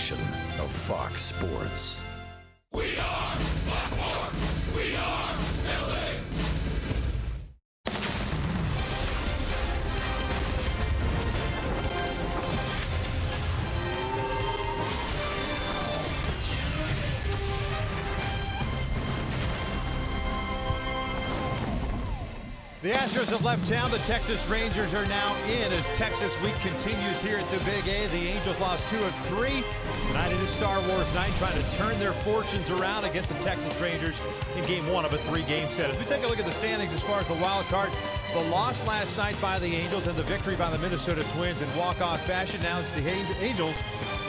passion of Fox Sports. We are Baltimore. We are LA. The Astros have left town. The Texas Rangers are now in as Texas week continues here at the Big A. The Angels lost 2 of 3. Tonight it is Star Wars night, trying to turn their fortunes around against the Texas Rangers in game 1 of a 3-game set. As we take a look at the standings as far as the wild card, the loss last night by the Angels and the victory by the Minnesota Twins in walk-off fashion. Now it's the Angels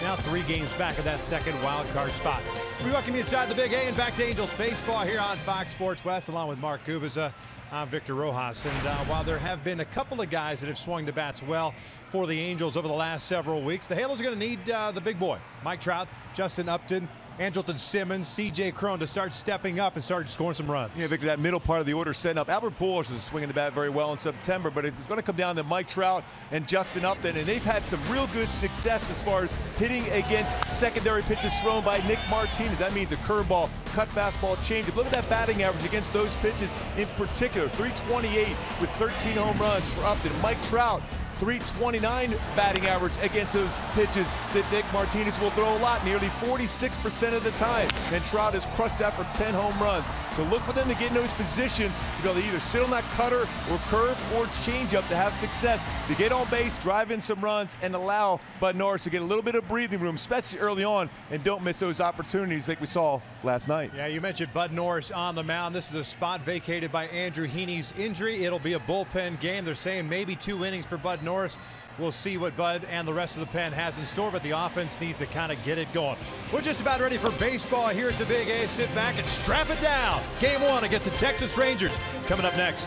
now 3 games back of that second wild card spot. We welcome you inside the Big A and back to Angels baseball here on Fox Sports West, along with Mark Kubica. I'm Victor Rojas, and while there have been a couple of guys that have swung the bats well for the Angels over the last several weeks, the Halos are going to need the big boy, Mike Trout, Justin Upton, Andrelton Simmons, C.J. Cron to start stepping up and start scoring some runs. Yeah, Victor, that middle part of the order setting up. Albert Pujols is swinging the bat very well in September, but it's going to come down to Mike Trout and Justin Upton, and they've had some real good success as far as hitting against secondary pitches thrown by Nick Martinez. That means a curveball, cut fastball, changeup. Look at that batting average against those pitches in particular. 328 with 13 home runs for Upton. Mike Trout, 329 batting average against those pitches that Nick Martinez will throw a lot, nearly 46% of the time. And Trout has crushed that for 10 home runs. So look for them to get in those positions to be able to either sit on that cutter or curve or changeup to have success, to get on base, drive in some runs, and allow Bud Norris to get a little bit of breathing room, especially early on, and don't miss those opportunities like we saw last night. Yeah, you mentioned Bud Norris on the mound. This is a spot vacated by Andrew Heaney's injury. It'll be a bullpen game. They're saying maybe 2 innings for Bud Norris. We'll see what Bud and the rest of the pen has in store, but the offense needs to kind of get it going. We're just about ready for baseball here at the Big A. Sit back and strap it down. Game 1 against the Texas Rangers. It's coming up next.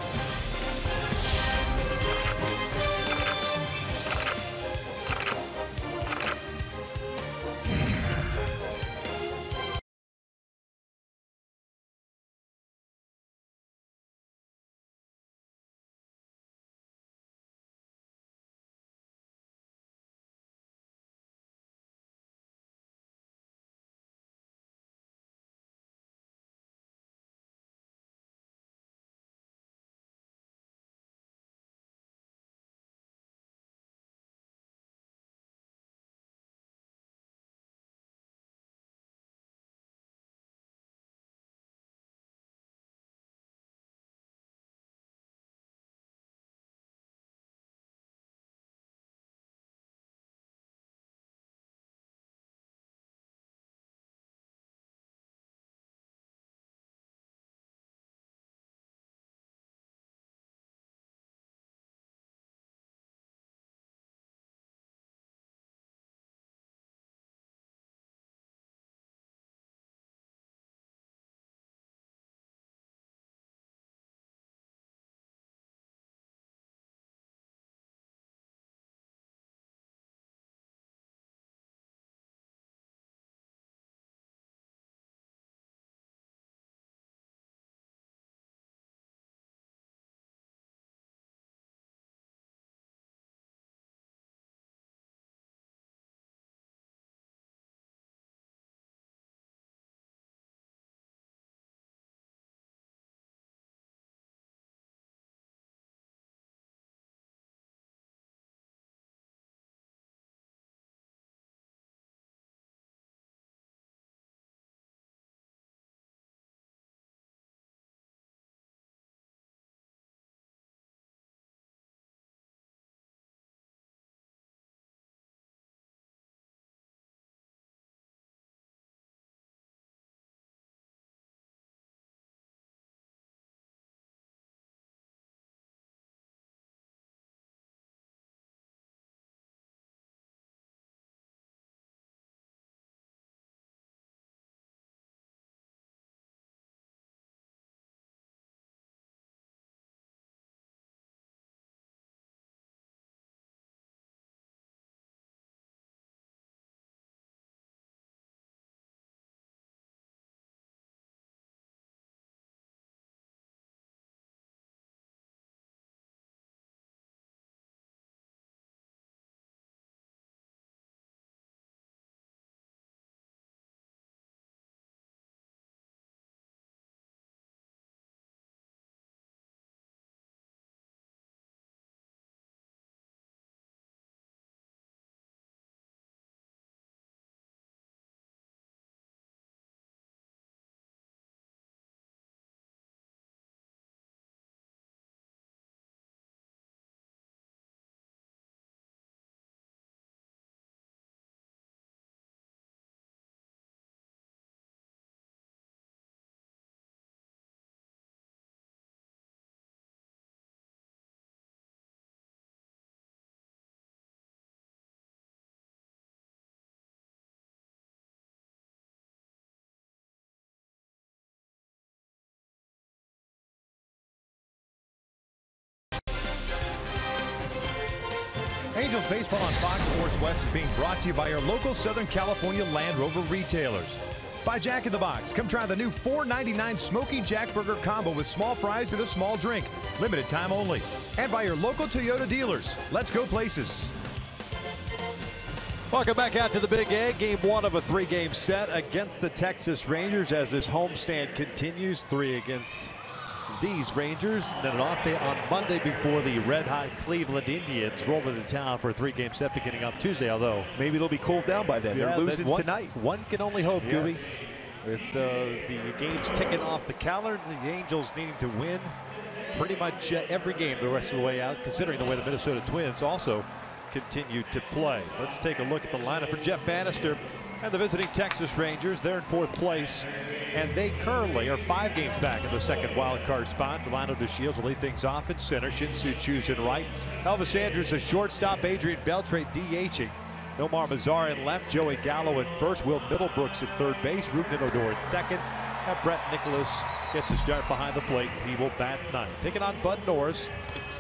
Angels baseball on Fox Sports West is being brought to you by your local Southern California Land Rover retailers. By Jack in the Box, come try the new $4.99 Smoky Jack Burger Combo with small fries and a small drink. Limited time only. And by your local Toyota dealers. Let's go places. Welcome back out to the Big A. Game 1 of a 3-game set against the Texas Rangers as this homestand continues. 3 against these Rangers. And then an off day on Monday before the red-hot Cleveland Indians roll into town for a 3-game set beginning on Tuesday, although maybe they'll be cooled down by then. They're losing tonight. One can only hope, Gooby. With the games ticking off the calendar, the Angels needing to win pretty much every game the rest of the way out, considering the way the Minnesota Twins also continue to play. Let's take a look at the lineup for Jeff Bannister and the visiting Texas Rangers. They're in 4th place, and they currently are 5 games back in the second wild card spot. Delano DeShields will lead things off at center. Shin-Soo Choo's in right. Elvis Andrus a shortstop. Adrian Beltre DHing. Nomar Mazar in left. Joey Gallo at first. Will Middlebrooks at third base. Ruben Odor at second. And Brett Nicholas gets a start behind the plate. He will bat 9th. Taking on Bud Norris.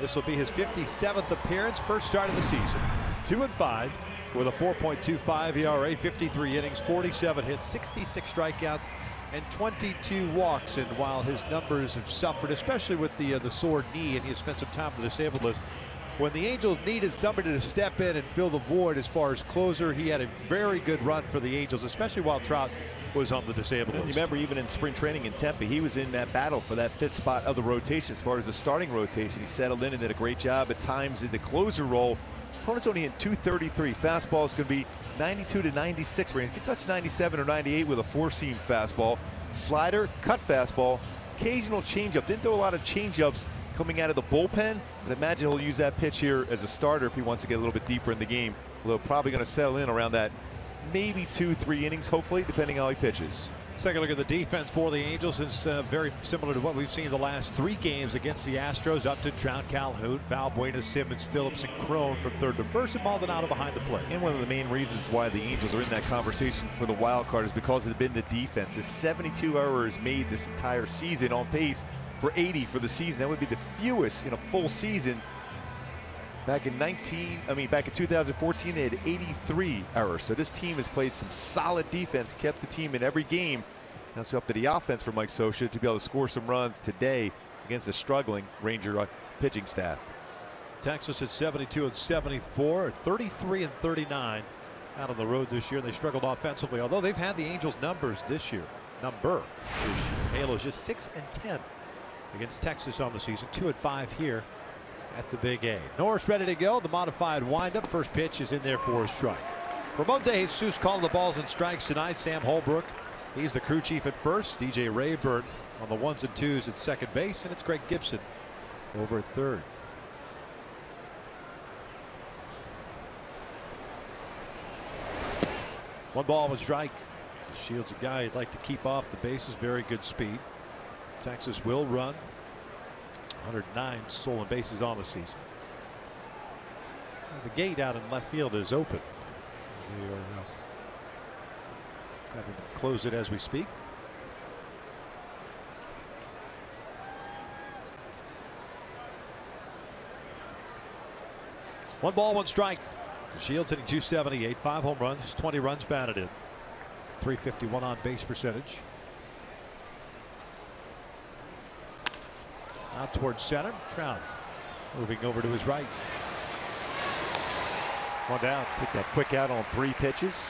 This will be his 57th appearance. First start of the season. 2-5 with a 4.25 ERA, 53 innings, 47 hits, 66 strikeouts, and 22 walks. And while his numbers have suffered, especially with the sore knee, and he has spent some time on the disabled list, when the Angels needed somebody to step in and fill the void as far as closer, he had a very good run for the Angels, especially while Trout was on the disabled list. You remember even in spring training in Tampa, he was in that battle for that 5th spot of the rotation as far as the starting rotation. He settled in and did a great job at times in the closer role. Opponent's only in 233. Fastball is going to be 92 to 96 range. He can touch 97 or 98 with a 4-seam fastball. Slider, cut fastball, occasional changeup. Didn't throw a lot of changeups coming out of the bullpen, but imagine he'll use that pitch here as a starter if he wants to get a little bit deeper in the game. Although probably going to settle in around that maybe 2-3 innings, hopefully, depending how he pitches. Second look at the defense for the Angels is very similar to what we've seen the last 3 games against the Astros. Upton, Trout, Calhoun, Valbuena, Simmons, Phillips, and Crone from 3rd to 1st, and Maldonado behind the plate. And one of the main reasons why the Angels are in that conversation for the wild card is because it's been the defense. It's 72 errors made this entire season, on pace for 80 for the season. That would be the fewest in a full season. Back in 2014, they had 83 errors. So this team has played some solid defense, kept the team in every game. Now it's up to the offense for Mike Scioscia to be able to score some runs today against a struggling Ranger pitching staff. Texas at 72 and 74, 33 and 39 out on the road this year. They struggled offensively, although they've had the Angels numbers this year. Halo's just 6 and 10 against Texas on the season. 2-5 here at the Big A. Norris ready to go. The modified windup. First pitch is in there for a strike. Ramon De Jesus calling the balls and strikes tonight. Sam Holbrook, he's the crew chief at first. DJ Rayburn on the 1s and 2s at second base, and it's Greg Gibson over at third. One ball, 1 strike. Shields a guy you'd like to keep off the bases. Very good speed. Texas will run 109 stolen bases on the season. The gate out in left field is open. They are having to close it as we speak. One ball, 1 strike. Shields hitting .278, 5 home runs, 20 runs batted in, .351 on base percentage. Out towards center. Trout moving over to his right. 1 down. Pick that quick out on 3 pitches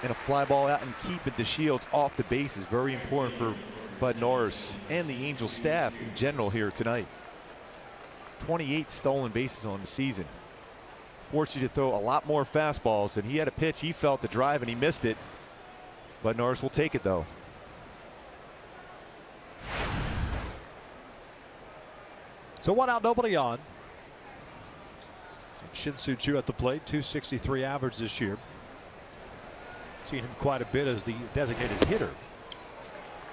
and a fly ball out and keeping the Shields off the base is very important for Bud Norris and the Angels staff in general here tonight. 28 stolen bases on the season. Forced you to throw a lot more fastballs, and he had a pitch he felt to drive and he missed it. Bud Norris will take it though. So 1 out, nobody on. Shin-Soo Choo at the plate, .263 average this year. Seen him quite a bit as the designated hitter.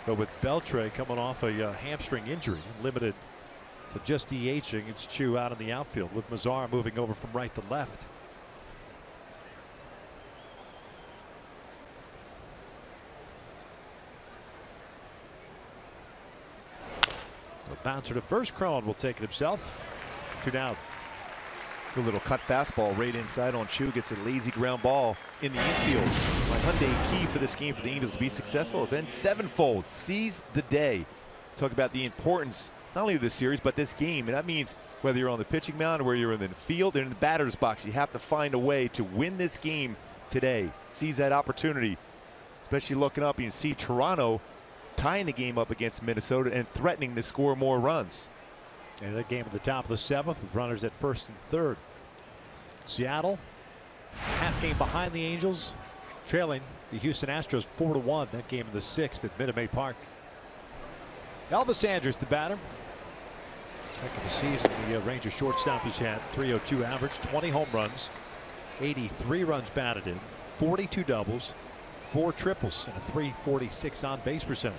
But with Beltre coming off a hamstring injury, limited to just DHing, it's Choo out in the outfield with Mazar moving over from right to left. The bouncer to first. Crone will take it himself. 2 down. Good little cut fastball right inside on Chu. Gets a lazy ground ball in the infield. My Hyundai key for this game for the Angels to be successful. Then sevenfold. Seize the day. Talk about the importance not only of this series but this game. And that means whether you're on the pitching mound or whether you're in the field or in the batter's box, you have to find a way to win this game today. Seize that opportunity. Especially looking up, you can see Toronto tying the game up against Minnesota and threatening to score more runs. And that game at the top of the 7th with runners at 1st and 3rd. Seattle, half game behind the Angels, trailing the Houston Astros 4-1. That game in the 6th at Minute Maid Park. Elvis Andrus, the batter. Heck of a season. The Rangers shortstop has had .302 average, 20 home runs, 83 runs batted in, 42 doubles, 4 triples, and a .346 on base percentage.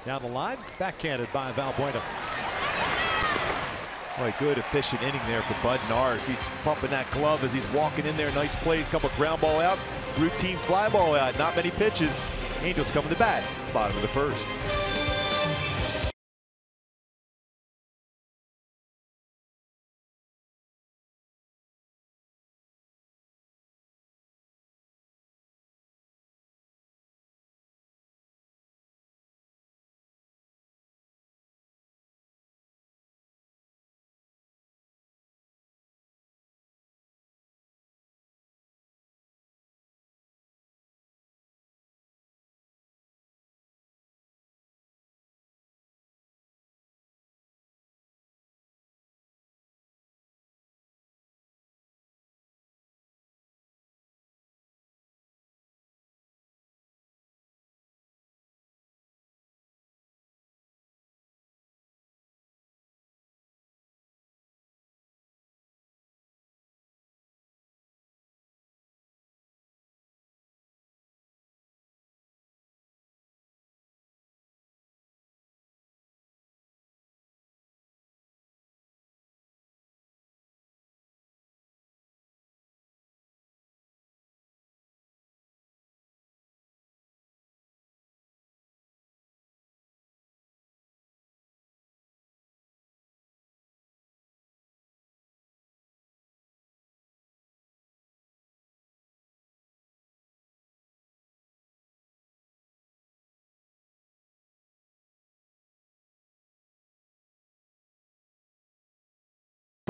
Down the line, backhanded by Valbuena. Boy, good efficient inning there for Bud Nars. He's pumping that glove as he's walking in there. Nice plays, couple ground ball outs, routine fly ball out, not many pitches. Angels coming to bat, bottom of the 1st.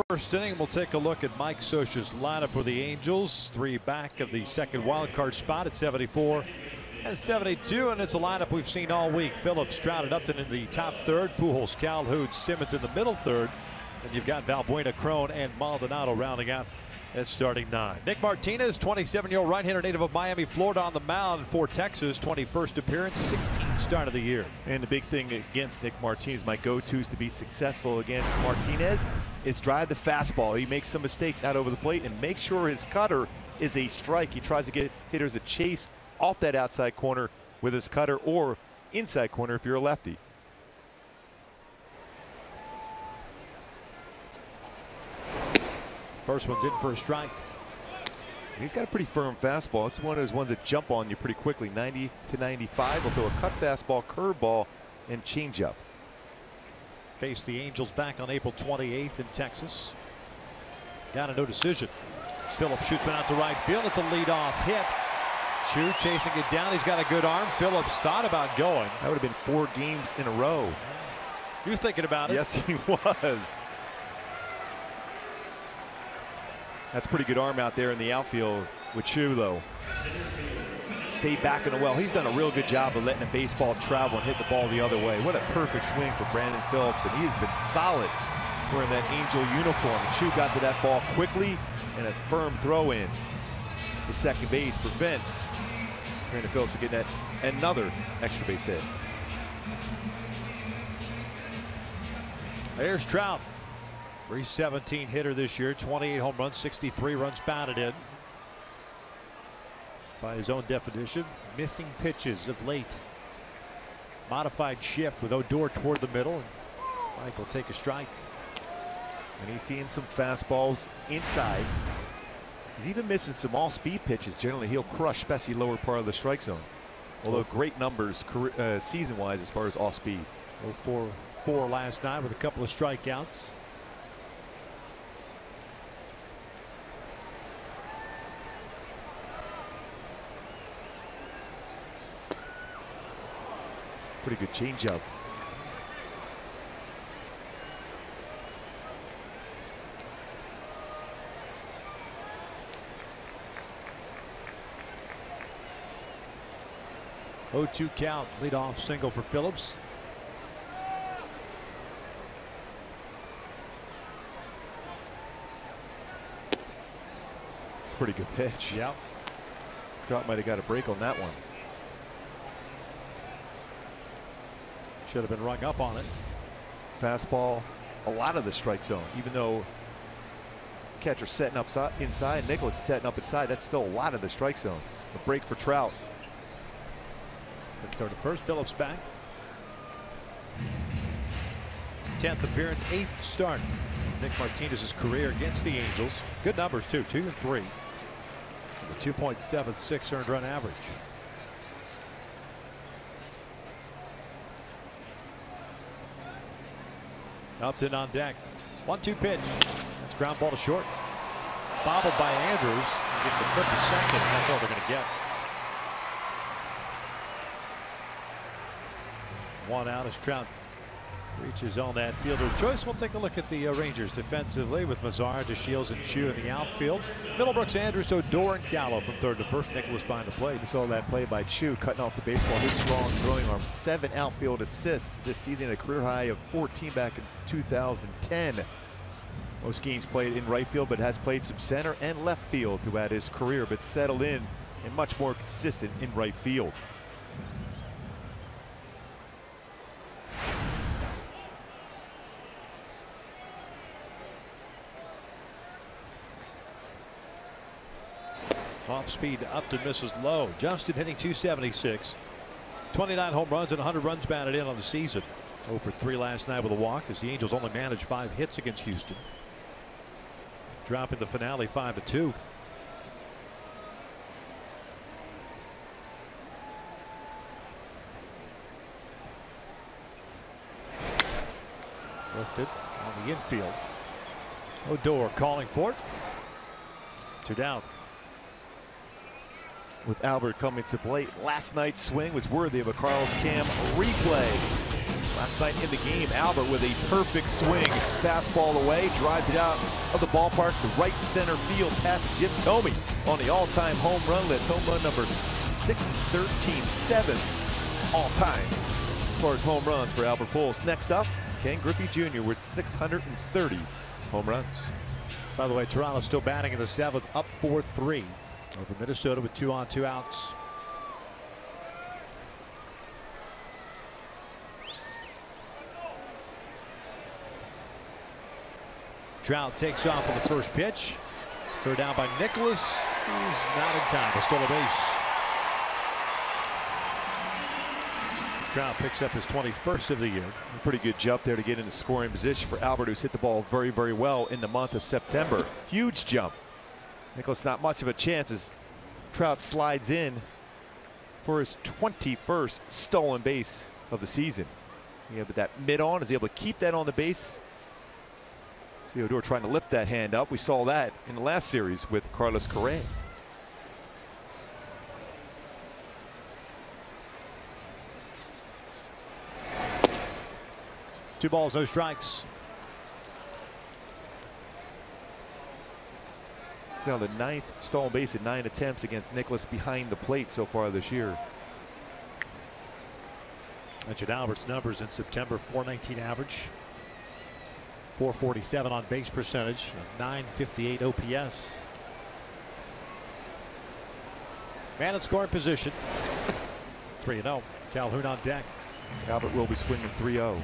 First inning, we'll take a look at Mike Scioscia's lineup for the Angels. 3 back of the second wild card spot at 74 and 72, and it's a lineup we've seen all week. Phillips, Stroud, and Upton in the top 3rd. Pujols, Calhoun, Simmons in the middle 3rd. And you've got Valbuena, Cron, and Maldonado rounding out at starting 9. Nick Martinez, 27-year-old right-hander native of Miami, Florida, on the mound for Texas. 21st appearance, 16th start of the year. And the big thing against Nick Martinez, my go-tos to be successful against Martinez, is drive the fastball. He makes some mistakes out over the plate and make sure his cutter is a strike. He tries to get hitters a chase off that outside corner with his cutter, or inside corner if you're a lefty. First one's in for a strike. He's got a pretty firm fastball. It's one of those ones that jump on you pretty quickly. 90 to 95. He'll throw a cut fastball, curveball, and changeup. Face the Angels back on April 28th in Texas. Got a no decision. Phillips shoots one out to right field. It's a leadoff hit. Chu chasing it down. He's got a good arm. Phillips thought about going. That would have been 4 games in a row. He was thinking about it. Yes, he was. That's pretty good arm out there in the outfield with Chu, though. Stayed back in the well. He's done a real good job of letting the baseball travel and hit the ball the other way. What a perfect swing for Brandon Phillips, and he has been solid wearing that Angel uniform. And Chu got to that ball quickly, and a firm throw in. The second base prevents Brandon Phillips from getting that another extra base hit. There's Trout. 317 hitter this year, 28 home runs, 63 runs batted in. By his own definition, missing pitches of late. Modified shift with Odor toward the middle, and Mike will take a strike. And he's seeing some fastballs inside. He's even missing some all-speed pitches. Generally, he'll crush, especially lower part of the strike zone. Although great numbers season-wise as far as all-speed. 0-4 4 last night with a couple of strikeouts. Pretty good changeup. Oh, 2 count, leadoff single for Phillips. It's a pretty good pitch. Yeah. Trout might have got a break on that one. Should have been rung up on it. Fastball, a lot of the strike zone, even though catcher setting up inside, Nicholas setting up inside, that's still a lot of the strike zone. A break for Trout. Third and first, Phillips back. 10th appearance, 8th start. Nick Martinez's career against the Angels. Good numbers too, 2 and 3. With a 2.76 earned run average. Upton on deck. 1-2 pitch. That's ground ball to short. Bobbled by Andrews. Getting the flip to second. That's all they're going to get. 1 out as Trout reaches on that fielder's choice. We'll take a look at the Rangers defensively with Mazar, DeShields, and Chu in the outfield. Middlebrooks, Andrews, Odor, and Gallo from third to first. Nicholas behind the plate. We saw that play by Chu cutting off the baseball. His strong throwing arm. 7 outfield assists this season, a career high of 14 back in 2010. Most games played in right field, but has played some center and left field throughout his career, but settled in and much more consistent in right field. Off speed, Upton misses low. Justin hitting .276. 29 home runs and 100 runs batted in on the season. 0 for 3 last night with a walk as the Angels only managed 5 hits against Houston. Dropping the finale 5-2. Lifted on the infield. Odor calling for it. 2 down. With Albert coming to plate, last night's swing was worthy of a Carlos Cam replay. Last night in the game, Albert with a perfect swing, fastball away, drives it out of the ballpark to right center field past Jim Thome on the all-time home run list. Home run number 613, 7th all-time as far as home runs for Albert Pujols. Next up, Ken Griffey Jr. with 630 home runs. By the way, Toronto still batting in the 7th, up 4-3 over Minnesota with 2 on, 2 outs. Trout takes off on the first pitch. Throw down by Nicholas. He's not in time to steal a base. Trout picks up his 21st of the year. A pretty good jump there to get into scoring position for Albert, who's hit the ball very, very well in the month of September. Huge jump. Nicholas not much of a chance as Trout slides in for his 21st stolen base of the season. Yeah, but that mid on is able to keep that on the base. See Odor trying to lift that hand up. We saw that in the last series with Carlos Correa. Two balls, no strikes. It's now the 9th stolen base at 9 attempts against Nicholas behind the plate so far this year. Mentioned Albert's numbers in September: .419 average, .447 on base percentage, .958 OPS. Man in scoring position. 3-0. Calhoun on deck. Albert will be swinging 3-0.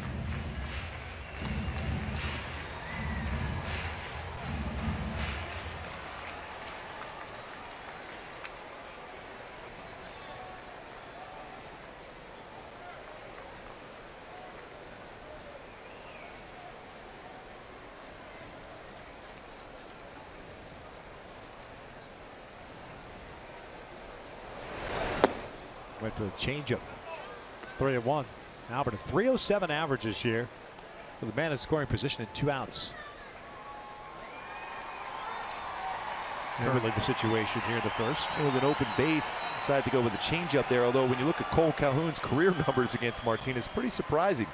Went to a changeup. 3-1. Albert, a .307 average this year. Well, the man in scoring position at 2 outs. Currently the situation here in the first. With an open base, decided to go with a changeup there. Although when you look at Cole Calhoun's career numbers against Martinez, pretty surprising.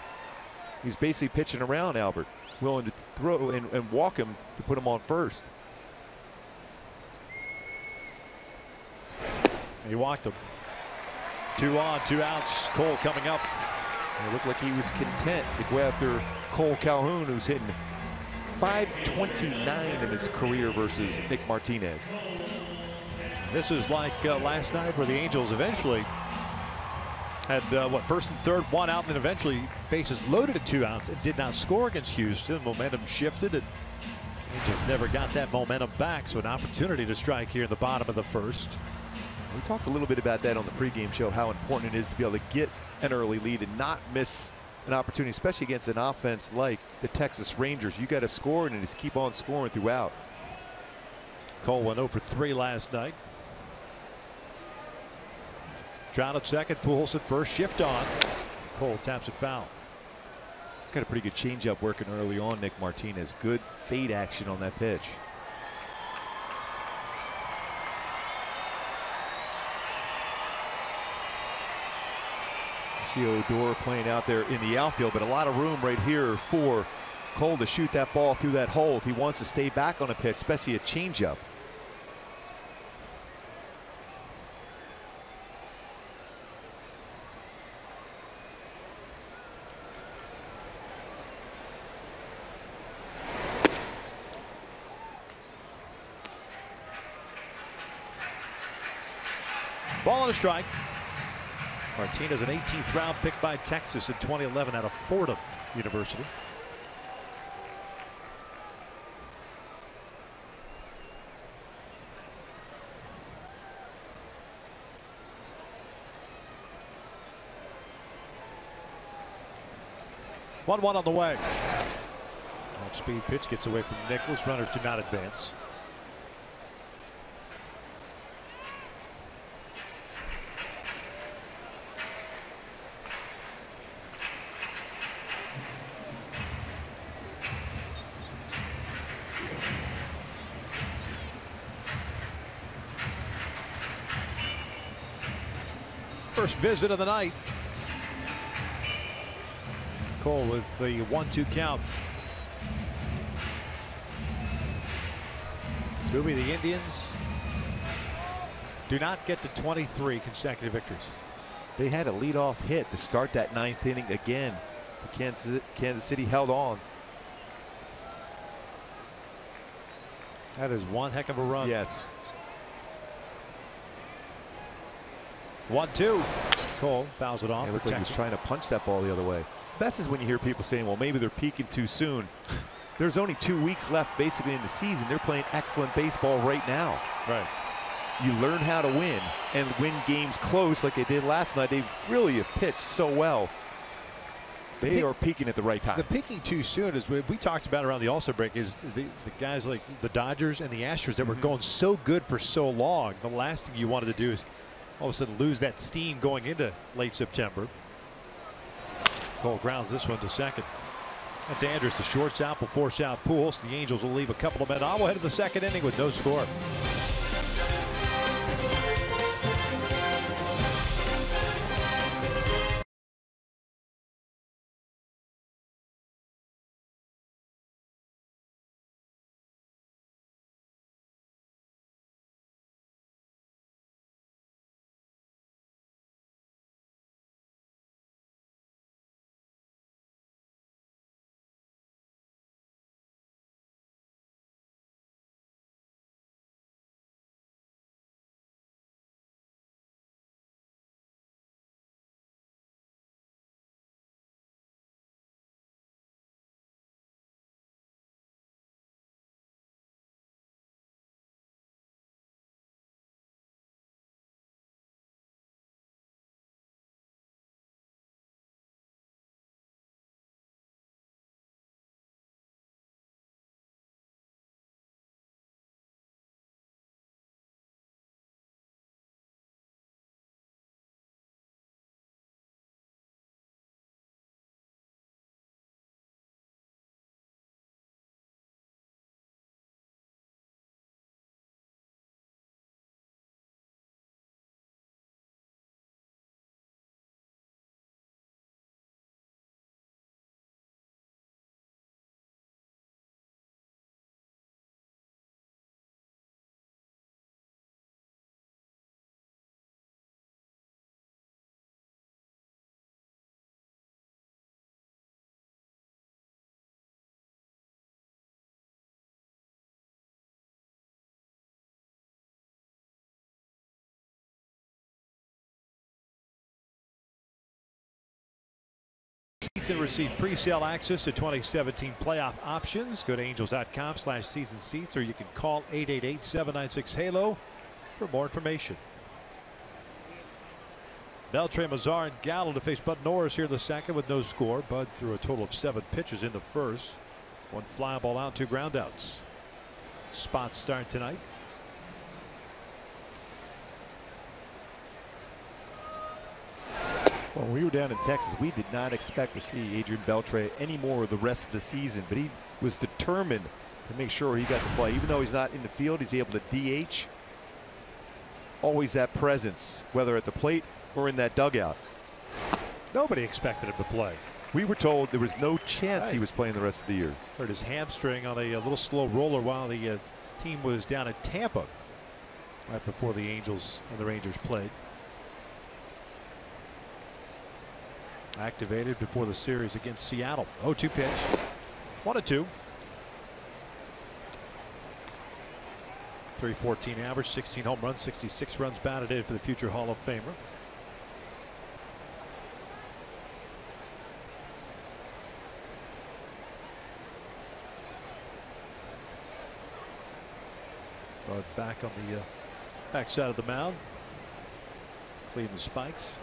He's basically pitching around Albert, willing to throw and walk him to put him on first. He walked him. 2 on, 2 outs. Cole coming up. And it looked like he was content to go after Cole Calhoun, who's hitting .529 in his career versus Nick Martinez. This is like last night where the Angels eventually had first and third, 1 out, and then eventually bases loaded at 2 outs and did not score against Houston. Momentum shifted, and Angels never got that momentum back. So an opportunity to strike here in the bottom of the first. We talked a little bit about that on the pregame show, how important it is to be able to get an early lead and not miss an opportunity, especially against an offense like the Texas Rangers. You got to score and just keep on scoring throughout. Cole went 0 for 3 last night. Trout at second, Pujols at first, shift on. Cole taps it foul. Got a pretty good changeup working early on, Nick Martinez. Good fade action on that pitch. See Odor playing out there in the outfield, but a lot of room right here for Cole to shoot that ball through that hole if he wants to stay back on a pitch, especially a changeup. Ball and a strike. Martinez, an 18th round pick by Texas in 2011 out of Fordham University. One on the way. Off-speed pitch gets away from Nicholas. Runners do not advance. First visit of the night. Cole with the 1-2 count. Scooby, the Indians do not get to 23 consecutive victories. They had a leadoff hit to start that 9th inning again. Kansas City held on. That is one heck of a run. Yes. 1-2. Cole fouls it off. It looked like he was trying to punch that ball the other way. Best is when you hear people saying, well, maybe they're peaking too soon. There's only 2 weeks left basically in the season. They're playing excellent baseball right now. Right. You learn how to win and win games close like they did last night. They really have pitched so well. They are peaking at the right time. The peaking too soon is we talked about around the All-Star break is the guys like the Dodgers and the Astros that were going so good for so long. The last thing you wanted to do is all of a sudden lose that steam going into late September. Cole grounds this one to second. That's Andrus to shortstop, will force out Pujols. The Angels will leave a couple of men on. We'll head to the second inning with no score. And receive pre-sale access to 2017 playoff options. Go to angels.com/season seats, or you can call 888-796-HALO for more information. Beltre, Mazar, and Gallo to face Bud Norris here in the second with no score. Bud threw a total of 7 pitches in the first. 1 fly ball out, 2 groundouts. Spots start tonight. Well, when we were down in Texas, we did not expect to see Adrian Beltre anymore the rest of the season, but he was determined to make sure he got to play. Even though he's not in the field, he's able to DH. Always that presence, whether at the plate or in that dugout. Nobody expected him to play. We were told there was no chance he was playing the rest of the year. Hurt his hamstring on a little slow roller while the team was down at Tampa right before the Angels and the Rangers played. Activated before the series against Seattle. 0-2 pitch. 1-2. 314 average, 16 home runs, 66 runs batted in for the future Hall of Famer. Bud back on the backside of the mound. Clean the spikes.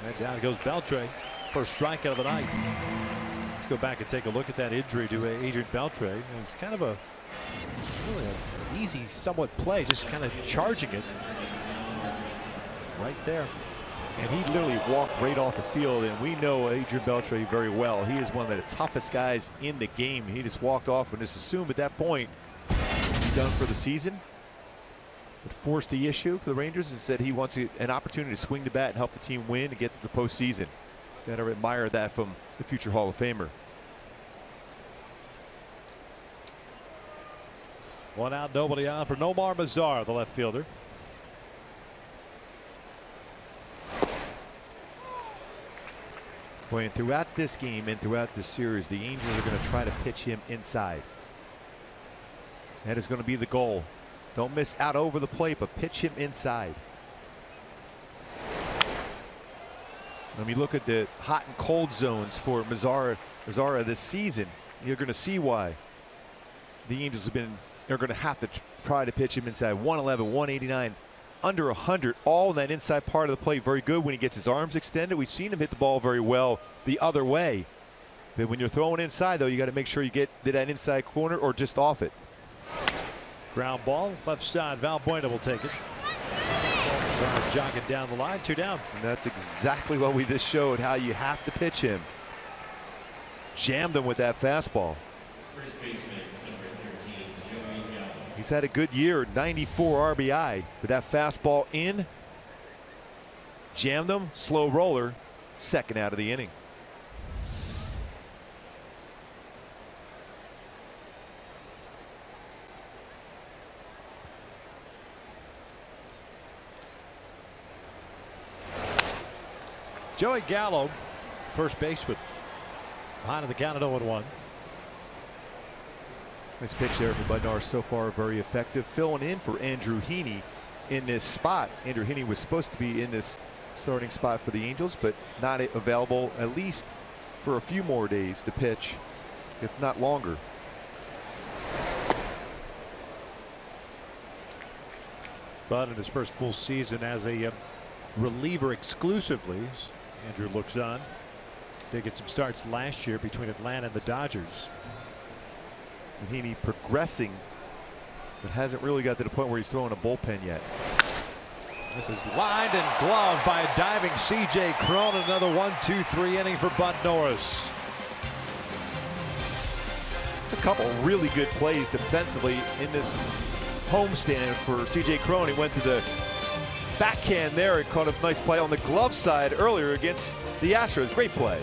And down goes Beltre. First strikeout of the night. Let's go back and take a look at that injury to Adrian Beltre. And it's kind of a really an easy, somewhat play, just kind of charging it right there. And he literally walked right off the field, and we know Adrian Beltre very well. He is one of the toughest guys in the game. He just walked off and just assumed at that point he's done for the season. But forced the issue for the Rangers and said he wants an opportunity to swing the bat and help the team win and get to the postseason. Gotta admire that from the future Hall of Famer. 1 out, nobody on for Nomar Mazar, the left fielder. Boy, and throughout this game and throughout this series, the Angels are going to try to pitch him inside. That is going to be the goal. Don't miss out over the plate, but pitch him inside. When we look at the hot and cold zones for Mazara this season, you're going to see why the Angels they're going to have to try to pitch him inside. 111, 189, under 100, all in that inside part of the plate. Very good when he gets his arms extended. We've seen him hit the ball very well the other way. But when you're throwing inside, though, you got to make sure you get to that inside corner or just off it. Ground ball, left side. Valbuena will take it. Jogging down the line, 2 down. And that's exactly what we just showed, how you have to pitch him. Jammed him with that fastball. He's had a good year, 94 RBI, but that fastball in, jammed him, slow roller, second out of the inning. Joey Gallo, first baseman, behind the count at 0-1. Nice pitch there from Bud Norris so far, very effective. Filling in for Andrew Heaney in this spot. Andrew Heaney was supposed to be in this starting spot for the Angels, but not available at least for a few more days to pitch, if not longer. Bud in his first full season as a reliever exclusively. Andrew looks on. Did get some starts last year between Atlanta and the Dodgers. And Heaney progressing, but hasn't really got to the point where he's throwing a bullpen yet. This is lined and gloved by a diving C.J. Cron. Another 1-2-3 inning for Bud Norris. It's a couple really good plays defensively in this homestand for C.J. Cron. He went to the backhand there and caught a nice play on the glove side earlier against the Astros. Great play.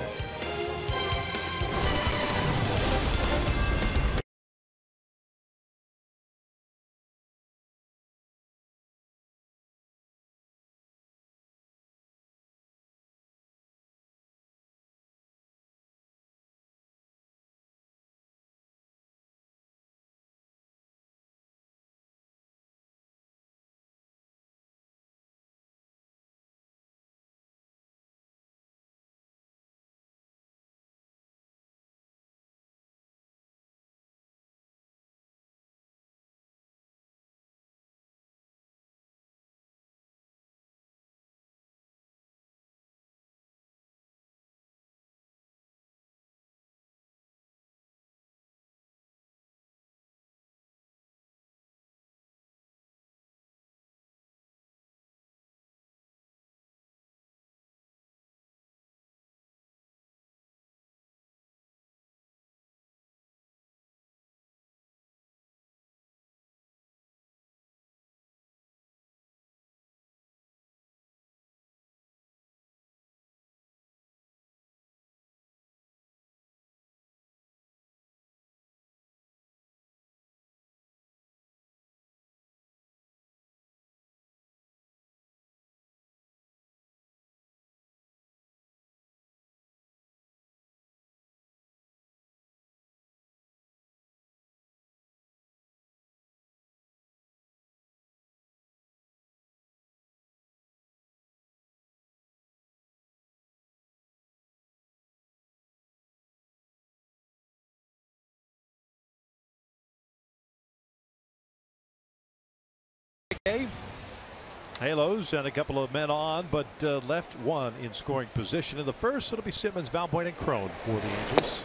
Halos and a couple of men on, but left one in scoring position in the first. It'll be Simmons, Valbuena, and Crone for the Angels.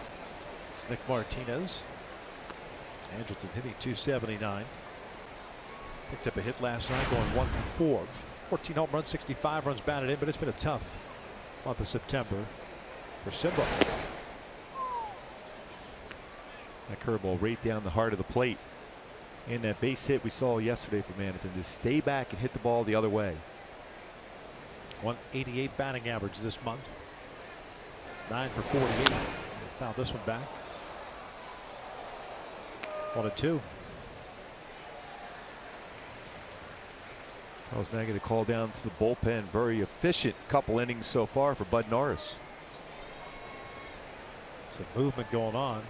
It's Nick Martinez. Angelton hitting .279. Picked up a hit last night, going 1 for 4. 14 home runs, 65 runs batted in, but it's been a tough month of September for Simba. That curveball right down the heart of the plate. And that base hit we saw yesterday from Anderton, to stay back and hit the ball the other way. 188 batting average this month. 9 for 48. Fouled this one back. 1-2. I was now going to call down to the bullpen. Very efficient couple innings so far for Bud Norris. Some movement going on.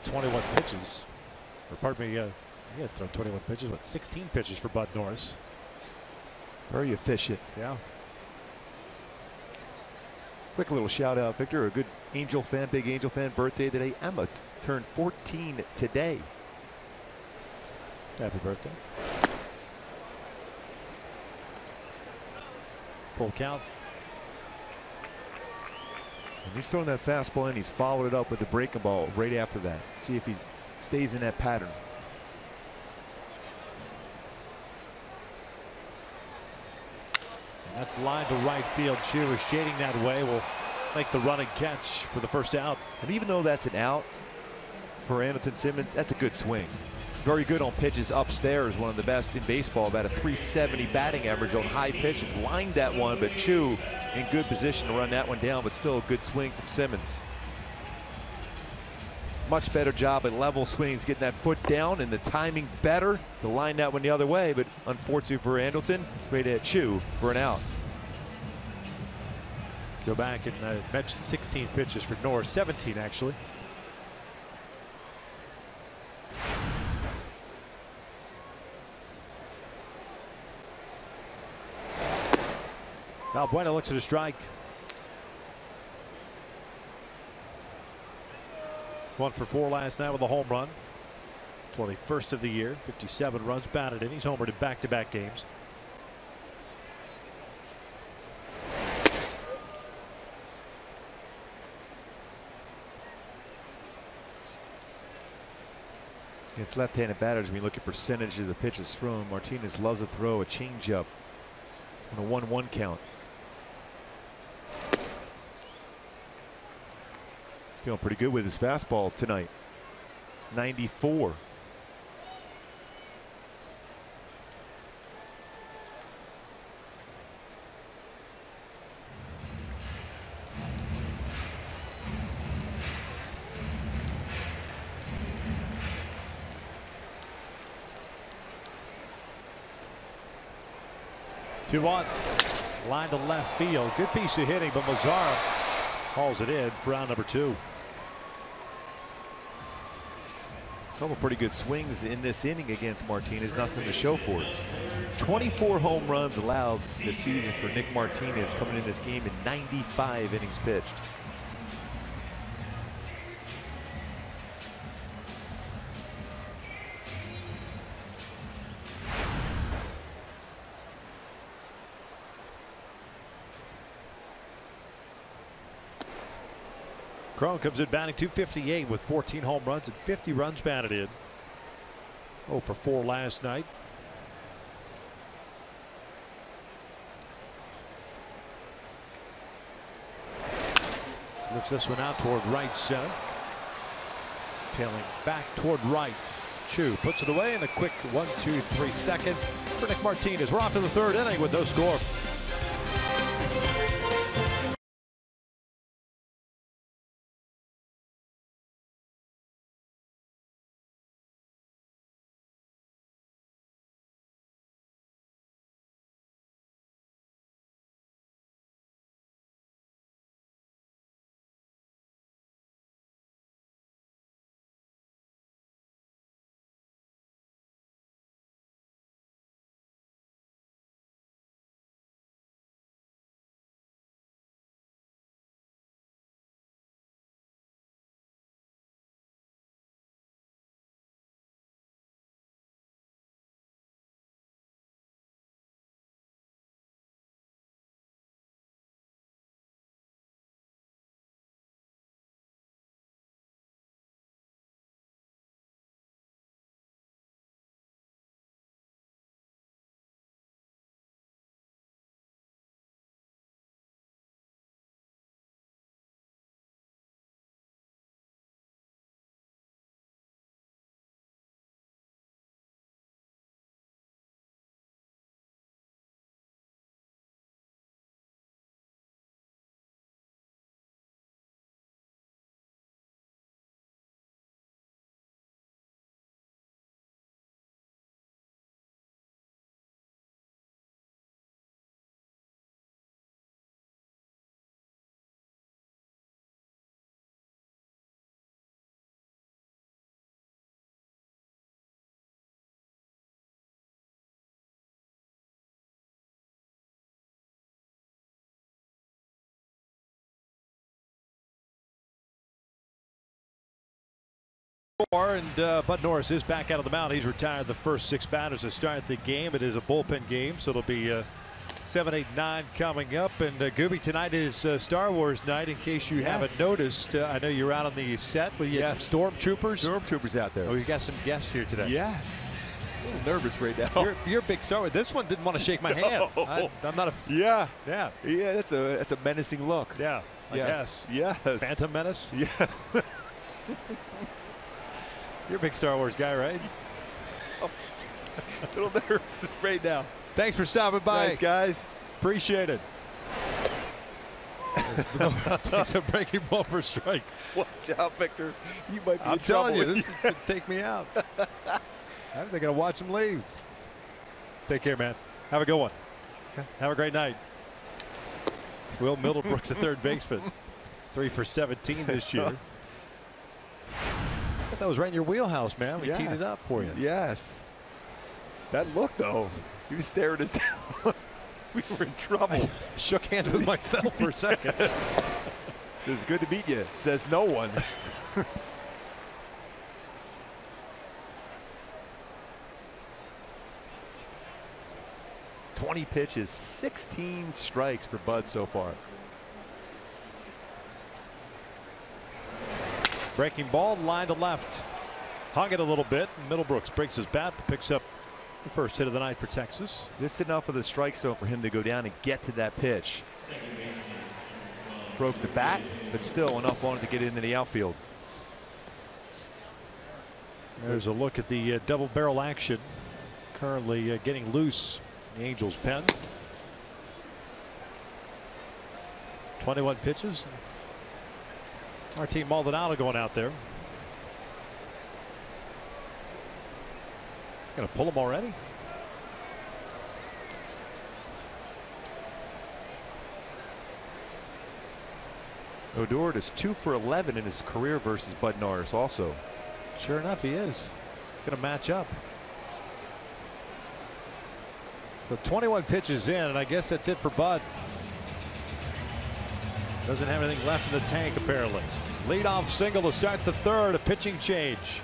21 pitches. Or pardon me, he had thrown 21 pitches, but 16 pitches for Bud Norris. Very efficient. Yeah. Quick little shout out, Victor. A good Angel fan, big Angel fan birthday today. Emma turned 14 today. Happy birthday. Full count. And he's throwing that fastball in. He's followed it up with the breaking ball right after that. See if he stays in that pattern. And that's line to right field. Chu is shading that way. Will make the running catch for the first out. And even though that's an out for Anderton Simmons, that's a good swing. Very good on pitches upstairs. One of the best in baseball. About a .370 batting average on high pitches. Lined that one, but Chu in good position to run that one down, but still a good swing from Simmons. Much better job at level swings, getting that foot down, and the timing better to line that one the other way, but unfortunately for Anderton, right at Chu for an out. Go back and mention 16 pitches for Norris, 17 actually. Valbuena looks at a strike. 1 for 4 last night with a home run. 21st of the year. 57 runs batted in. He's homered in back-to-back games. Against left-handed batters, when you look at percentages of pitches thrown, Martinez loves to throw a changeup on a 1-1 count. Feeling pretty good with his fastball tonight. 94. Two on. Line to left field. Good piece of hitting, but Mazzara hauls it in for round number 2. Couple pretty good swings in this inning against Martinez. Nothing to show for it. 24 home runs allowed this season for Nick Martinez, coming in this game in 95 innings pitched. Crone comes in batting .258 with 14 home runs and 50 runs batted in. 0 for 4 last night. Lifts this one out toward right center. Tailing back toward right. Chu puts it away in a quick 1-2-3 second for Nick Martinez. We're off to the 3rd inning with no score. And Bud Norris is back out of the mound. He's retired the first 6 batters to start the game. It is a bullpen game, so it'll be 7, 8, 9 coming up. And Gooby, tonight is Star Wars night. In case you haven't noticed, I know you're out on the set, but you had some stormtroopers. Stormtroopers out there. Oh, you got some guests here today. Yes. A little nervous right now. You're a big Star Wars. This one didn't want to shake my hand. I'm not a. Yeah. Yeah. Yeah. That's a menacing look. Yeah. I guess. Yes. Phantom Menace. Yeah. You're a big Star Wars guy, right? A little nervous right now. Thanks for stopping by. Thanks, guys. Appreciate it. Takes a breaking ball for strike. Watch out, Victor. You might be I'm in trouble. telling you, this could take me out. I think they're going to watch him leave. Take care, man. Have a good one. Have a great night. Will Middlebrooks, the third baseman. 3 for 17 this year. That was right in your wheelhouse, man. We teed it up for you. Yes. That look, though, he was staring us down. We were in trouble. I shook hands with myself for a second. Says, good to meet you. Says no one. 20 pitches, 16 strikes for Bud so far. Breaking ball, line to left. Hung it a little bit. Middlebrooks breaks his bat, picks up the first hit of the night for Texas. Just enough of the strike zone for him to go down and get to that pitch. Broke the bat, but still enough on it to get into the outfield. There's a look at the double barrel action. Currently getting loose in the Angels' pen. 21 pitches. Martin Maldonado going out there. Gonna pull him already. Odor is 2 for 11 in his career versus Bud Norris also. Sure enough, he is gonna match up. So 21 pitches in, and I guess that's it for Bud. Doesn't have anything left in the tank apparently. Leadoff single to start the third, a pitching change.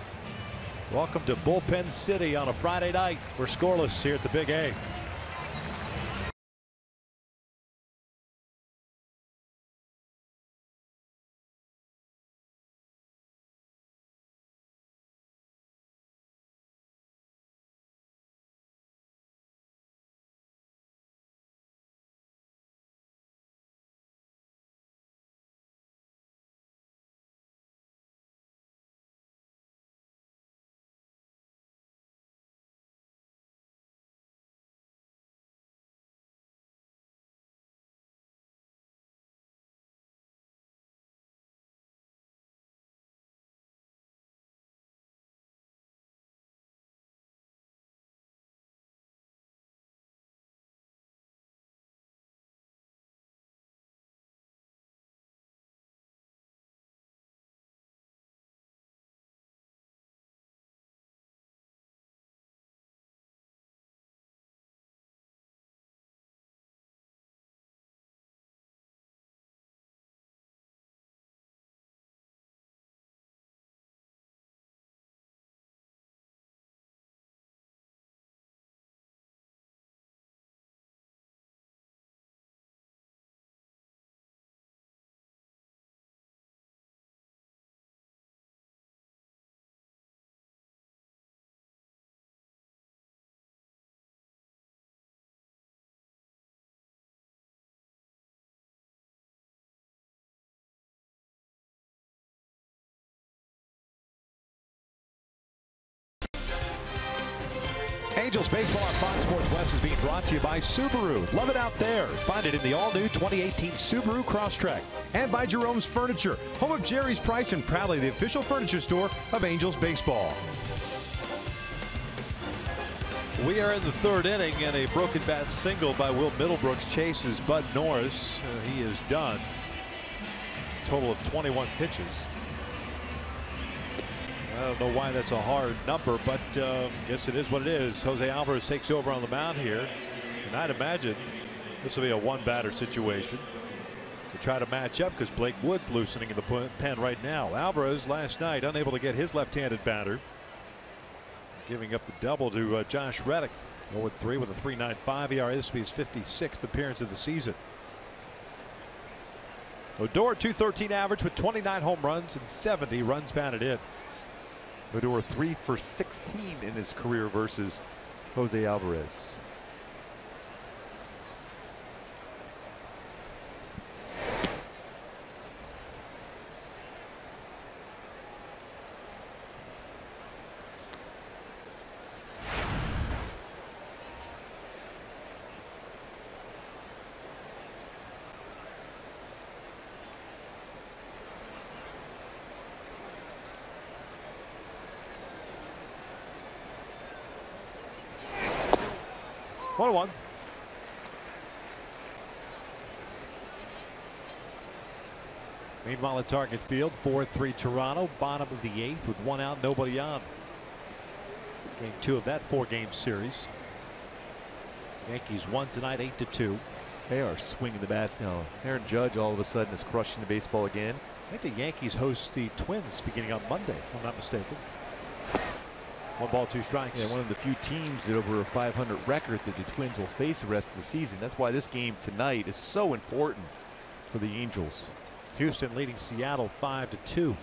Welcome to Bullpen City on a Friday night. We're scoreless here at the Big A. Angels baseball on Fox Sports West is being brought to you by Subaru. Love it out there. Find it in the all-new 2018 Subaru Crosstrek. And by Jerome's Furniture, home of Jerry's Price and proudly the official furniture store of Angels baseball. We are in the third inning, and a broken bat single by Will Middlebrooks chases Bud Norris. He is done. Total of 21 pitches. I don't know why that's a hard number, but guess it is what it is. Jose Alvarez takes over on the mound here, and I'd imagine this will be a one-batter situation. to try to match up because Blake Wood's loosening in the pen right now. Alvarez last night unable to get his left-handed batter, giving up the double to Josh Reddick. 0-3 with a 3.95 ERA. This will be his 56th appearance of the season. Odor, .213 average with 29 home runs and 70 runs batted in. Odor 3 for 16 in his career versus Jose Alvarez. One. Meanwhile at Target Field, 4-3 Toronto, bottom of the 8th with 1 out, nobody on. Game 2 of that 4-game series. Yankees won tonight 8-2. They are swinging the bats now. Aaron Judge all of a sudden is crushing the baseball again. I think the Yankees host the Twins beginning on Monday, if I'm not mistaken. 1 ball, 2 strikes. Yeah, one of the few teams that over a 500 record that the Twins will face the rest of the season. That's why this game tonight is so important for the Angels. Houston leading Seattle 5-2.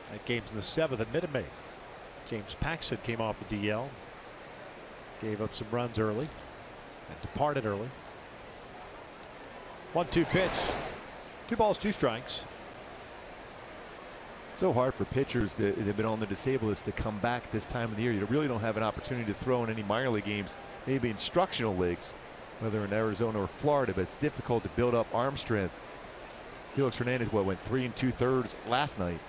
That game's in the 7th at Minute Maid. James Paxton came off the DL. Gave up some runs early and departed early. 1-2 pitch. 2 balls, 2 strikes. So hard for pitchers that have been on the disabled list to come back this time of the year. You really don't have an opportunity to throw in any minor league games, maybe instructional leagues, whether in Arizona or Florida, but it's difficult to build up arm strength. Felix Hernandez went 3 2/3 last night.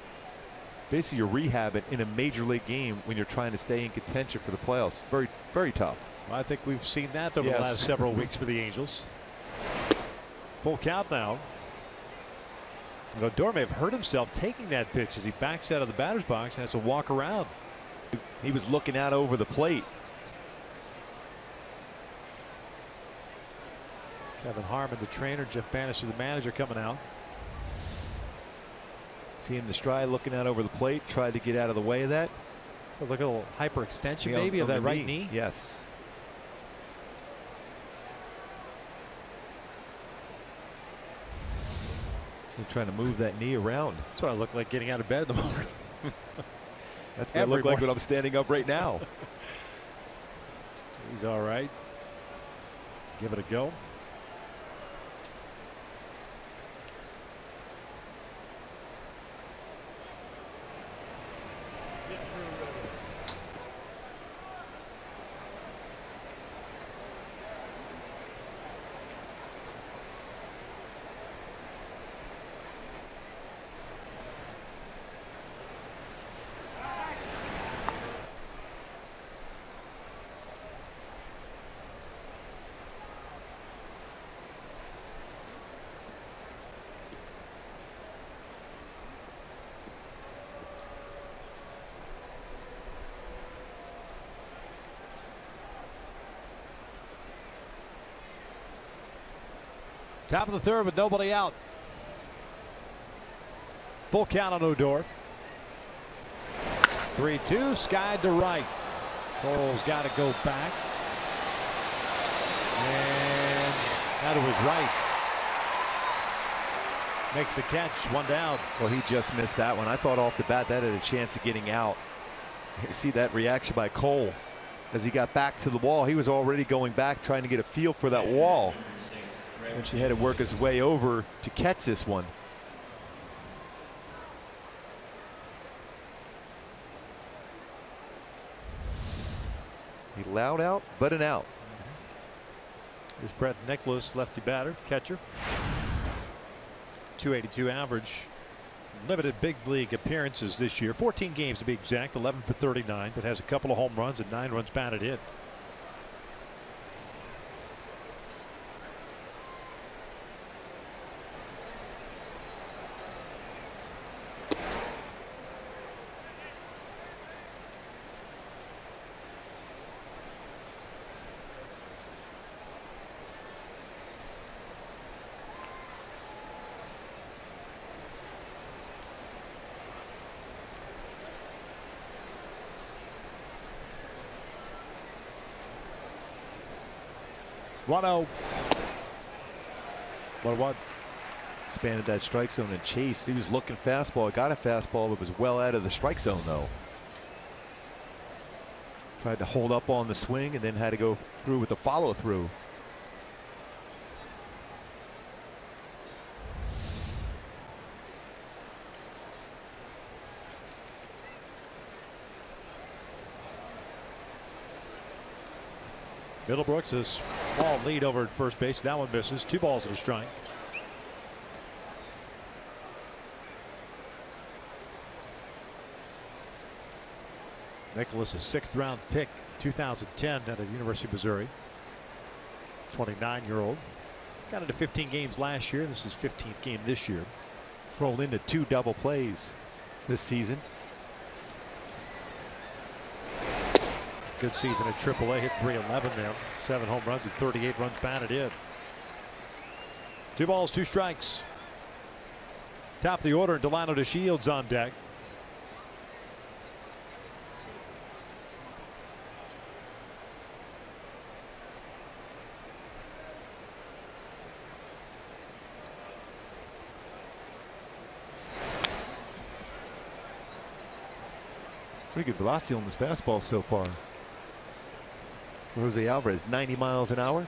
Basically, you're rehabbing in a major league game when you're trying to stay in contention for the playoffs. Very, very tough. Well, I think we've seen that over the last several weeks for the Angels. Full count now. Odor may have hurt himself taking that pitch as he backs out of the batter's box and has to walk around. He was looking out over the plate. Kevin Harmon, the trainer, Jeff Bannister, the manager, coming out. Seeing the stride, looking out over the plate, tried to get out of the way of that. So look at a little hyperextension maybe of that right knee. Yes. So trying to move that knee around. That's what I look like getting out of bed in the morning. That's what I look like when I'm standing up right now. He's all right. Give it a go. Top of the 3rd with nobody out. Full count on Odor. 3-2, skied to right. Cole's got to go back. And out of his right. Makes the catch, 1 down. Well, he just missed that one. I thought off the bat that had a chance of getting out. You see that reaction by Cole as he got back to the wall. He was already going back trying to get a feel for that wall. And she had to work his way over to catch this one. He allowed out, but an out. Here's Brett Nicholas, lefty batter, catcher. .282 average. Limited big league appearances this year. 14 games to be exact, 11 for 39, but has a couple of home runs and 9 runs batted in. 1-0. 1-1. Expanded that strike zone and chase. He was looking fastball. Got a fastball, but was well out of the strike zone though. Tried to hold up on the swing and then had to go through with the follow through. Middlebrooks is small lead over at first base. That one misses. 2 balls and a strike. Nicholas, a 6th round pick, 2010 at the University of Missouri. 29-year-old. Got into 15 games last year. This is 15th game this year. Rolled into 2 double plays this season. Good season at AAA. Hit .311 there. 7 home runs and 38 runs batted in. 2 balls, 2 strikes. Top of the order, Delano DeShields on deck. Pretty good velocity on this fastball so far. Jose Alvarez, 90 miles an hour.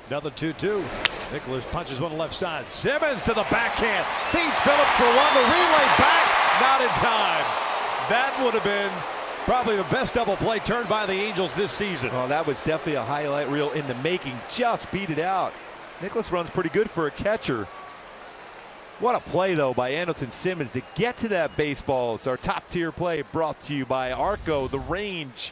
Another 2-2. Nicholas punches one left side. Simmons to the backhand. Feeds Phillips for 1. The relay back. Not in time. That would have been probably the best double play turned by the Angels this season. Oh, that was definitely a highlight reel in the making. Just beat it out. Nicholas runs pretty good for a catcher. What a play, though, by Andrelton Simmons to get to that baseball. It's our top tier play brought to you by Arco, the range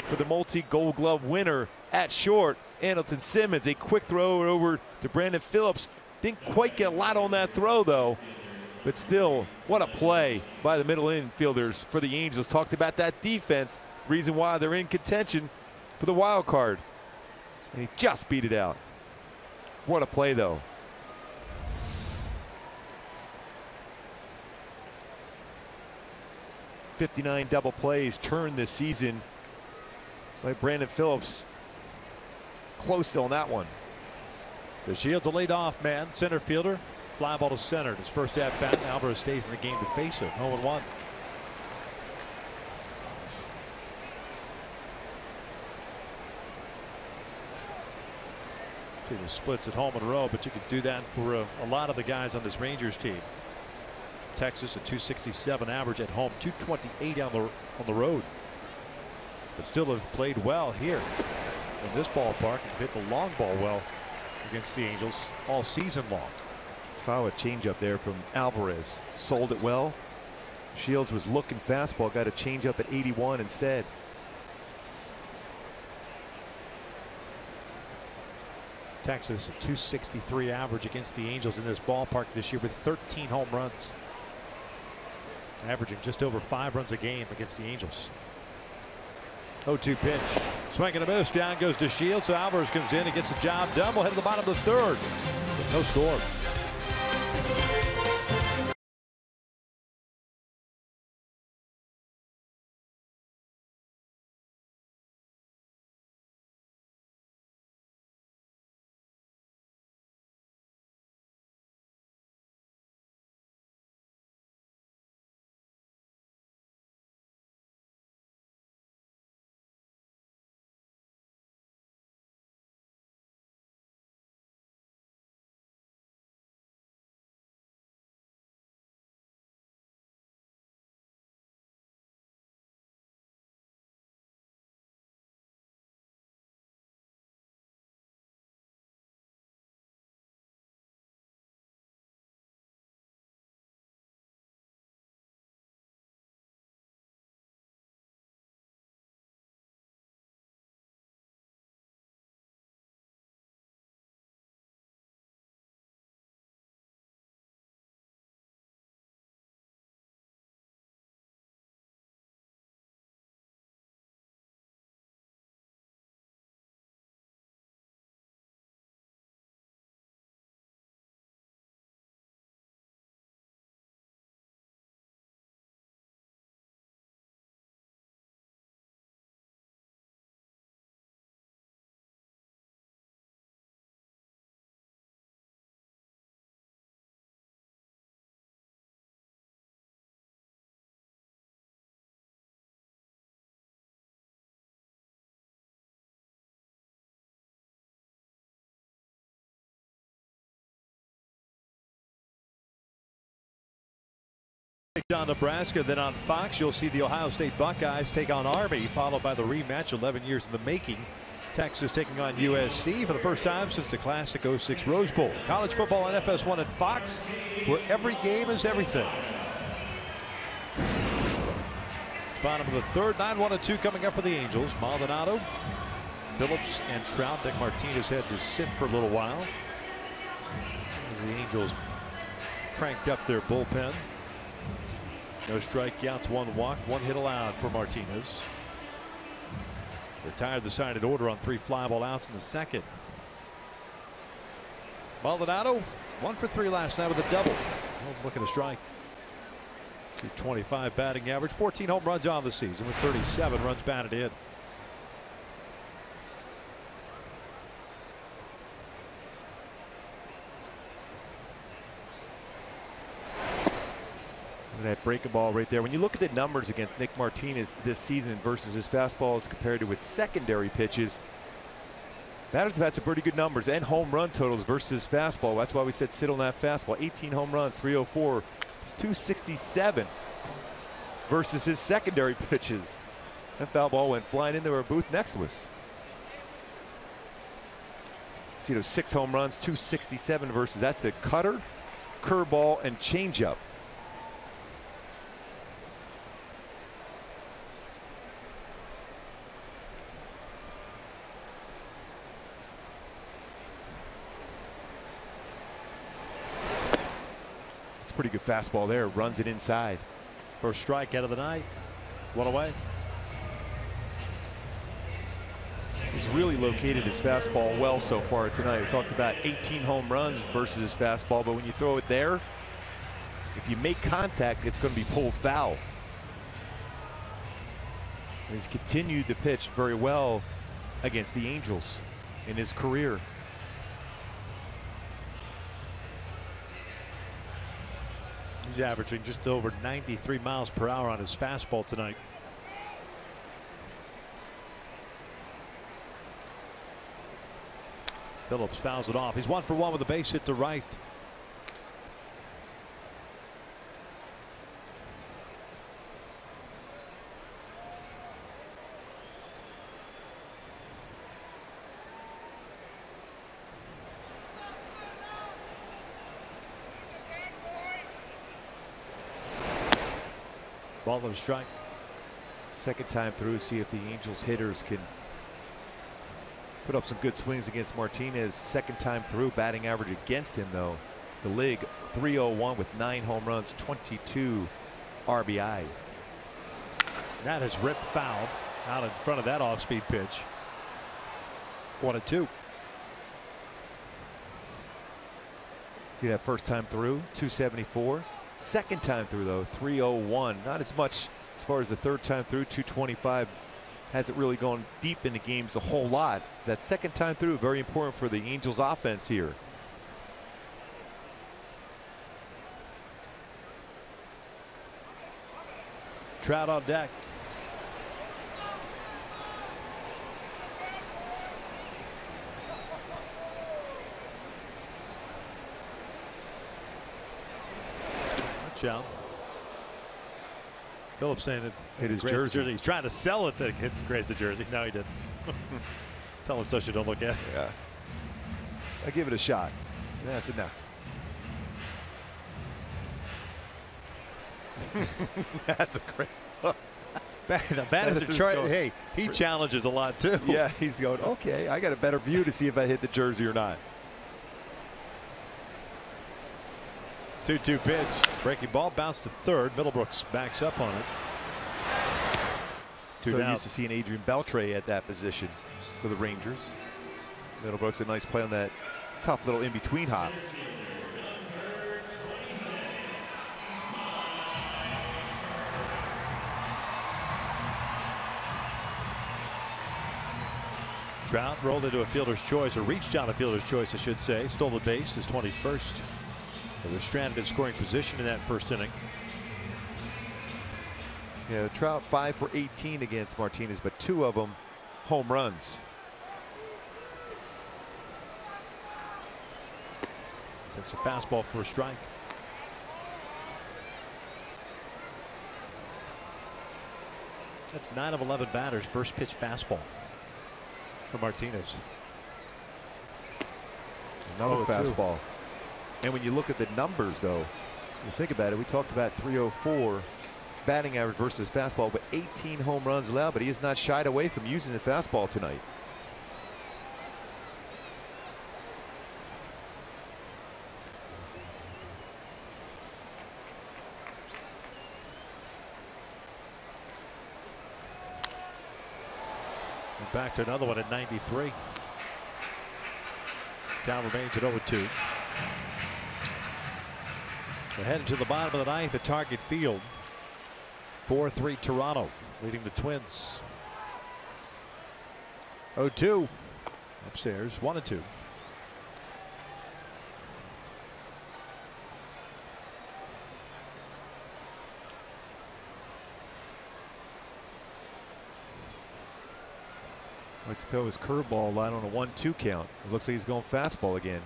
for the multi-Gold Glove winner at short. Andrelton Simmons, a quick throw over to Brandon Phillips. Didn't quite get a lot on that throw, though. But still, what a play by the middle infielders for the Angels. Talked about that defense, reason why they're in contention for the wild card. And he just beat it out. What a play, though. '59 double plays turned this season by Brandon Phillips. Close on that one. DeShields a leadoff man, center fielder. Fly ball to center. His first at bat. Alvarez stays in the game to face it. 0-1. See the splits at home in a row, but you could do that for a lot of the guys on this Rangers team. Texas a .267 average at home, .228 on the road, but still have played well here in this ballpark and hit the long ball well against the Angels all season long. Solid changeup there from Alvarez. Sold it well. Shields was looking fastball, got a changeup at 81 instead. Texas a .263 average against the Angels in this ballpark this year with 13 home runs. Averaging just over 5 runs a game against the Angels. 0-2 pitch. Swing and a miss. Down goes DeShields. So Alvarez comes in and gets the job done. We'll head to the bottom of the 3rd. With no score. On Nebraska, then on Fox, you'll see the Ohio State Buckeyes take on Army, followed by the rematch 11 years in the making. Texas taking on USC for the first time since the classic '06 Rose Bowl. College football on FS1 at Fox, where every game is everything. Bottom of the third, 9-1-2 coming up for the Angels. Maldonado, Phillips, and Trout. Nick Martinez had to sit for a little while as the Angels cranked up their bullpen. No strikeouts, 1 walk, 1 hit allowed for Martinez. Retired the decided order on 3 fly ball outs in the second. Maldonado 1 for 3 last night with a double. Looking to strike. 225 batting average, 14 home runs on the season with 37 runs batted in. That breaking ball right there. When you look at the numbers against Nick Martinez this season versus his fastball as compared to his secondary pitches, batters have had some pretty good numbers and home run totals versus his fastball. That's why we said sit on that fastball. 18 home runs, 304. It's 267 versus his secondary pitches. That foul ball went flying into our booth next to us. See those 6 home runs, 267 versus that's the cutter, curveball, and changeup. Pretty good fastball there. Runs it inside. First strike out of the night. 1 away. He's really located his fastball well so far tonight. We talked about 18 home runs versus his fastball, but when you throw it there, if you make contact, it's going to be pulled foul. He's continued to pitch very well against the Angels in his career. He's averaging just over 93 miles per hour on his fastball tonight. Phillips fouls it off. He's 1 for 1 with a base hit to right. Ball and strike. Second time through, see if the Angels hitters can put up some good swings against Martinez. Second time through, batting average against him though. The league 301 with 9 home runs, 22 RBI. That is ripped foul out in front of that off-speed pitch. 1-2. See that first time through, 274. Second time through though, 301. Not as much as far as the third time through, 225. Hasn't really gone deep into games a whole lot. That second time through, very important for the Angels offense here. Trout on deck. Out. Phillips saying it hit his jersey. He's trying to sell it that it grazed the jersey. No, he didn't. Tell him such you don't look at it. Yeah. I give it a shot. Yeah, I said no. That's a great look. The batter, hey, he challenges a lot too. Yeah, he's going, okay, I got a better view to see if I hit the jersey or not. 2-2 pitch. Breaking ball, bounce to third. Middlebrooks backs up on it. So used to seeing Adrian Beltre at that position for the Rangers. Middlebrooks a nice play on that tough little in-between hop. Trout rolled into a fielder's choice, or reached out a fielder's choice, I should say. Stole the base, his 21st. They were stranded in scoring position in that first inning. Yeah, Trout 5 for 18 against Martinez, but 2 of them home runs. Takes a fastball for a strike. That's 9 of 11 batters. First pitch fastball for Martinez. Another fastball. And when you look at the numbers, though, you think about it, we talked about 304 batting average versus fastball, but 18 home runs allowed, but he has not shied away from using the fastball tonight. Back to another one at 93. Count remains at 0-2. We're headed to the bottom of the ninth at Target Field. 4-3 Toronto leading the Twins. 0-2 upstairs, 1-2. Let's throw his curveball line on a 1-2 count. It looks like he's going fastball again.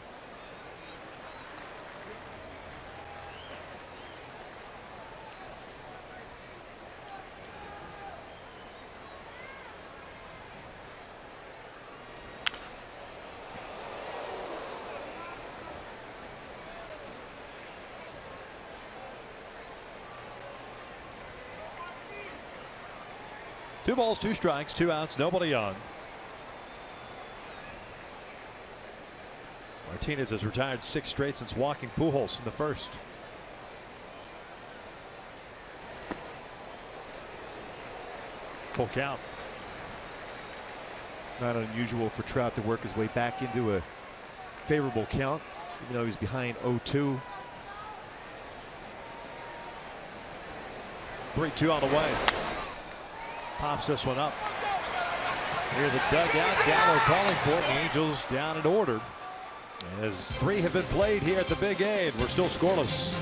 Two balls, 2 strikes, 2 outs, nobody on. Martinez has retired 6 straight since walking Pujols in the first. Full count. Not unusual for Trout to work his way back into a favorable count, even though he's behind 0-2. 3-2 on the way. Pops this one up. Near the dugout, Gallo calling for it. The Angels down in order. As 3 have been played here at the Big A, and we're still scoreless.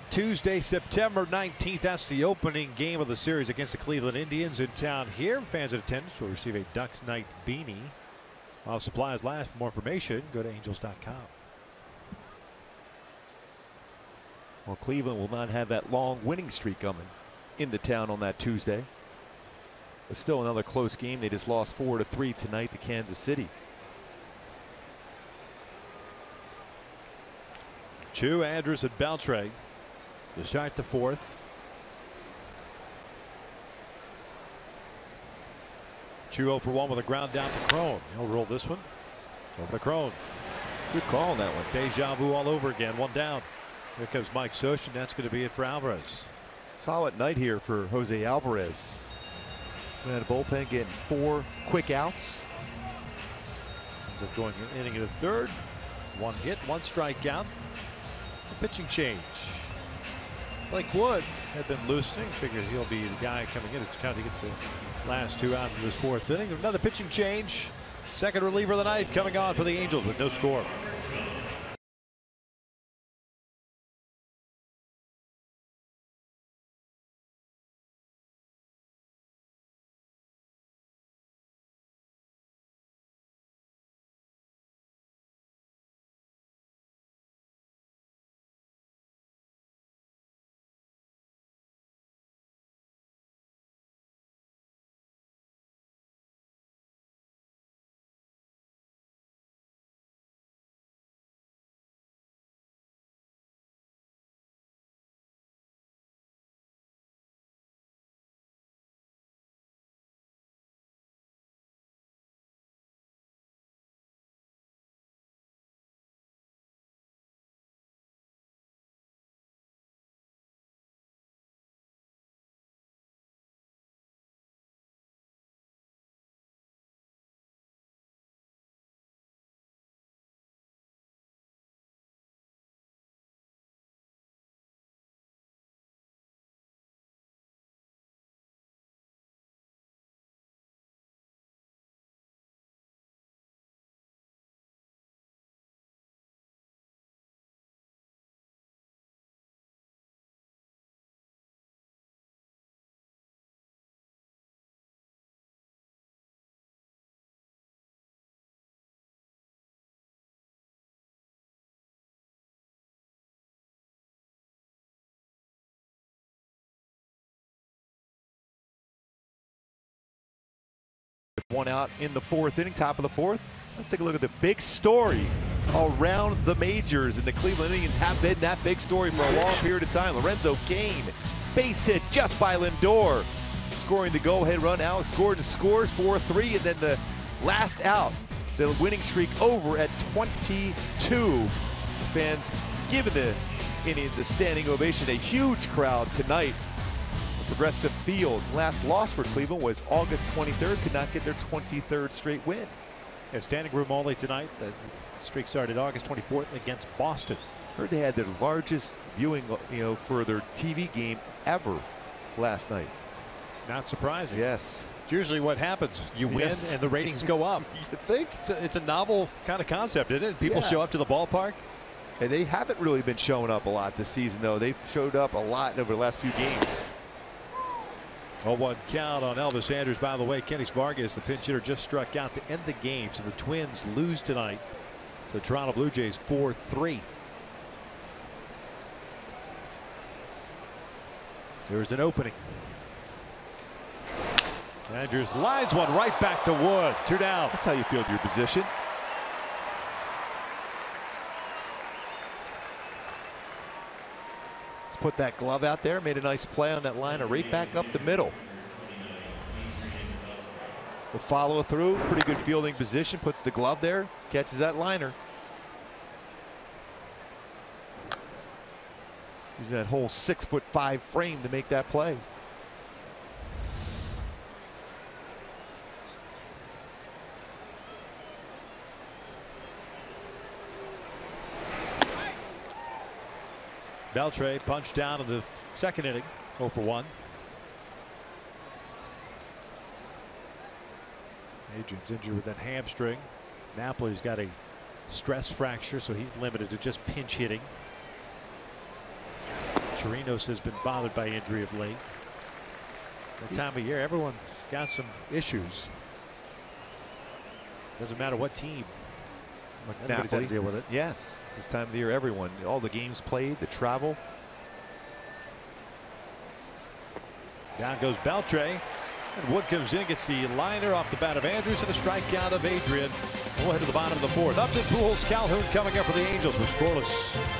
Tuesday, September 19th. That's the opening game of the series against the Cleveland Indians in town here. Fans in attendance will receive a Ducks Night beanie while supplies last. For more information, go to angels.com. Well, Cleveland will not have that long winning streak coming into town on that Tuesday. But still another close game. They just lost 4-3 tonight to Kansas City. Chu, Andrus, and Beltre to start the 4th. Chu 0 for 1 with a ground down to Cron. He'll roll this one over to Cron. Good call on that one. Deja vu all over again. 1 down. Here comes Mike Sosh, and that's going to be it for Alvarez. Solid night here for Jose Alvarez. We had a bullpen getting 4 quick outs. Ends up going an inning in the 3rd. 1 hit, 1 strikeout. A pitching change. Blake Wood had been loosening. Figured he'll be the guy coming in to kind of get the last 2 outs of this 4th inning. Another pitching change. Second reliever of the night coming on for the Angels with no score. One out in the 4th inning, top of the 4th. Let's take a look at the big story around the majors, and the Cleveland Indians have been that big story for a long period of time. Lorenzo Cain, base hit just by Lindor, scoring the go-ahead run. Alex Gordon scores 4-3, and then the last out, the winning streak over at 22. The fans giving the Indians a standing ovation. A huge crowd tonight. Progressive Field. Last loss for Cleveland was August 23rd. Could not get their 23rd straight win. Yeah, standing room only tonight. The streak started August 24th against Boston. Heard they had the largest viewing, for their TV game ever last night. Not surprising. Yes. It's usually what happens. You win and the ratings go up. You think? It's a novel kind of concept, isn't it? People show up to the ballpark. And they haven't really been showing up a lot this season, though. They've showed up a lot over the last few games. 0-1 count on Elvis Andrus. By the way, Kenny Vargas, the pinch hitter, just struck out to end the game. So the Twins lose tonight. The Toronto Blue Jays 4-3. There's an opening. Andrus lines one right back to Wood. 2 down. That's how you field your position. Put that glove out there, made a nice play on that liner right back up the middle. The follow through, pretty good fielding position, puts the glove there, catches that liner. Using that whole 6'5" frame to make that play. Beltre punched down in the 2nd inning, 0 for 1. Adrian's injured with that hamstring. Napoli's got a stress fracture, so he's limited to just pinch hitting. Chirinos has been bothered by injury of late. That time of year, everyone's got some issues. Doesn't matter what team. Everybody's had to deal with it. Yes, this time of the year, everyone, all the games played, the travel. Down goes Beltre, and Wood comes in, gets the liner off the bat of Andrus, and a strikeout of Adrian. We'll head to the bottom of the 4th. Upton, Pujols, Calhoun coming up for the Angels. We're scoreless.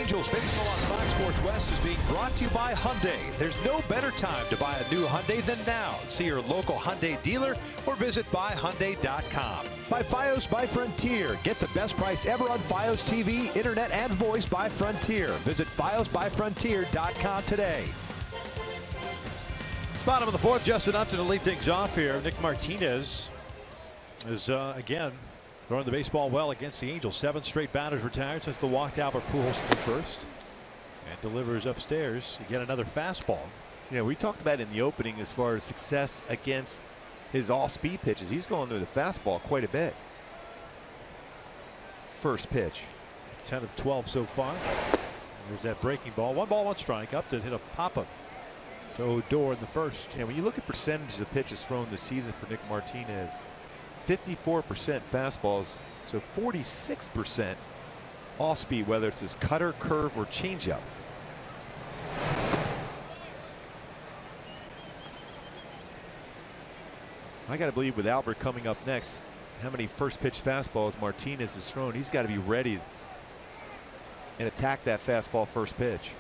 Angels baseball on Fox Sports West is being brought to you by Hyundai. There's no better time to buy a new Hyundai than now. See your local Hyundai dealer or visit buyhyundai.com. By Fios by Frontier. Get the best price ever on Fios TV, internet, and voice by Frontier. Visit fiosbyfrontier.com today. Bottom of the fourth, Justin Upton to lead things off here. Nick Martinez is again throwing the baseball well against the Angels. 7 straight batters retired since the walked Albert Pujols in the first, and delivers upstairs again another fastball. Yeah, we talked about in the opening as far as success against his all-speed pitches. He's going to the fastball quite a bit. First pitch. 10 of 12 so far. There's that breaking ball. 1 ball, 1 strike. Upton hit a pop-up to Odor in the first. Yeah, when you look at percentages of pitches thrown this season for Nick Martinez, 54% fastballs, so 46% off speed, whether it's his cutter, curve, or changeup. I got to believe with Albert coming up next, how many first pitch fastballs Martinez has thrown, he's got to be ready and attack that fastball first pitch.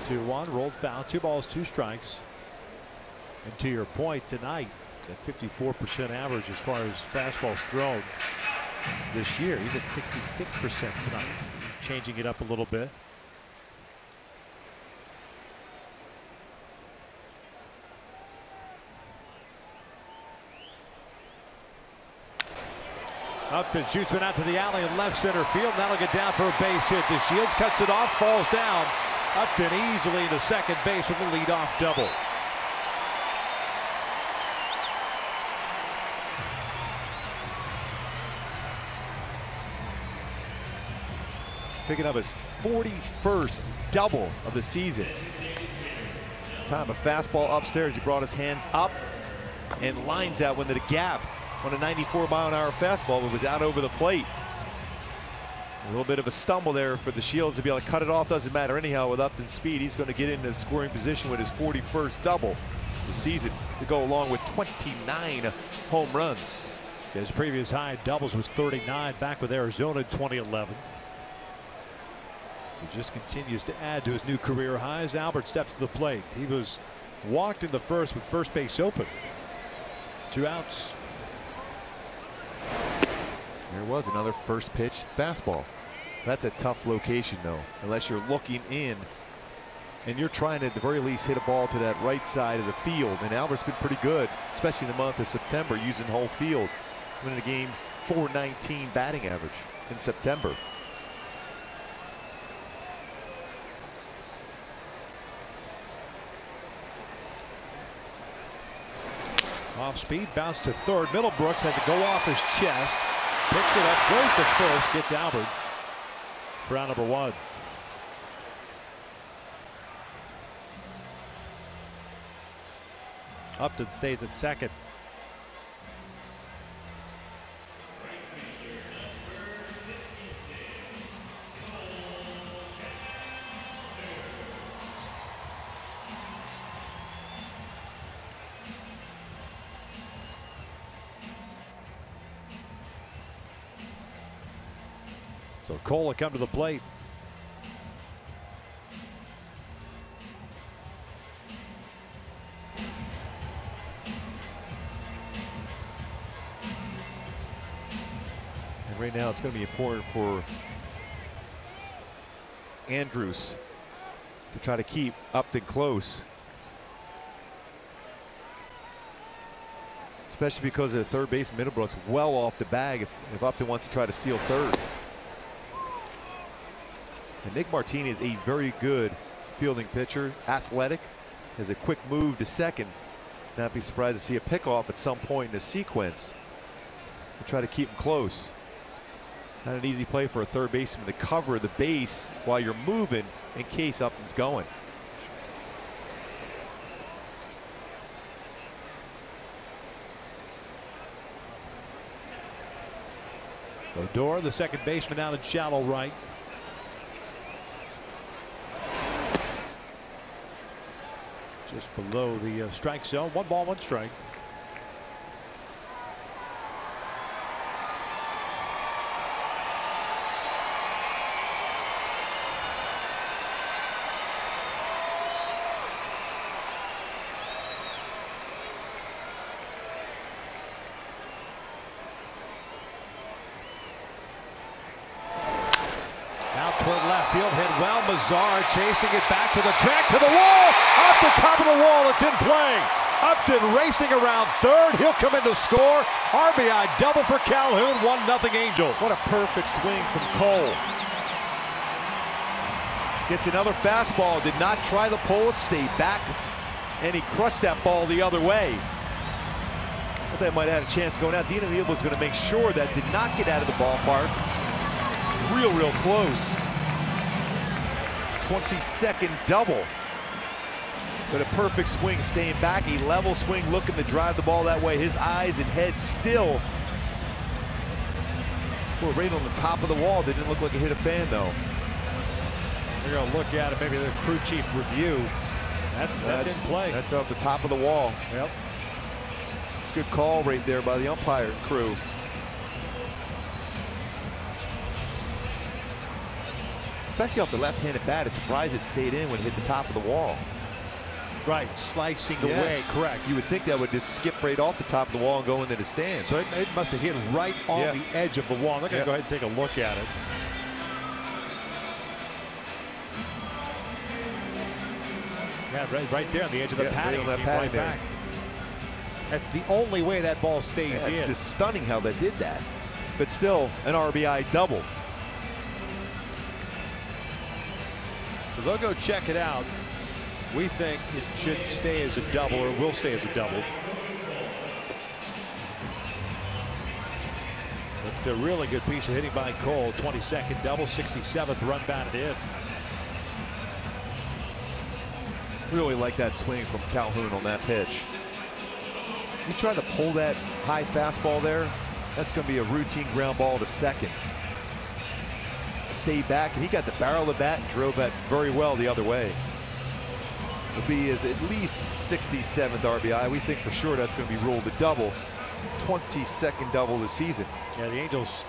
2-1, rolled foul, 2 balls, 2 strikes. And to your point tonight, that 54% average as far as fastballs thrown this year. He's at 66% tonight, changing it up a little bit. Upton shoots it out to the alley in left center field. That'll get down for a base hit. DeShields cuts it off, falls down. Upton easily to second base with a leadoff double. Picking up his 41st double of the season. This time a fastball upstairs. He brought his hands up and lines out into the gap on a 94-mile-an-hour fastball, but was out over the plate. A little bit of a stumble there for the Shields to be able to cut it off. Doesn't matter anyhow with Upton's speed. He's going to get into the scoring position with his 41st double this season to go along with 29 home runs. His previous high in doubles was 39 back with Arizona in 2011. He just continues to add to his new career highs. Albert steps to the plate. He was walked in the first with first base open. 2 outs. There was another first pitch fastball. That's a tough location though, unless you're looking in and you're trying to at the very least hit a ball to that right side of the field. And Albert's been pretty good, especially in the month of September, using whole field. Winning a game .419 batting average in September. Off speed, bounce to third. Middlebrooks has to go off his chest. Picks it up, throws to first, gets Albert for out number 1. Upton stays at second. So Cole will come to the plate. And right now it's going to be important for Andrews to try to keep Upton close. Especially because of the third base, Middlebrooks well off the bag if Upton wants to try to steal third. And Nick Martinez, a very good fielding pitcher, athletic, has a quick move to second. Not be surprised to see a pickoff at some point in the sequence. We'll try to keep him close. Not an easy play for a third baseman to cover the base while you're moving in case Upton's going. Odor, the second baseman, out in shallow right. Just below the strike zone. 1 ball, 1 strike. field, hit well. Mazar chasing it back to the track, to the wall. Off the top of the wall, it's in play. Upton racing around third. He'll come in to score. RBI double for Calhoun. 1-0 Angels. What a perfect swing from Cole. Gets another fastball. Did not try the pull. It stayed back. And he crushed that ball the other way. But that might have had a chance going out. Dino Neal was going to make sure that did not get out of the ballpark. Real close. 22nd double. But a perfect swing, staying back, a level swing, looking to drive the ball that way. His eyes and head still were right on the top of the wall. Didn't look like it hit a fan, though. They're going to look at it, maybe the crew chief review. That's in play. That's off the top of the wall. Yep. It's a good call right there by the umpire crew. Especially off the left-handed bat. It's surprised it stayed in when it hit the top of the wall. Right, slicing away, correct. You would think that would just skip right off the top of the wall and go into the stands. So it must have hit right on the edge of the wall. They're going to go ahead and take a look at it. Yeah, right there on the edge of the padding. Right back. That's the only way that ball stays in. It's just stunning how they did that. But still, an RBI double. So they'll go check it out. We think it should stay as a double, or will stay as a double. But a really good piece of hitting by Cole. 22nd double, 67th run batted in. Really like that swing from Calhoun on that pitch. He tried to pull that high fastball there. That's going to be a routine ground ball to second. Stayed back, and he got the barrel of the bat and drove that very well the other way. It'll be his at least 67th RBI. We think for sure that's going to be ruled a double. 22nd double this season. Yeah, the Angels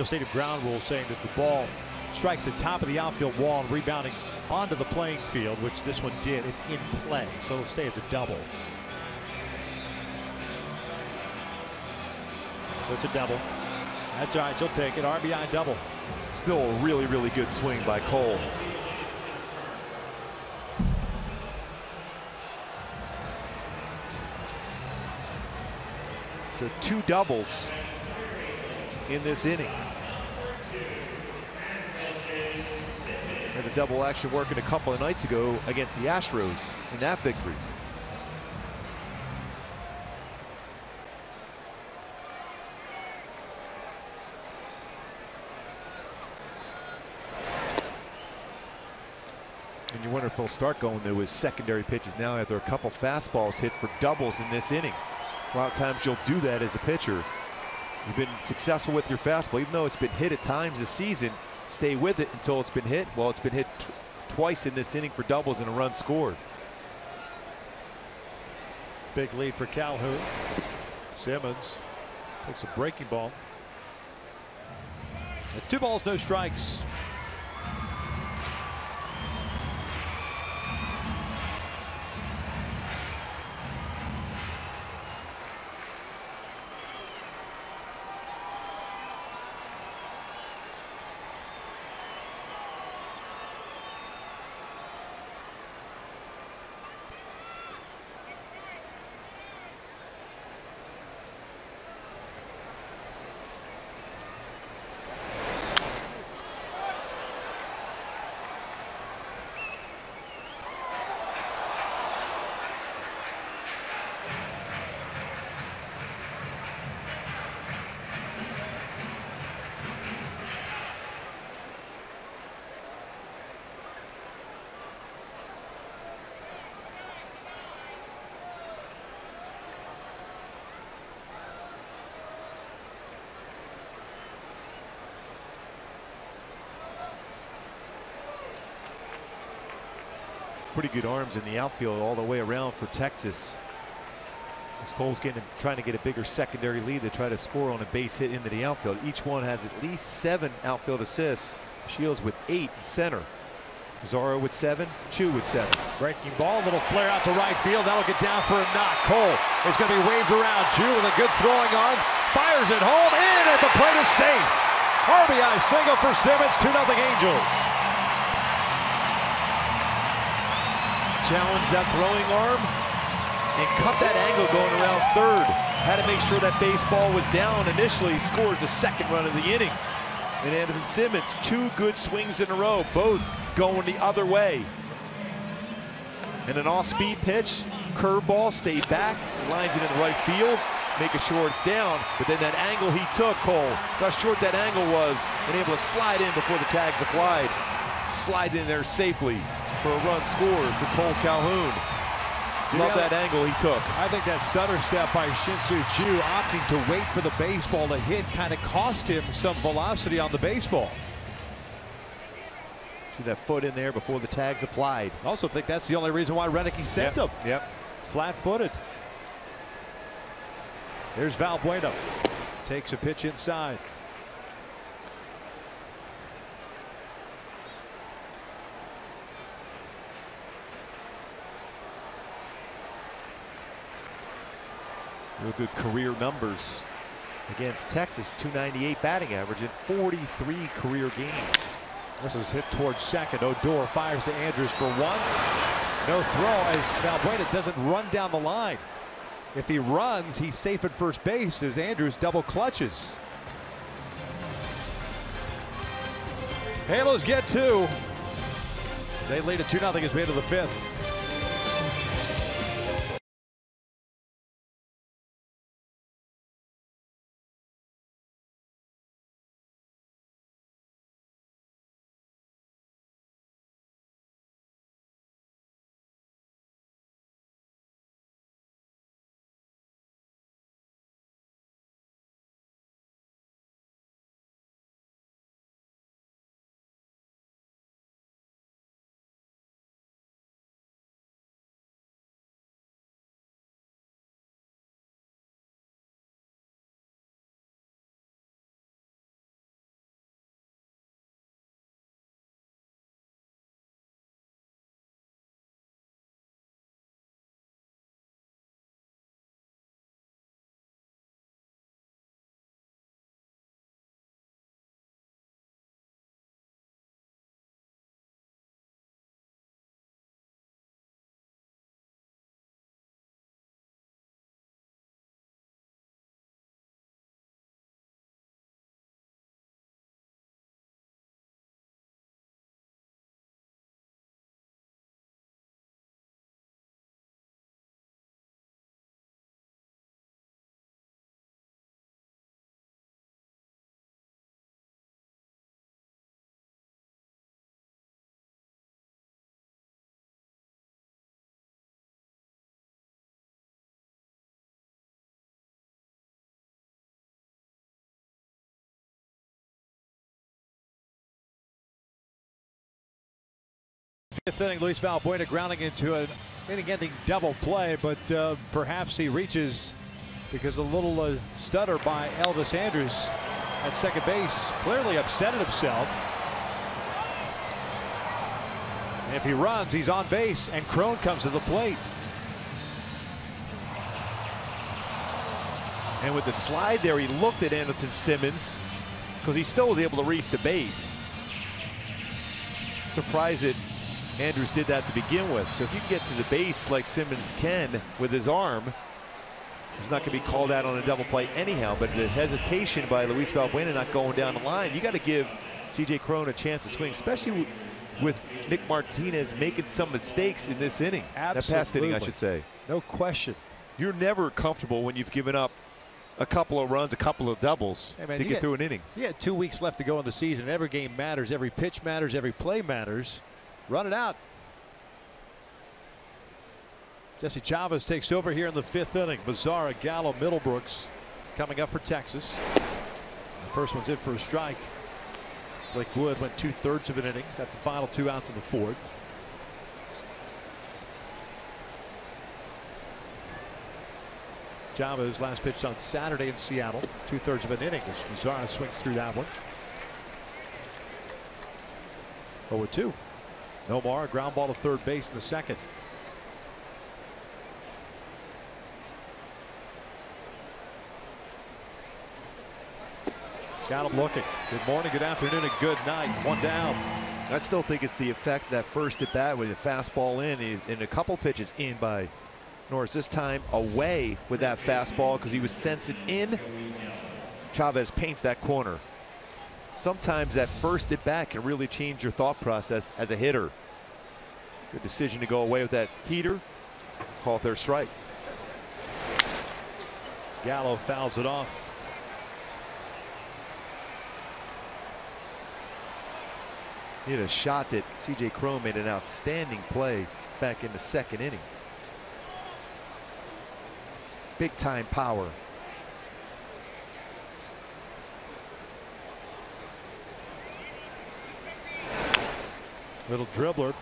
stated ground rule saying that the ball strikes the top of the outfield wall and rebounding onto the playing field, which this one did. It's in play, so it'll stay as a double. So it's a double. That's all right, she'll take it. RBI double. Still a really good swing by Cole. So 2 doubles in this inning. Had the double action working a couple of nights ago against the Astros in that victory. And you wonder if he'll start going to his secondary pitches now after a couple fastballs hit for doubles in this inning. A lot of times you'll do that as a pitcher. You've been successful with your fastball, even though it's been hit at times this season. Stay with it until it's been hit. Well, it's been hit twice in this inning for doubles and a run scored. Big lead for Calhoun. Simmons takes a breaking ball. And 2 balls, no strikes. Pretty good arms in the outfield all the way around for Texas. As Cole's trying to get a bigger secondary lead to try to score on a base hit into the outfield. Each one has at least 7 outfield assists. Shields with 8 in center. Zorro with 7, Chu with 7. Breaking ball, little flare out to right field. That'll get down for a knock. Cole is going to be waved around. Chu with a good throwing arm. Fires it home. In at the plate is safe. RBI single for Simmons. 2-0 Angels. challenged that throwing arm and cut that angle going around third. Had to make sure that baseball was down initially. Scores the second run of the inning. And Anderson Simmons, 2 good swings in a row, both going the other way. And an off-speed pitch, curveball, stayed back, lines it in the right field, making sure it's down. But then that angle he took, Cole, how short that angle was, and able to slide in before the tag's applied. Slides in there safely for a run scored for Cole Calhoun. Love that angle he took. I think that stutter step by Shin-Soo Choo, opting to wait for the baseball to hit, kind of cost him some velocity on the baseball. See that foot in there before the tag's applied. I also think that's the only reason why Renicky sent him. Yep. Flat-footed. Here's Valbuena. Takes a pitch inside. Real good career numbers against Texas. 298 batting average in 43 career games. This is hit towards second. Odor fires to Andrews for 1. No throw as Valbuena doesn't run down the line. If he runs, he's safe at first base as Andrews double clutches. Halos get 2. They lead at 2-0 as we enter the 5th. Fifth inning, Luis Valbuena grounding into an inning-ending double play, but perhaps he reaches because a little stutter by Elvis Andrus at second base clearly upsetted himself. And if he runs, he's on base, and Crone comes to the plate. And with the slide there, he looked at Anderson Simmons because he still was able to reach the base. Surprised that Andrews did that to begin with. So if you can get to the base like Simmons can with his arm, he's not going to be called out on a double play anyhow. But the hesitation by Luis Valbuena not going down the line, you got to give C.J. Crone a chance to swing, especially with Nick Martinez making some mistakes in this inning. Absolutely. That past inning, I should say. No question. You're never comfortable when you've given up a couple of runs, a couple of doubles to get through an inning. You had 2 weeks left to go in the season. Every game matters. Every pitch matters. Every play matters. Run it out. Jesse Chavez takes over here in the 5th inning. Mazzara, Gallo, Middlebrooks coming up for Texas. The first one's in for a strike. Blake Wood went 2/3 of an inning. Got the final 2 outs in the 4th. Chavez last pitched on Saturday in Seattle. 2/3 of an inning as Mazzara swings through that one. 0-2. Nomar, a ground ball to third base in the 2nd. Got him looking. Good morning, good afternoon, and good night. 1 down. I still think it's the effect that first at bat with a fastball in and a couple pitches in by Norris. This time away with that fastball because he was sensing in. Chavez paints that corner. Sometimes that first at bat can really change your thought process as a hitter. Good decision to go away with that heater. Call third strike. Gallo fouls it off. He had a shot that C.J. Cron made an outstanding play back in the second inning. Big time power. Little dribbler.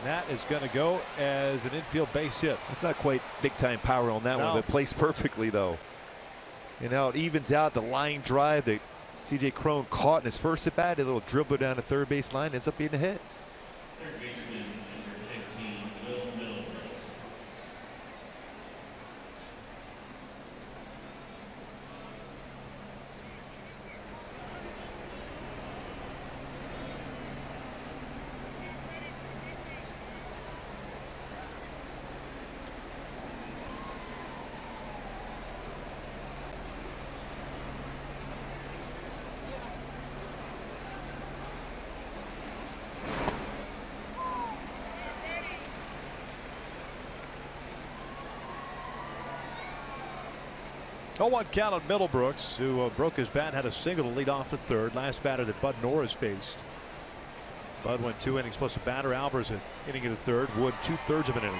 That is going to go as an infield base hit. It's not quite big time power on that one, but placed perfectly though. And now it evens out the line drive that C.J. Cron caught in his first at bat. A little dribbler down the third base line ends up being a hit. Third baseman, number 15, Will Middlebrooks. Oh, 1 count on Middlebrooks, who broke his bat, had a single to lead off the third. Last batter that Bud Norris faced. Bud went 2 innings plus a batter. Albers an inning and a third. Wood 2/3 of an inning.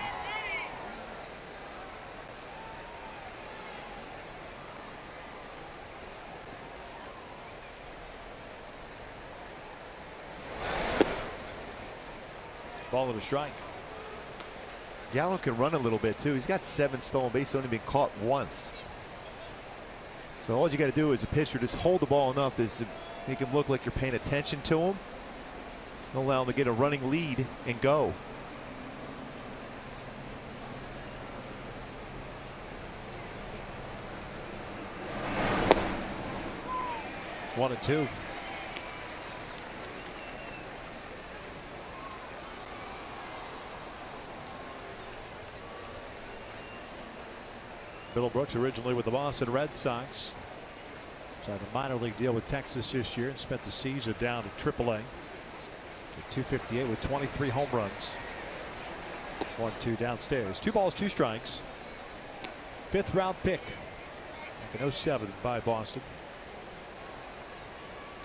Ball and a strike. Gallo can run a little bit too. He's got 7 stolen bases, only been caught once. So all you got to do as a pitcher, just hold the ball enough to make him look like you're paying attention to him. Don't allow him to get a running lead and go. One and two. Middlebrooks originally with the Boston Red Sox. Signed a minor league deal with Texas this year and spent the season down to AAA. At 258 with 23 home runs. 1-2 downstairs. 2 balls, 2 strikes. 5th round pick. Back in 07 by Boston.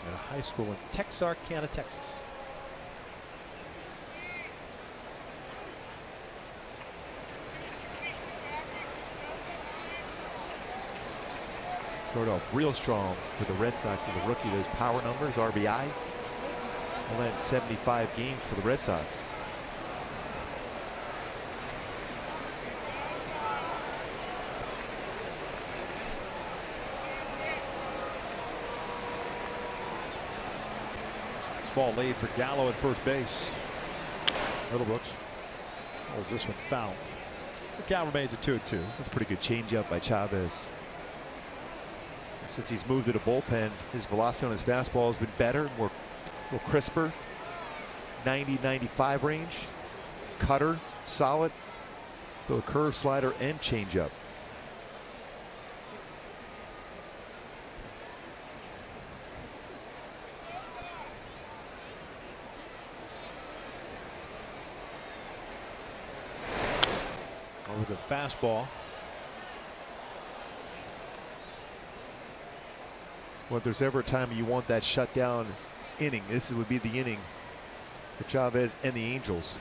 At a high school in Texarkana, Texas. Started off real strong with the Red Sox as a rookie. Those power numbers, RBI. All that 75 games for the Red Sox. Ball laid for Gallo at first base. Middlebrooks. Or is this one foul? The count remains at 2-2. That's a pretty good changeup by Chavez. Since he's moved to the bullpen, his velocity on his fastball has been better, more a little crisper. 90-95 range. Cutter, solid. Throw a curve, slider, and changeup. Over the fastball. Well, if there's ever a time you want that shutdown inning, this would be the inning for Chavez and the Angels.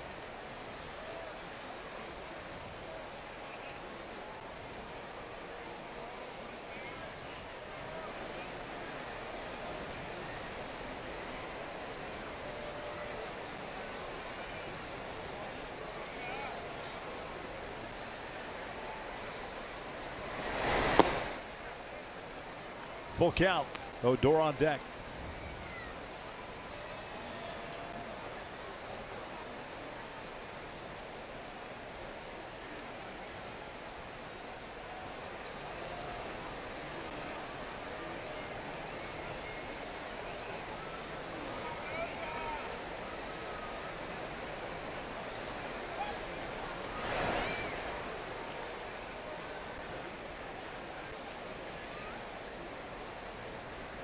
Full count. Odor on deck.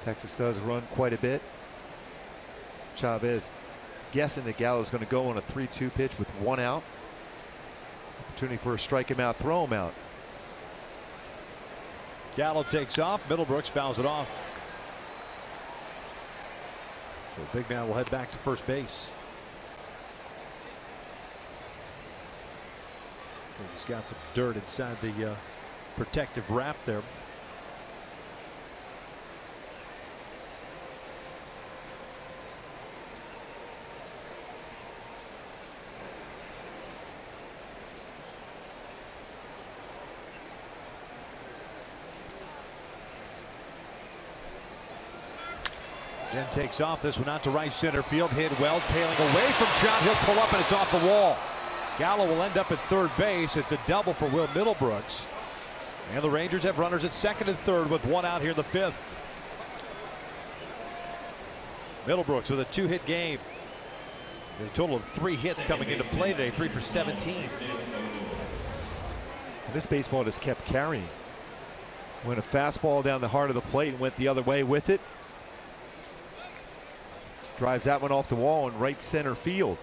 Texas does run quite a bit. Chavez guessing that Gallo's going to go on a 3-2 pitch with 1 out. Opportunity for a strike him out, throw him out. Gallo takes off. Middlebrooks fouls it off. So big man will head back to first base. He's got some dirt inside the protective wrap there. Again takes off. This one out to right center field. Hit well, tailing away from Trout. He'll pull up and it's off the wall. Gallo will end up at third base. It's a double for Will Middlebrooks. And the Rangers have runners at second and third with 1 out here in the 5th. Middlebrooks with a 2-hit game. A total of 3 hits coming into play today, 3 for 17. This baseball just kept carrying. Went a fastball down the heart of the plate and went the other way with it. Drives that one off the wall in right center field.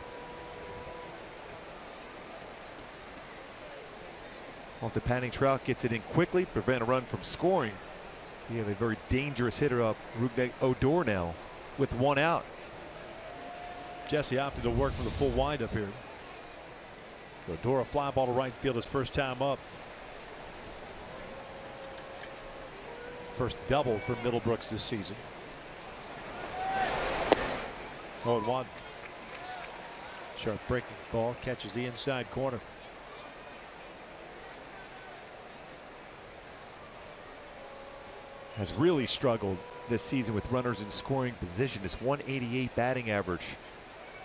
Off the panning Trout gets it in quickly, prevent a run from scoring. You have a very dangerous hitter up, Rougned Odor now with 1 out. Jesse opted to work for the full windup here. Odor a fly ball to right field his first time up. First double for Middlebrooks this season. 0-1. Sharp breaking ball catches the inside corner. Has really struggled this season with runners in scoring position. His 188 batting average.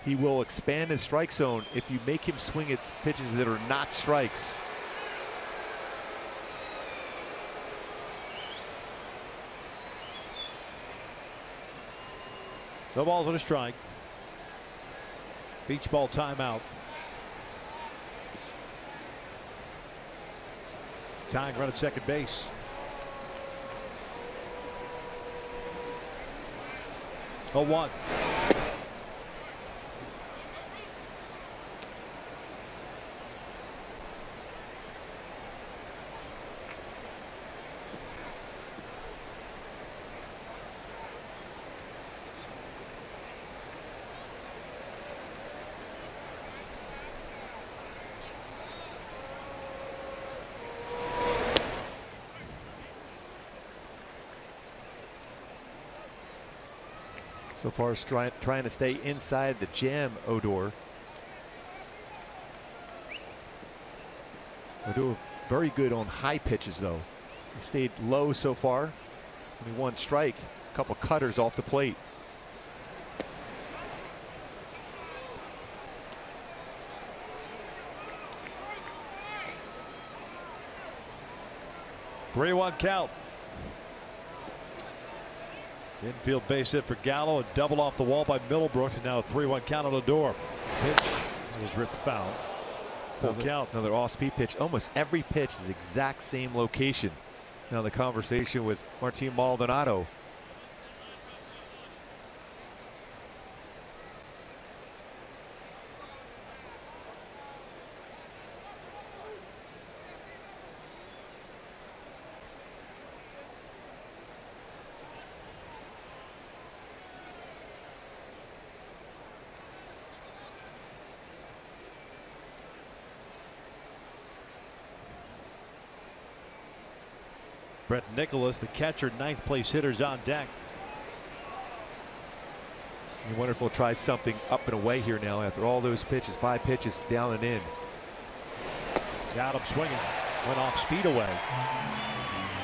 He will expand his strike zone if you make him swing at pitches that are not strikes. No balls on a strike. Beach ball timeout. Tying run at second base. Oh, 1. So far as trying to stay inside the jam, Odor. Odor very good on high pitches though. He stayed low so far. Only 1 strike, a couple cutters off the plate. Three-1 count. Infield base hit for Gallo, a double off the wall by Middlebrooks, and now a 3-1 count on Odor. Pitch is ripped foul. Full count. Another off-speed pitch. Almost every pitch is exact same location. Now the conversation with Martin Maldonado. Brett Nicholas, the catcher, 9th place hitters on deck. You wonder if we'll try something up and away here now after all those pitches, 5 pitches down and in. Got him swinging, went off speed away.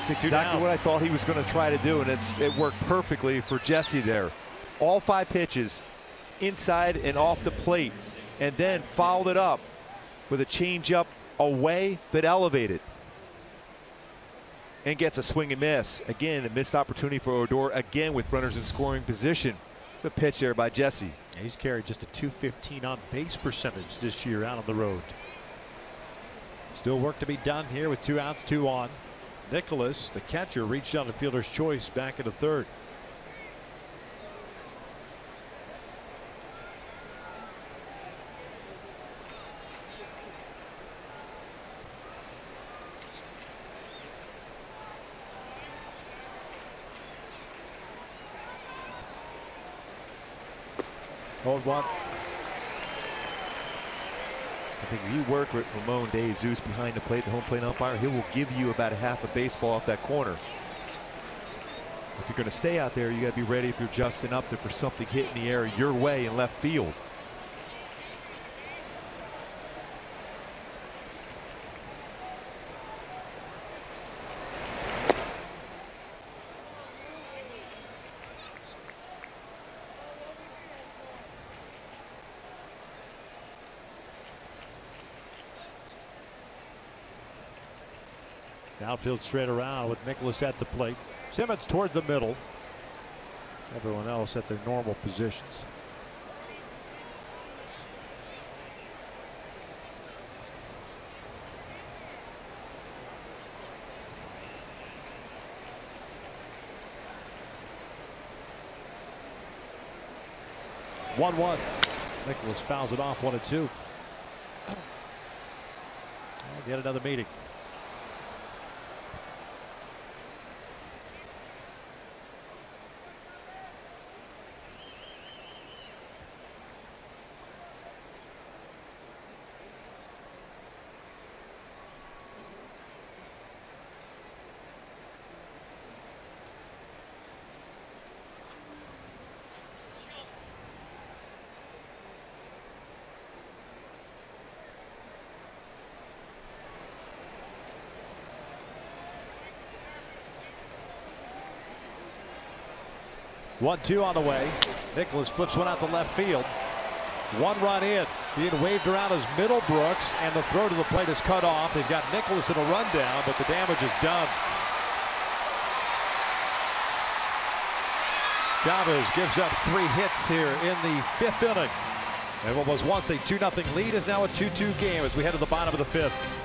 It's exactly what I thought he was going to try to do, and it worked perfectly for Jesse there. All 5 pitches inside and off the plate, and then fouled it up with a changeup away but elevated. And gets a swing and miss. Again, a missed opportunity for Odor again with runners in scoring position. The pitch there by Jesse. He's carried just a .215 on base percentage this year out on the road. Still work to be done here with 2 outs, 2 on. Nicholas, the catcher, reached out to fielder's choice back into third. 0-1. I think if you work with Ramon De Jesus behind the plate, the home plate umpire, he will give you about a half a baseball off that corner. If you're going to stay out there, you got to be ready if you're Justin Upton for something hitting the air your way in left field. Outfield straight around with Nicholas at the plate. Simmons toward the middle. Everyone else at their normal positions. One. Nicholas fouls it off 1-2. And yet another meeting. One-two on the way. Nicholas flips one out to left field. One run in. Being waved around as Middlebrooks, and the throw to the plate is cut off. They've got Nicholas in a rundown, but the damage is done. Chavez gives up 3 hits here in the 5th inning. And what was once a 2-0 lead is now a 2-2 game as we head to the bottom of the 5th.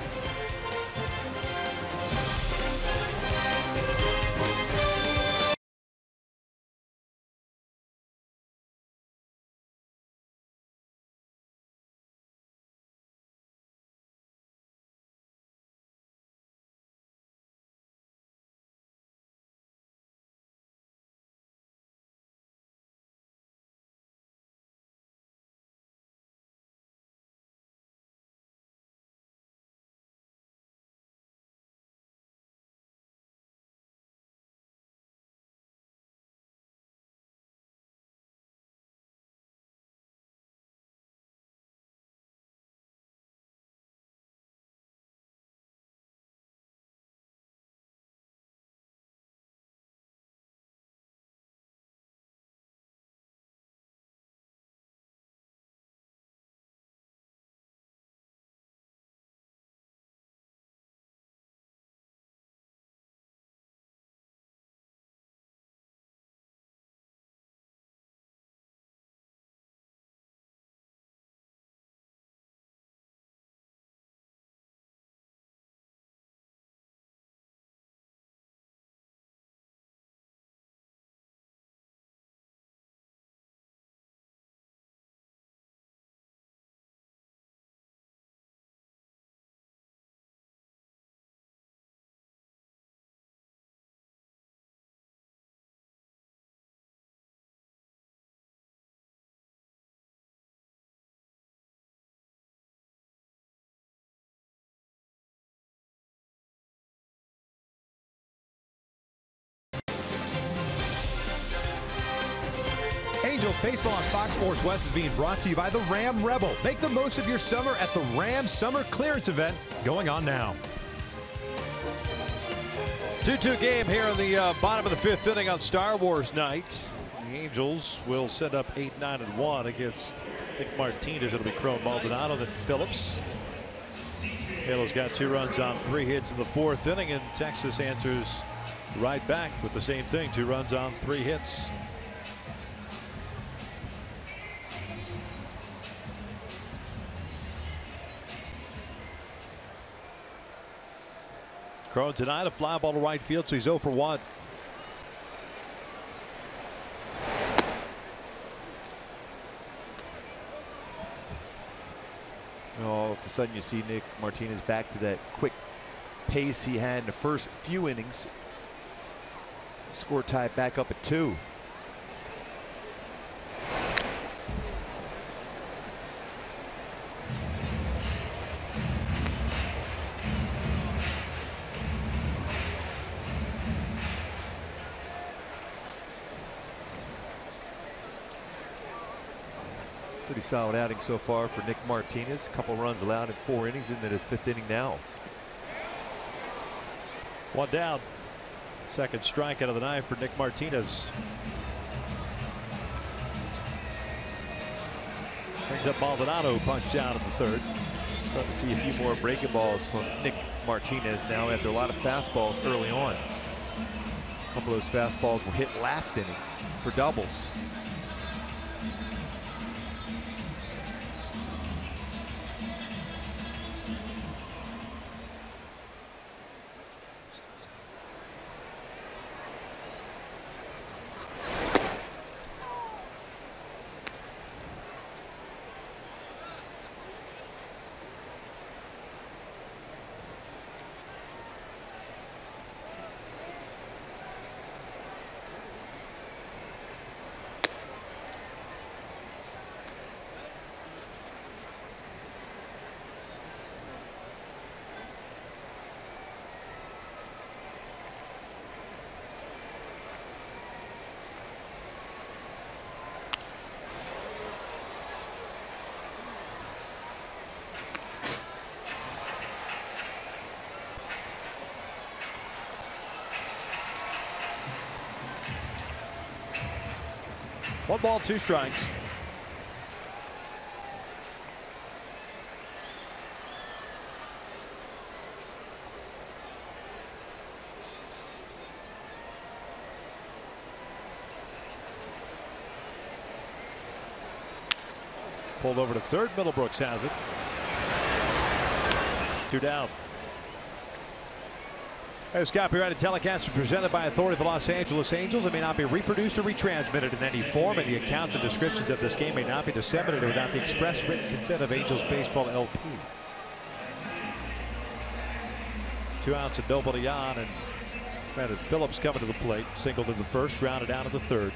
Angels Baseball on Fox Sports West is being brought to you by the Ram Rebel. Make the most of your summer at the Ram Summer Clearance Event going on now. 2-2 game here in the bottom of the 5th inning on Star Wars night. The Angels will set up 8-9-1 against Nick Martinez. It'll be Crone, Maldonado, then Phillips. Halo's got 2 runs on 3 hits in the 4th inning, and Texas answers right back with the same thing. 2 runs on 3 hits. Crone tonight, a fly ball to right field, so he's 0 for 1. All of a sudden you see Nick Martinez back to that quick pace he had in the first few innings. Score tied back up at 2. Pretty solid outing so far for Nick Martinez. A couple runs allowed in 4 innings, into the 5th inning now. 1 down. Second strikeout of the night for Nick Martinez. Brings up Maldonado, punched down in the 3rd. Starting to see a few more breaking balls from Nick Martinez now after a lot of fastballs early on. A couple of those fastballs were hit last inning for doubles. One ball, 2 strikes. Pulled over to 3rd. Middlebrooks has it. 2 down. This copyrighted telecast is presented by authority of the Los Angeles Angels. It may not be reproduced or retransmitted in any form, and the accounts and descriptions of this game may not be disseminated without the express written consent of Angels Baseball LP. 2 outs and nobody on, and Brandon Phillips coming to the plate. Singled in the 1st, grounded out in the 3rd.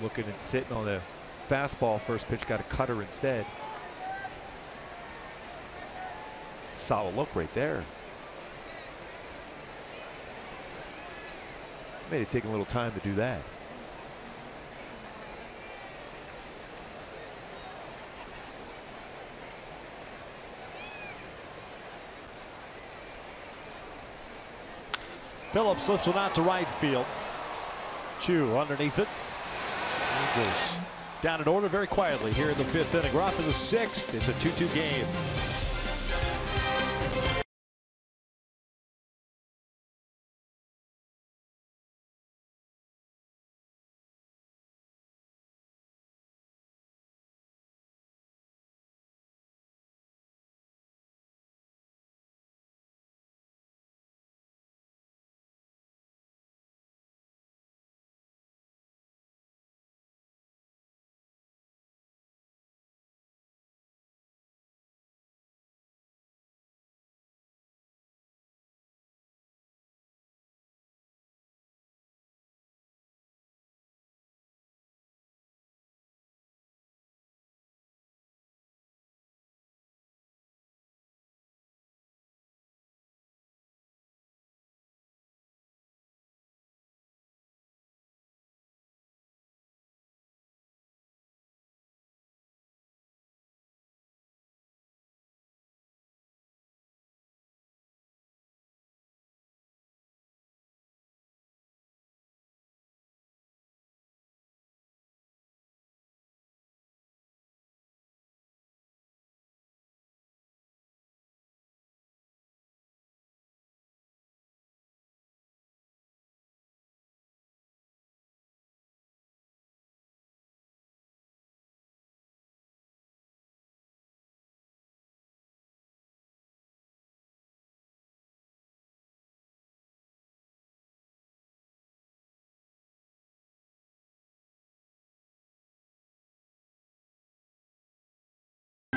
Looking and sitting on the fastball. First pitch, got a cutter instead. Solid look right there. Made it take a little time to do that. Phillips lifts one out to right field. Chu underneath it. Angels down in order very quietly here in the 5th inning. We're off to the 6th. It's a 2-2 game.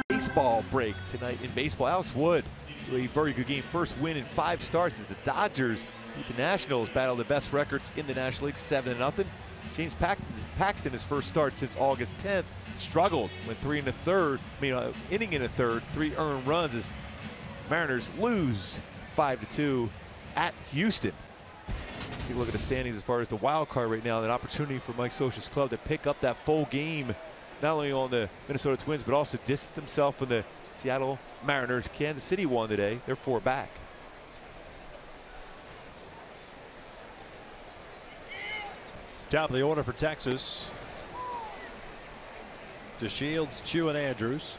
Baseball break tonight in baseball. Alex Wood, a very good game. First win in 5 starts as the Dodgers The Nationals battle the best records in the National League, 7-0. James Paxton, his first start since August 10th, struggled with 3 1/3, inning and a third, 3 earned runs as Mariners lose 5-2 at Houston. Take a look at the standings as far as the wild card right now. An opportunity for Mike Scioscia's club to pick up that full game, not only on the Minnesota Twins, but also distance himself from the Seattle Mariners. Kansas City won today. They're 4 back. Top of the order for Texas. DeShields, Chu, and Andrews.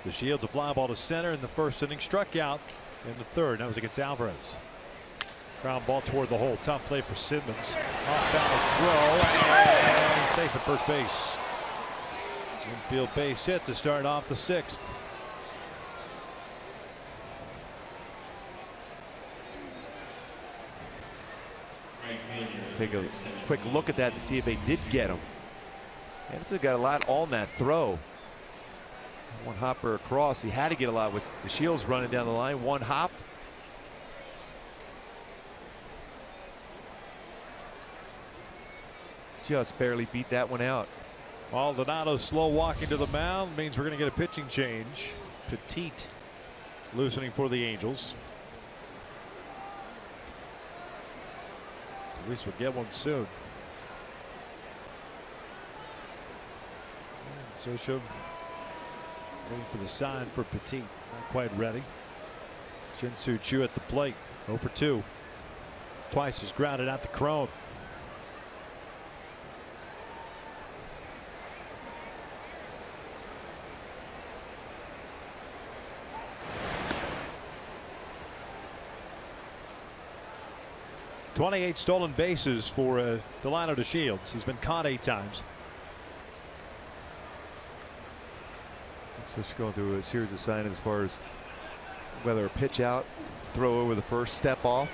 DeShields a fly ball to center in the first inning, struck out in the third. That was against Alvarez. Ground ball toward the hole. Tough play for Simmons. Off balance throw and safe at first base. Infield base hit to start off the 6th. Take a quick look at that to see if they did get him. Anderson got a lot on that throw. One hopper across. He had to get a lot with the Shields running down the line. One hop. Just barely beat that one out. Maldonado slow walking to the mound means we're going to get a pitching change. Petit loosening for the Angels. At least we'll get one soon. And Scioscia waiting for the sign for Petit. Not quite ready. Shin-Soo Choo at the plate. 0 for 2. Twice is grounded out to Crone. .28 stolen bases for Delino DeShields. He's been caught 8 times. So she's going through a series of signs as far as whether a pitch out, throw over the first, step off.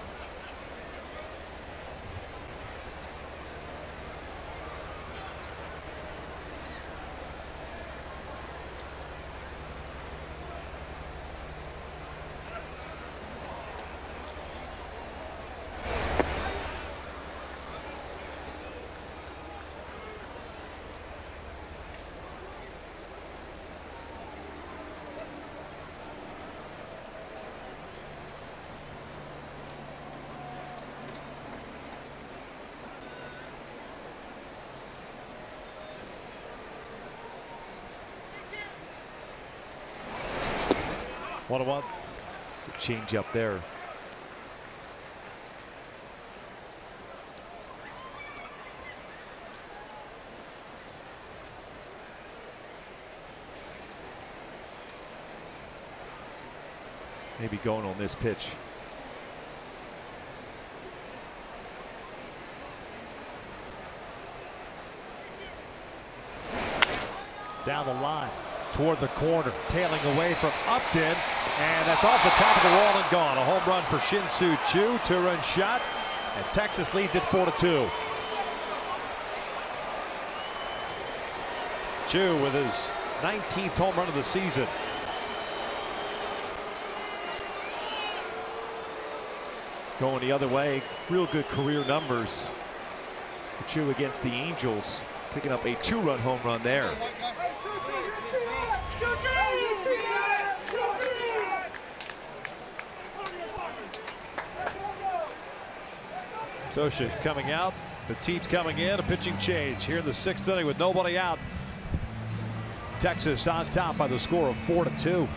What a change up there. Maybe going on this pitch. Down the line toward the corner, tailing away from Upton, and that's off the top of the wall and gone. A home run for Shin-Soo Choo, 2-run shot, and Texas leads it 4-2. Choo with his 19th home run of the season. Going the other way, real good career numbers for Choo against the Angels, picking up a 2-run home run there. Scioscia coming out, Petit's coming in, a pitching change here in the 6th inning with nobody out. Texas on top by the score of 4-2.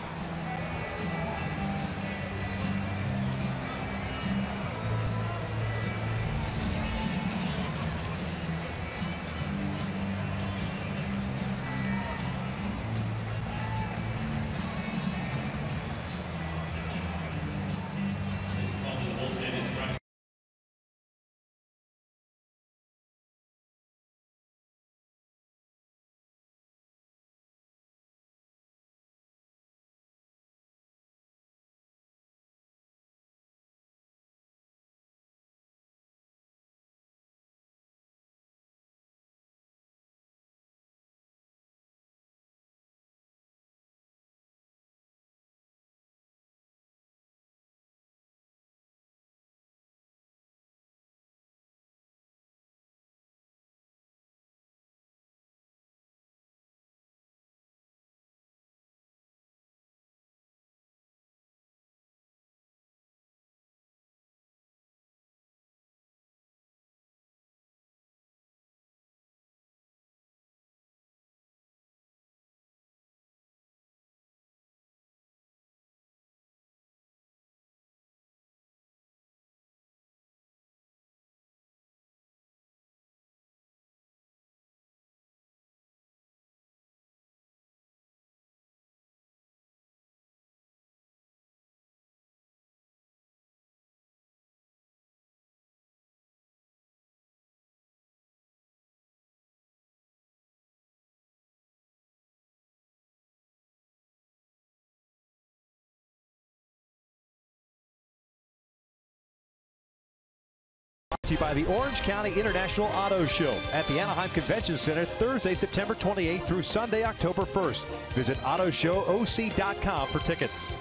to you by the Orange County International Auto Show at the Anaheim Convention Center Thursday, September 28th through Sunday, October 1st. Visit AutoShowOC.com for tickets.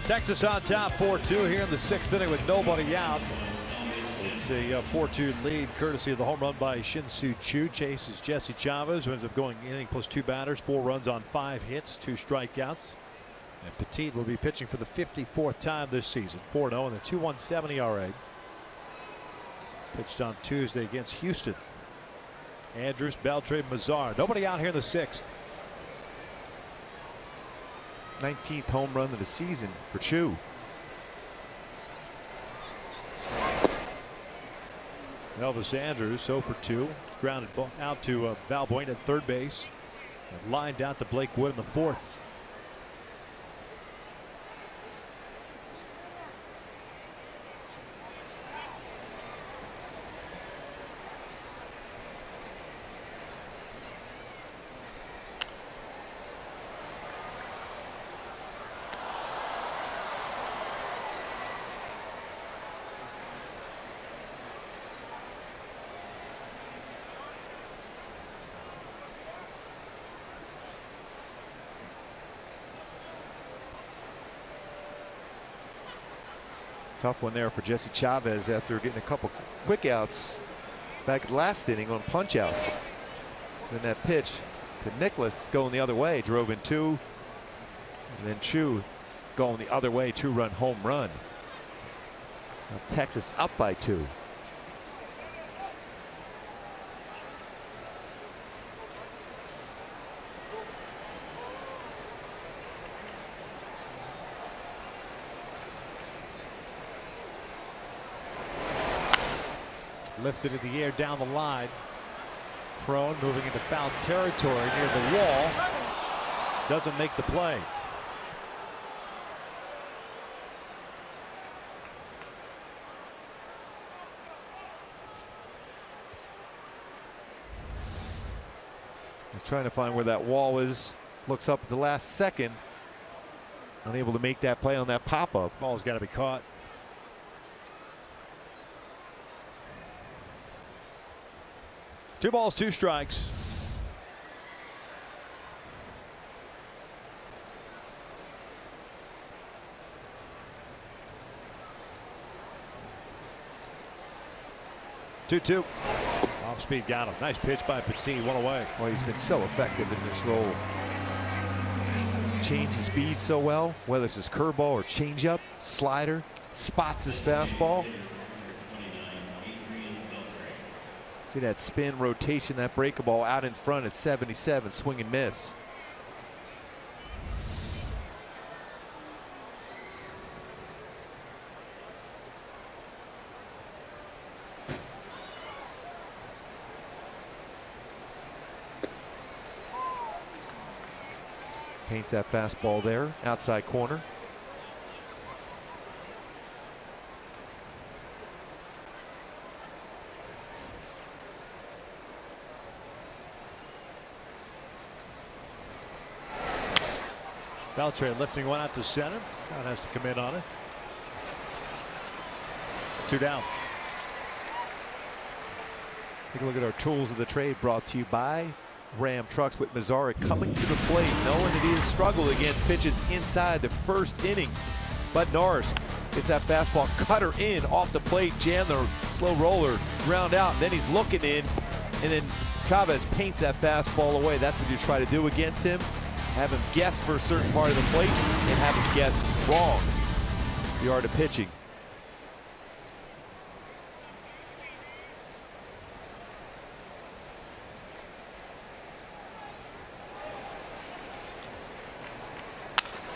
Texas on top 4-2 here in the 6th inning with nobody out. It's a 4-2 lead courtesy of the home run by Shin-Soo Choo. Chases Jesse Chavez, who ends up going inning plus 2 batters, 4 runs on 5 hits, 2 strikeouts. And Petit will be pitching for the 54th time this season. 4-0 and a 2.17 ERA. Pitched on Tuesday against Houston. Andrews, Beltre, Mazar. Nobody out here in the 6th. 19th home run of the season for Choo. Elvis Andrews 0 for 2. Grounded out to Valbuena at third base. And lined out to Blake Wood in the 4th. Tough one there for Jesse Chavez after getting a couple quick outs back at the last inning on punch outs. Then that pitch to Nicholas going the other way drove in 2. And then Choo going the other way, 2-run home run. Now Texas up by 2. Lifted in the air down the line. Crone moving into foul territory near the wall. Doesn't make the play. He's trying to find where that wall is. Looks up at the last second. Unable to make that play on that pop-up. Ball's got to be caught. 2 balls, 2 strikes. Two. Off speed, got him. Nice pitch by Petit. 1 away. Well, he's been so effective in this role. Changes speed so well, whether it's his curveball or changeup, slider, spots his fastball. See that spin, rotation, that breaker ball out in front at 77, swing and miss. Paints that fastball there, outside corner. Beltre lifting one out to center. Count has to come in on it. 2 down. Take a look at our tools of the trade brought to you by Ram Trucks with Mazzara coming to the plate, knowing that he has struggled against pitches inside the 1st inning. But Norris gets that fastball cutter in off the plate, jam the slow roller, ground out, and then he's looking in, and then Chavez paints that fastball away. That's what you try to do against him. Have him guess for a certain part of the plate and have him guess wrong. The art of pitching.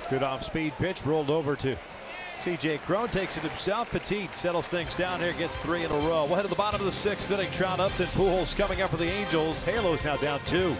Good off-speed pitch, rolled over to C.J. Crone, takes it himself. Petit settles things down here, gets 3 in a row. We'll head to the bottom of the 6th inning. Trout Upton, Pujols coming up for the Angels. Halo's now down 2.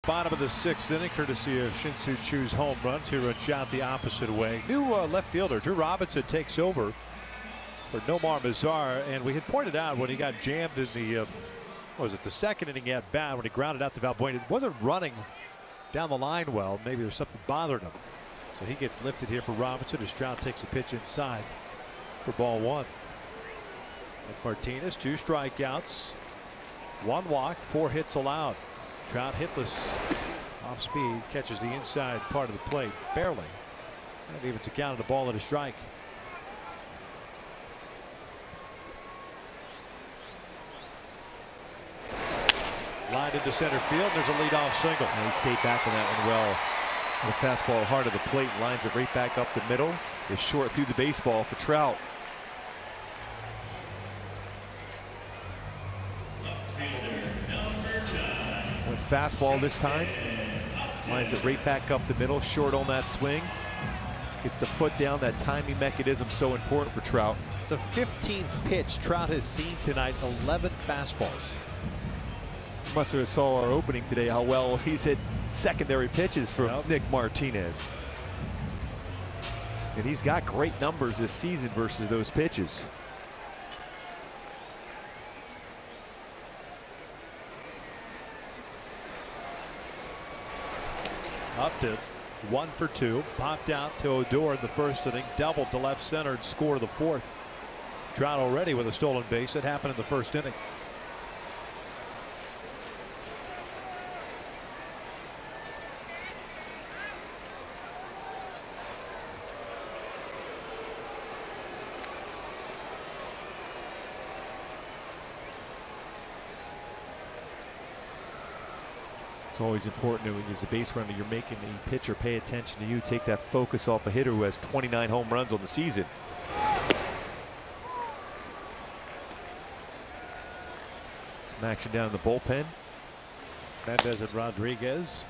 bottom of the 6th inning, courtesy of Shin-Soo Choo's home run. 2-run shot the opposite way. New left fielder Drew Robinson takes over for Nomar Mazar, and we had pointed out when he got jammed in the what was it, the 2nd inning at bat when he grounded out to Valbuena, it wasn't running down the line well. Maybe there's something bothering him. So he gets lifted here for Robinson as Trout takes a pitch inside for ball 1. Nick Martinez, 2 strikeouts, 1 walk, 4 hits allowed. Trout hitless, off speed, catches the inside part of the plate barely, and evens the count of the ball and a strike. Lined into center field. There's a leadoff single. And he stayed back on that one well. The fastball hard of the plate, lines it right back up the middle. It's short through the baseball for Trout. Went fastball this time. Lines it right back up the middle, short on that swing. Gets the foot down. That timing mechanism so important for Trout. It's the 15th pitch Trout has seen tonight. 11 fastballs. Must have saw our opening today how well he's hit secondary pitches from Nick Martinez. And he's got great numbers this season versus those pitches. Upton 1 for 2, popped out to Odor in the 1st inning, doubled to left center and scored the 4th. Trout already with a stolen base. It happened in the 1st inning. It's always important when as a base runner, you're making the pitcher pay attention to you. Take that focus off a hitter who has 29 home runs on the season. Some action down in the bullpen. Mendez and Rodriguez.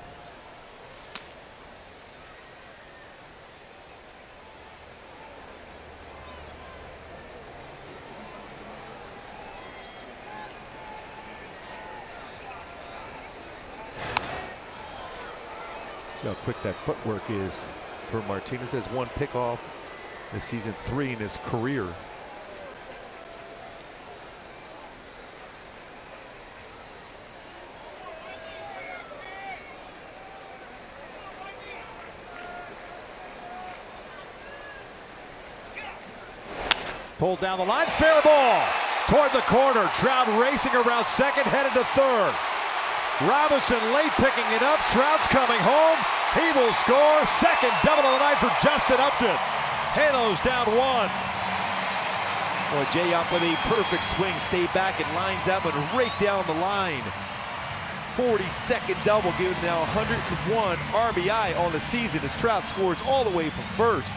See how quick that footwork is for Martinez. Has 1 pickoff this season, 3 in his career. Pulled down the line, fair ball toward the corner. Trout racing around second, headed to third. Robinson late picking it up. Trout's coming home. He will score. Second double of the night for Justin Upton. Halos down 1. Well, Jay up with a perfect swing, stayed back and lines that one right down the line. 42nd double, giving now 101 RBI on the season as Trout scores all the way from first.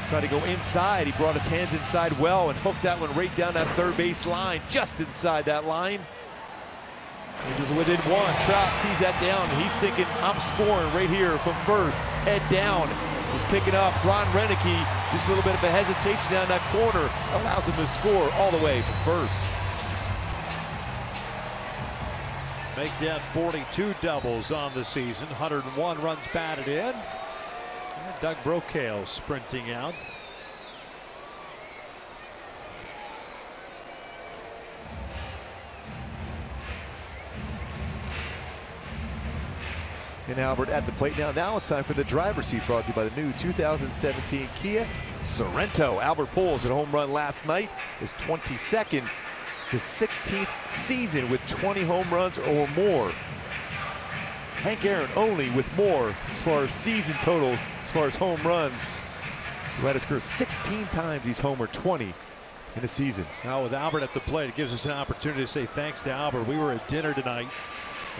Tried to go inside. He brought his hands inside well and hooked that one right down that third base line, just inside that line. And just within 1, Trout sees that down. And he's thinking, I'm scoring right here from first. Head down. He's picking up Ron Renicky. Just a little bit of a hesitation down that corner allows him to score all the way from first. Make that 42 doubles on the season. 101 runs batted in. And Doug Brocail sprinting out. And Albert at the plate now. Now it's time for the driver's seat, brought to you by the new 2017 Kia Sorento. Albert Pujols, a home run last night, is 22nd. It's his 16th season with 20 home runs or more. Hank Aaron only with more as far as season total, as far as home runs. Who had to score 16 times. He's homered 20 in a season. Now with Albert at the plate, it gives us an opportunity to say thanks to Albert. We were at dinner tonight,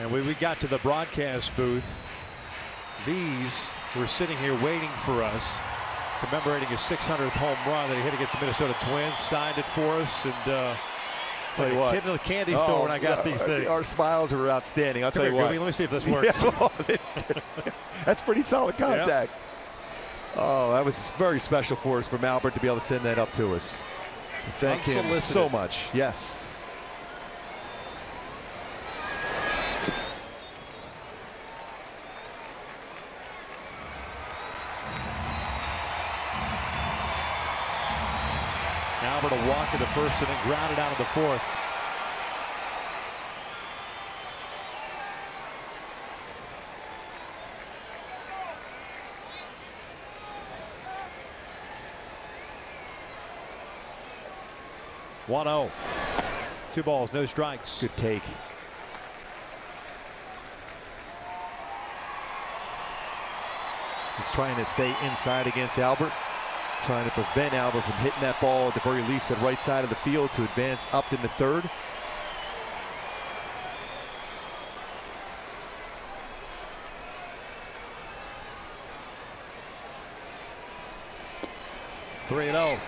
and when we got to the broadcast booth, these were sitting here waiting for us, commemorating his 600th home run that he hit against the Minnesota Twins. Signed it for us, and tell you what, kid in the candy store when I got these things. Our smiles are outstanding. I'll tell you what. Let me see if this works. That's pretty solid contact. Yep. Oh, that was very special for us from Albert to be able to send that up to us. Thank him so much. Yes. Albert a walk in the first and then grounded out of the fourth. One 0. 2 balls, no strikes. Good take. He's trying to stay inside against Albert, trying to prevent Albert from hitting that ball at the very least at right side of the field to advance up in the third. Three and 0.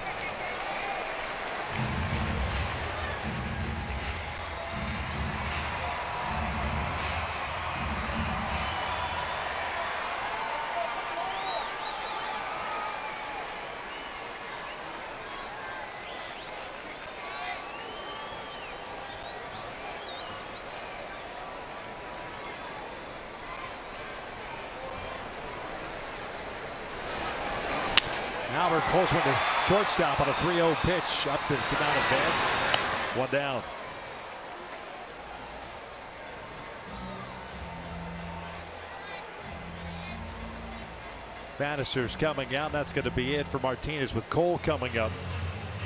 Albert pulls one to shortstop on a 3-0 pitch. Up to not advance. One down. Bannister's coming out. That's going to be it for Martinez with Cole coming up.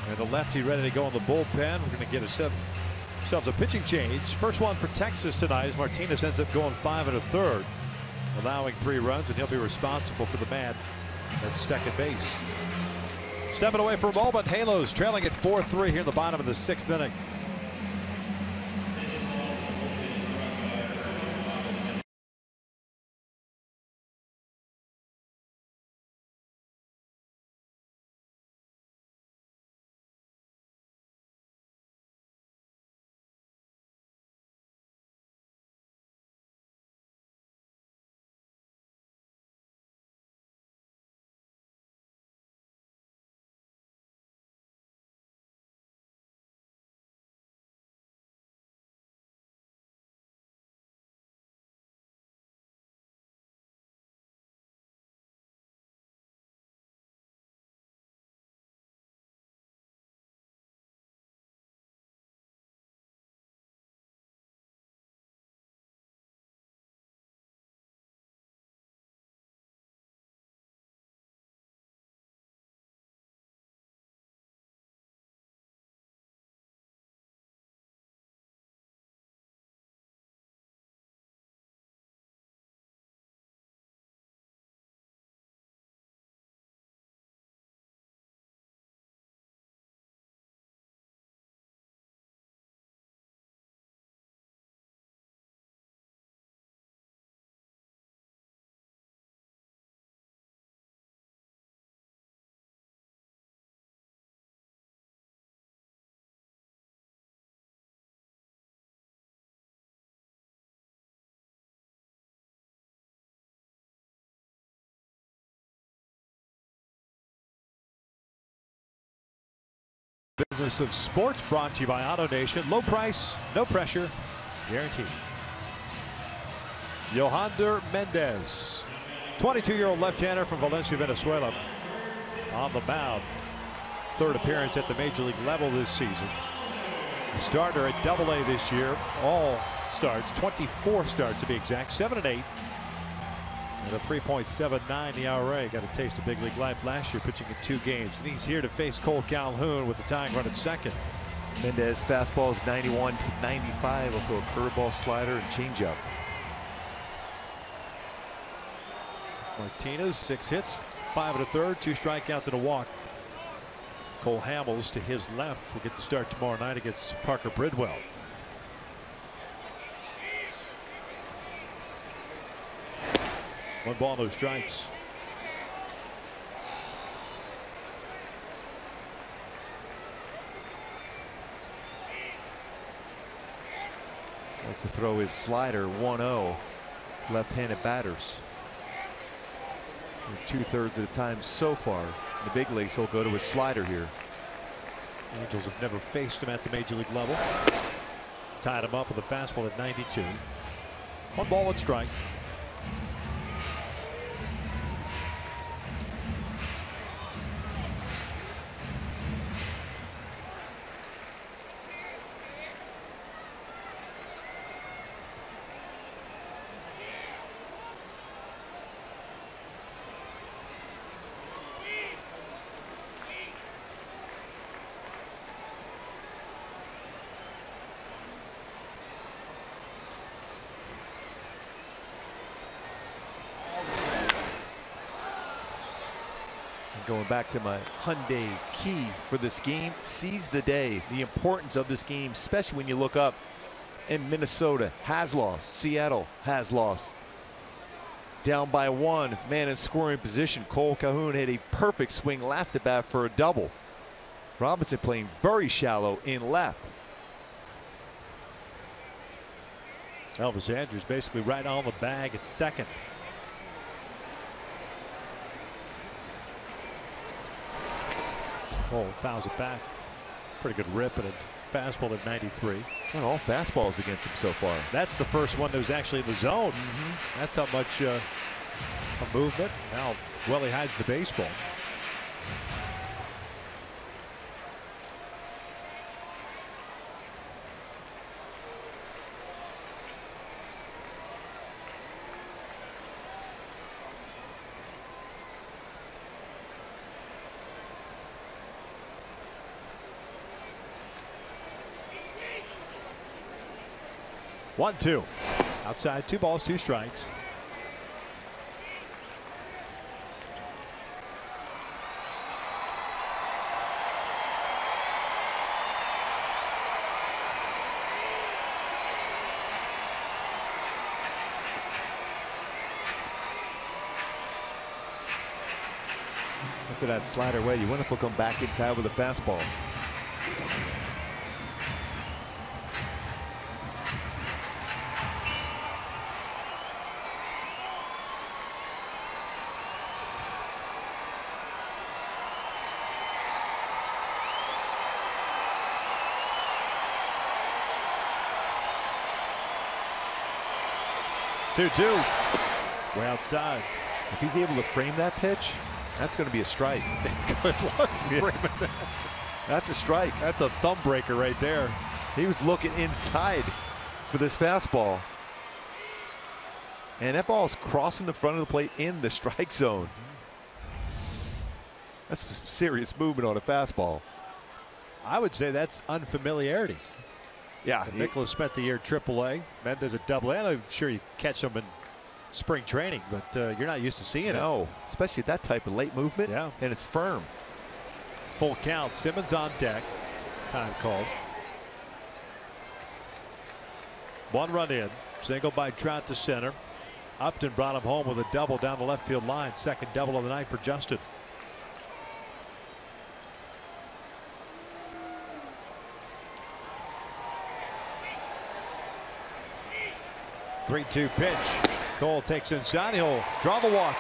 And the lefty ready to go in the bullpen. We're going to get ourselves a pitching change. First one for Texas tonight as Martinez ends up going 5 1/3, allowing 3 runs, and he'll be responsible for the man at second base. Stepping away for a moment, Halos trailing at 4-3 here in the bottom of the 6th inning. Business of Sports brought to you by Auto Nation. Low price, no pressure, guaranteed. Yohander Mendez, 22-year-old left-hander from Valencia, Venezuela, on the mound. 3rd appearance at the major league level this season. The starter at Double-A this year. All starts, 24 starts to be exact, 7 and 8. And a 3.79 ERA. Got a taste of big league life last year, pitching in 2 games. And he's here to face Cole Calhoun with the tying run at second. Mendez fastball is 91 to 95. He'll throw a curveball, slider, and changeup. Martinez, 6 hits, 5 1/3, 2 strikeouts and a walk. Cole Hamels to his left will get the start tomorrow night against Parker Bridwell. One ball, no strikes. Likes to throw his slider 1-0. Left-handed batters. 2/3 of the time so far in the big leagues, he'll go to his slider here. Angels have never faced him at the major league level. Tied him up with a fastball at 92. 1 ball, 1 strike. And going back to my Hyundai key for this game, seize the day. The importance of this game, especially when you look up and Minnesota has lost, Seattle has lost. Down by 1, man in scoring position. Cole Calhoun had a perfect swing last at bat for a double. Robinson playing very shallow in left. Elvis Andrus basically right on the bag at second. Cole fouls it back. Pretty good rip and a fastball at 93. And all fastballs against him so far. That's the first one that was actually in the zone. That's how much a movement. Now Welly hides the baseball. One, two. Outside, 2 balls, 2 strikes. Look at that slider away. You wonder if he'll come back inside with a fastball. Two. Way outside. If he's able to frame that pitch, that's going to be a strike. Good luck framing that. That's a strike. That's a thumb breaker right there. He was looking inside for this fastball. And that ball's crossing the front of the plate in the strike zone. That's serious movement on a fastball. I would say that's unfamiliarity. Yeah. Nicholas spent the year AAA. Mendez at AA. I'm sure you catch him in spring training, but you're not used to seeing it. No, especially that type of late movement. Yeah. And it's firm. Full count. Simmons on deck. Time called. 1 run in. Single by Trout to center. Upton brought him home with a double down the left field line. Second double of the night for Justin. 3-2 pitch. Cole takes inside. He'll draw the walk.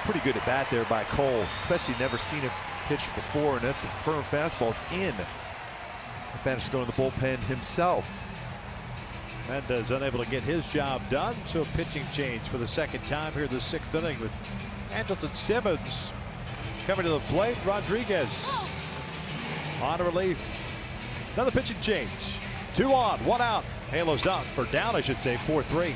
Pretty good at bat there by Cole, especially never seen him pitch before, and that's some firm fastballs in. Managed to go to the bullpen himself. Mendez unable to get his job done, so a pitching change for the second time here in the 6th inning with Andrelton Simmons coming to the plate. Rodriguez on relief. Another pitching change. 2 on, 1 out. Halos up, or down I should say, 4-3.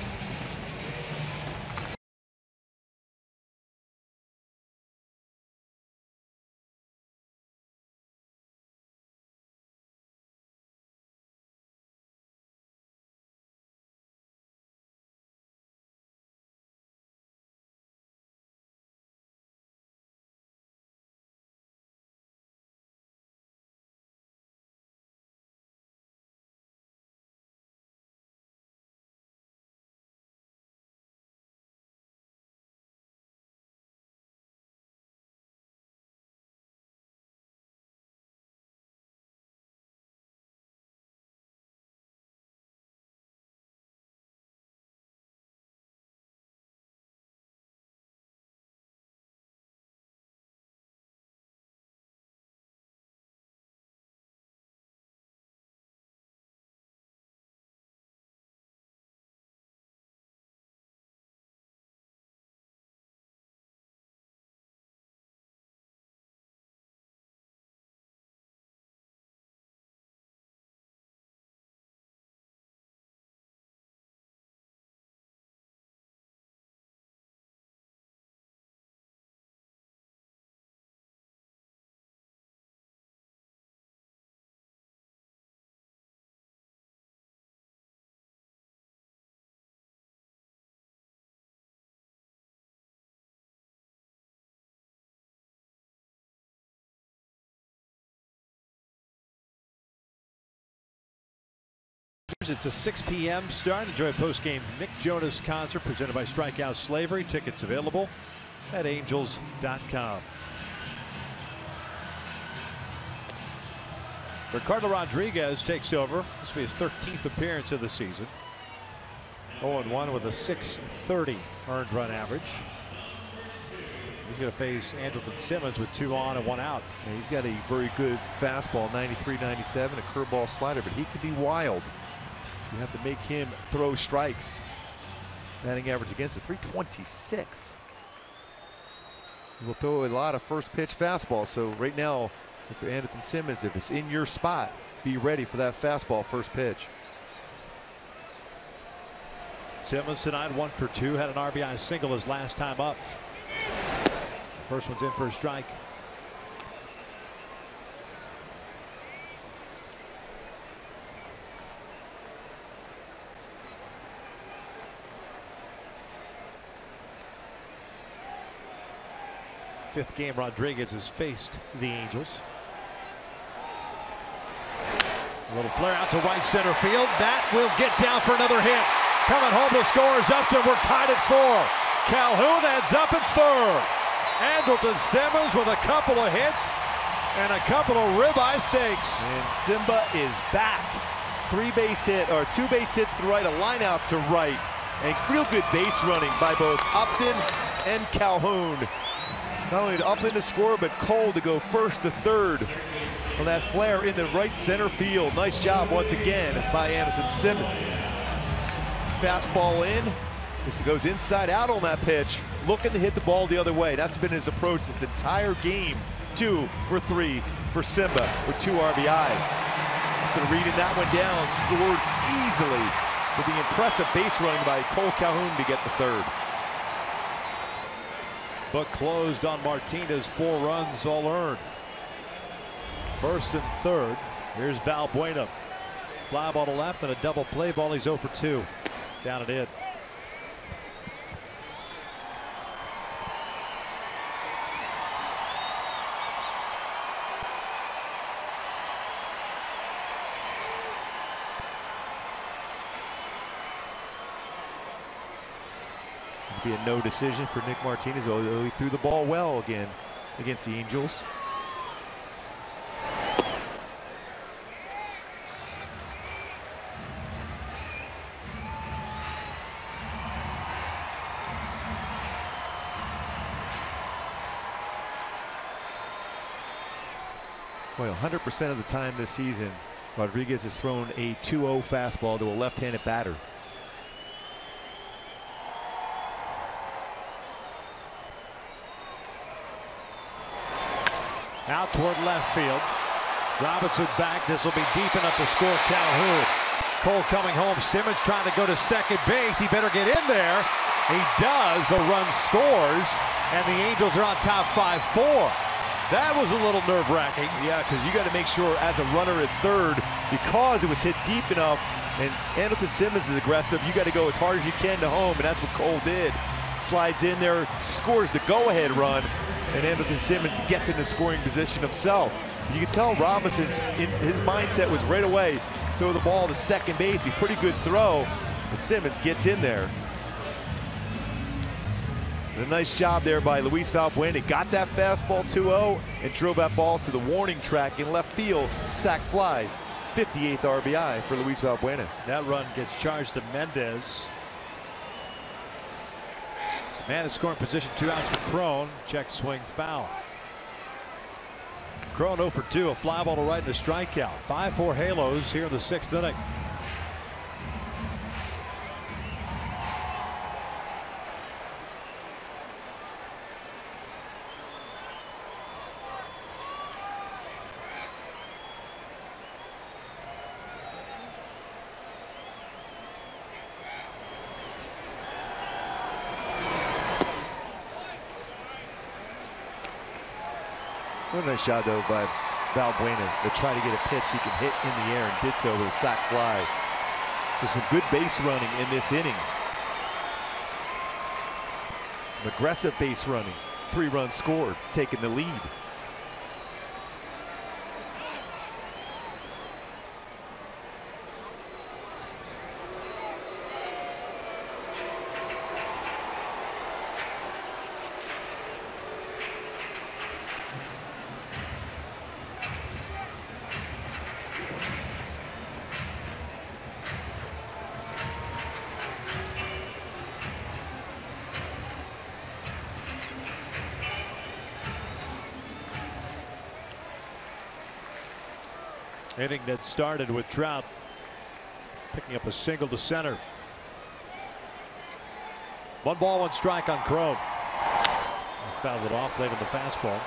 It's a 6 p.m. start. Enjoy a post-game Nick Jonas concert presented by Strikeout Slavery. Tickets available at angels.com. Ricardo Rodriguez takes over. This will be his 13th appearance of the season. 0-1 with a .630 earned run average. He's going to face Andrelton Simmons with 2 on and 1 out. Yeah, he's got a very good fastball, 93-97, a curveball slider, but he can be wild. You have to make him throw strikes. Batting average against it, 326. He will throw a lot of first pitch fastball. So right now, if you're Andrelton Simmons, if it's in your spot, be ready for that fastball first pitch. Simmons tonight 1 for 2, had an RBI single his last time up. First one's in for a strike. Fifth game Rodriguez has faced the Angels. A little flare out to right center field. That will get down for another hit. Coming home to score is Upton. We're tied at 4. Calhoun ends up at 3rd. Andrelton Simmons with a couple of hits and a couple of ribeye steaks. And Simba is back. 3-base hit, or 2-base hits to right, a line out to right. And real good base running by both Upton and Calhoun. Not only did Upton to score, but Cole to go first to third on that flare in the right center field. Nice job once again by Andrelton Simmons. Fastball in. This goes inside out on that pitch, looking to hit the ball the other way. That's been his approach this entire game. 2 for 3 for Simba with 2 RBI. After reading that one down, scores easily with the impressive base running by Cole Calhoun to get the 3rd. Book closed on Martinez, 4 runs all earned. First and 3rd. Here's Valbuena. Fly ball to left and a double play ball. He's 0 for 2. Down and in. Be a no decision for Nick Martinez, although he threw the ball well again against the Angels. Well, 100% of the time this season, Rodriguez has thrown a 2-0 fastball to a left-handed batter. Out toward left field. Robinson back. This will be deep enough to score Calhoun. Cole coming home. Simmons trying to go to second base. He better get in there. He does. The run scores. And the Angels are on top 5-4. That was a little nerve-wracking. Yeah, because you got to make sure as a runner at 3rd, because it was hit deep enough and Andrelton Simmons is aggressive, you got to go as hard as you can to home, and that's what Cole did. Slides in there, scores the go-ahead run, and Andrelton Simmons gets into scoring position himself. You can tell Robinson's his mindset was right away throw the ball to second base. A pretty good throw, but Simmons gets in there. And a nice job there by Luis Valbuena. Got that fastball 2-0 and drove that ball to the warning track in left field. Sac fly. 58th RBI for Luis Valbuena. That run gets charged to Mendez. Man in scoring position, 2 outs for Crone. Check swing foul. Crone 0 for 2, a fly ball to right and a strikeout. 5-4 Halos here in the 6th inning. What a nice job, though, by Valbuena to try to get a pitch he can hit in the air, and did so with a sac fly. So some good base running in this inning. Some aggressive base running. 3 runs scored, taking the lead. Inning that started with Trout picking up a single to center. 1 ball, 1 strike on Crone. He fouled it off late in the fastball.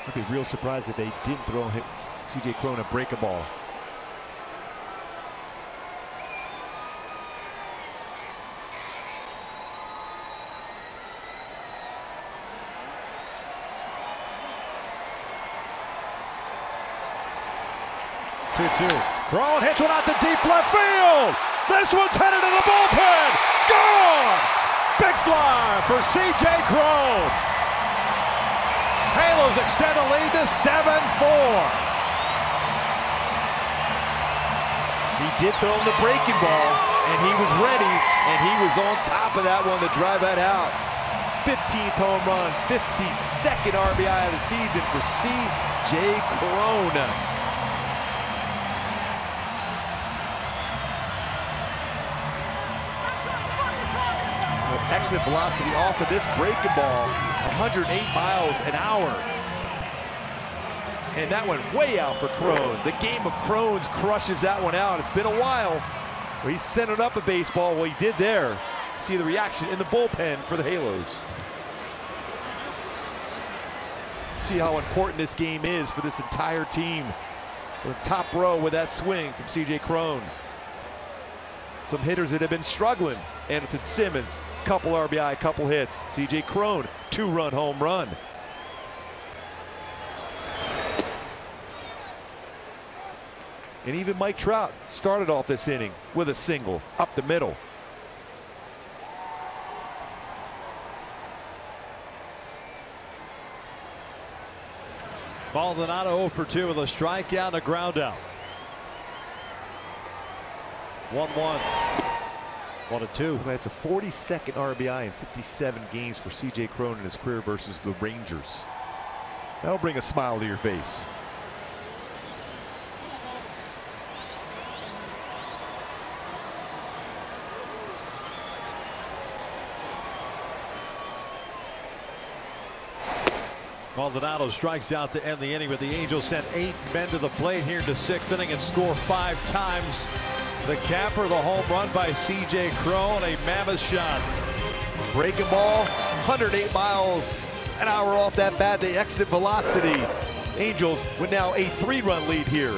I'd be real surprised if they didn't throw C.J. Crone a breaking ball. Crone hits one out to deep left field. This one's headed to the bullpen. Gone! Big fly for C.J. Crone. Halos extend a lead to 7-4. He did throw him the breaking ball, and he was ready, and he was on top of that one to drive that out. 15th home run, 52nd RBI of the season for C.J. Crone. Exit velocity off of this breaking ball, 108 miles an hour. And that went way out for Crone. The game of Crones crushes that one out. It's been a while. He centered up a baseball. Well, he did there. See the reaction in the bullpen for the Halos. See how important this game is for this entire team. The top row with that swing from C.J. Crone. Some hitters that have been struggling. Anderson Simmons, couple RBI, couple hits. C.J. Crone, 2-run home run. And even Mike Trout started off this inning with a single up the middle. Maldonado 0 for 2 with a strikeout and a ground out. 1-1. 1-2. That's a 42nd RBI in 57 games for C.J. Crone in his career versus the Rangers. That'll bring a smile to your face. Maldonado strikes out to end the inning, but the Angels sent 8 men to the plate here in the 6th inning and score 5 times. The capper, the home run by C.J. Crone, a mammoth shot. Breaking ball, 108 miles an hour off that bat. The exit velocity. Angels with now a 3-run lead here.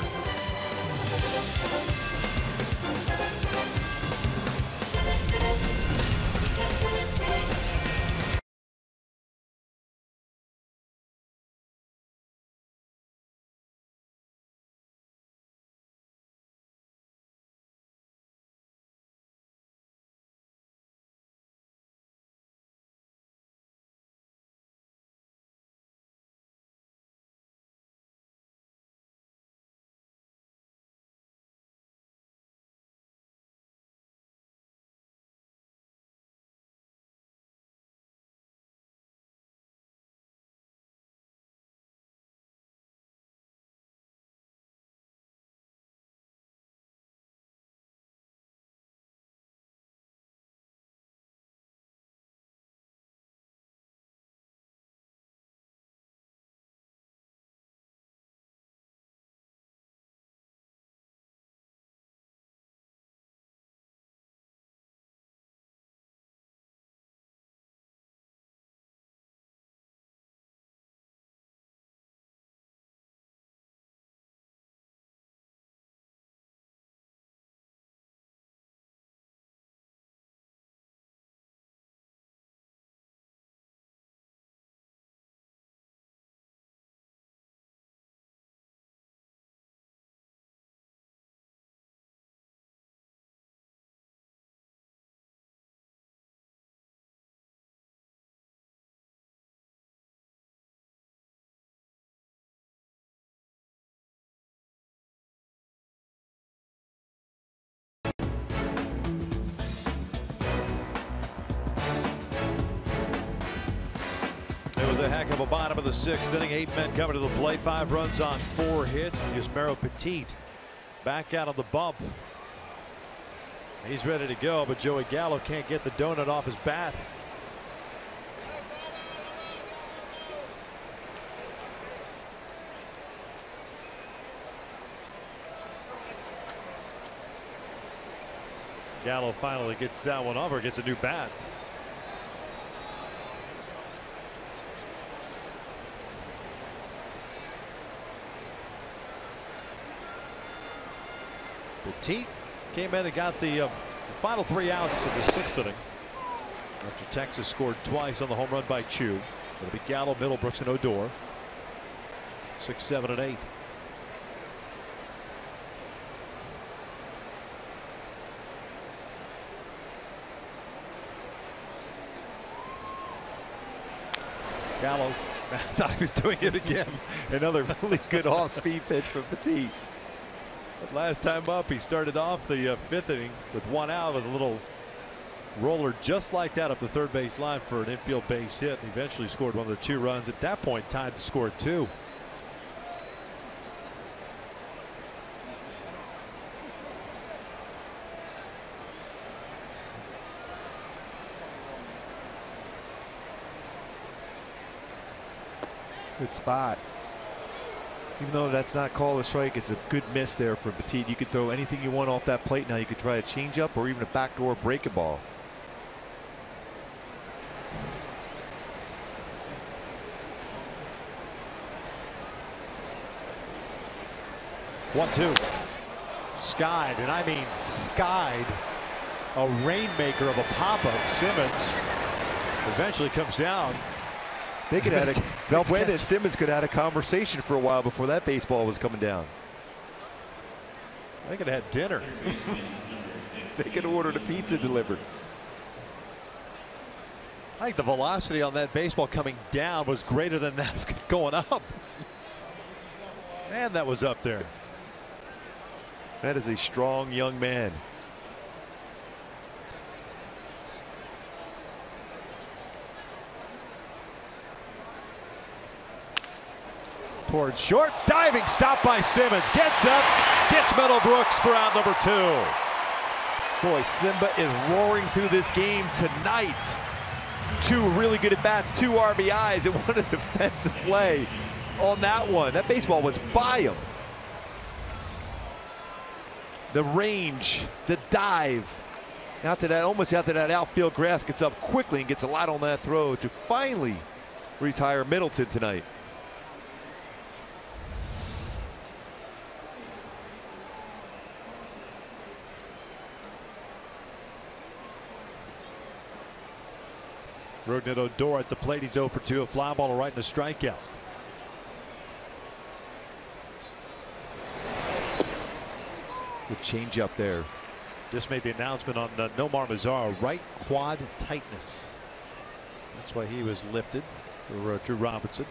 of a bottom of the 6th inning. 8 men coming to the plate. 5 runs on 4 hits. And Yusmeiro Petit back out on the bump. He's ready to go, but Joey Gallo can't get the donut off his bat. Gallo finally gets that one over, gets a new bat. Petit came in and got the final 3 outs of the 6th inning after Texas scored twice on the home run by Chu. It'll be Gallo, Middlebrooks, and Odor. 6, 7, and 8. Gallo thought he was doing it again. Another really good off-speed pitch from Petit. But last time up, he started off the 5th inning with 1 out with a little roller just like that up the third base line for an infield base hit, and eventually scored one of the 2 runs. At that point, tied to score 2. Good spot. Even though that's not called a strike, it's a good miss there for Petit. You could throw anything you want off that plate now. You could try a changeup or even a backdoor breaking ball. One, 2. Skied, and I mean skied. A rainmaker of a pop-up. Simmons eventually comes down. They could have Valbuena and Simmons could have had a conversation for a while before that baseball was coming down. They could have had dinner. They could have ordered a pizza delivered. I think the velocity on that baseball coming down was greater than that going up. Man, that was up there. That is a strong young man. Towards short, diving stop by Simmons. Gets up, gets Middlebrooks for out number 2. Boy, Simba is roaring through this game tonight. 2 really good at bats, 2 RBIs, and one a defensive play on that one. That baseball was by him. The range, the dive, after that, almost after that outfield grass, gets up quickly and gets a lot on that throw to finally retire Middleton tonight. Rougned Odor at the plate. He's 0 for 2. A fly ball, right, and a strikeout. Good change up there. Just made the announcement on Nomar Mazara, right quad tightness. That's why he was lifted for Drew Robinson.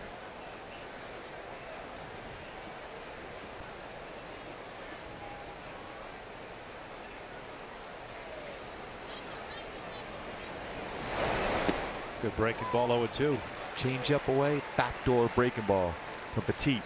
Good breaking ball, 0-2. Change up away, backdoor breaking ball from Petit.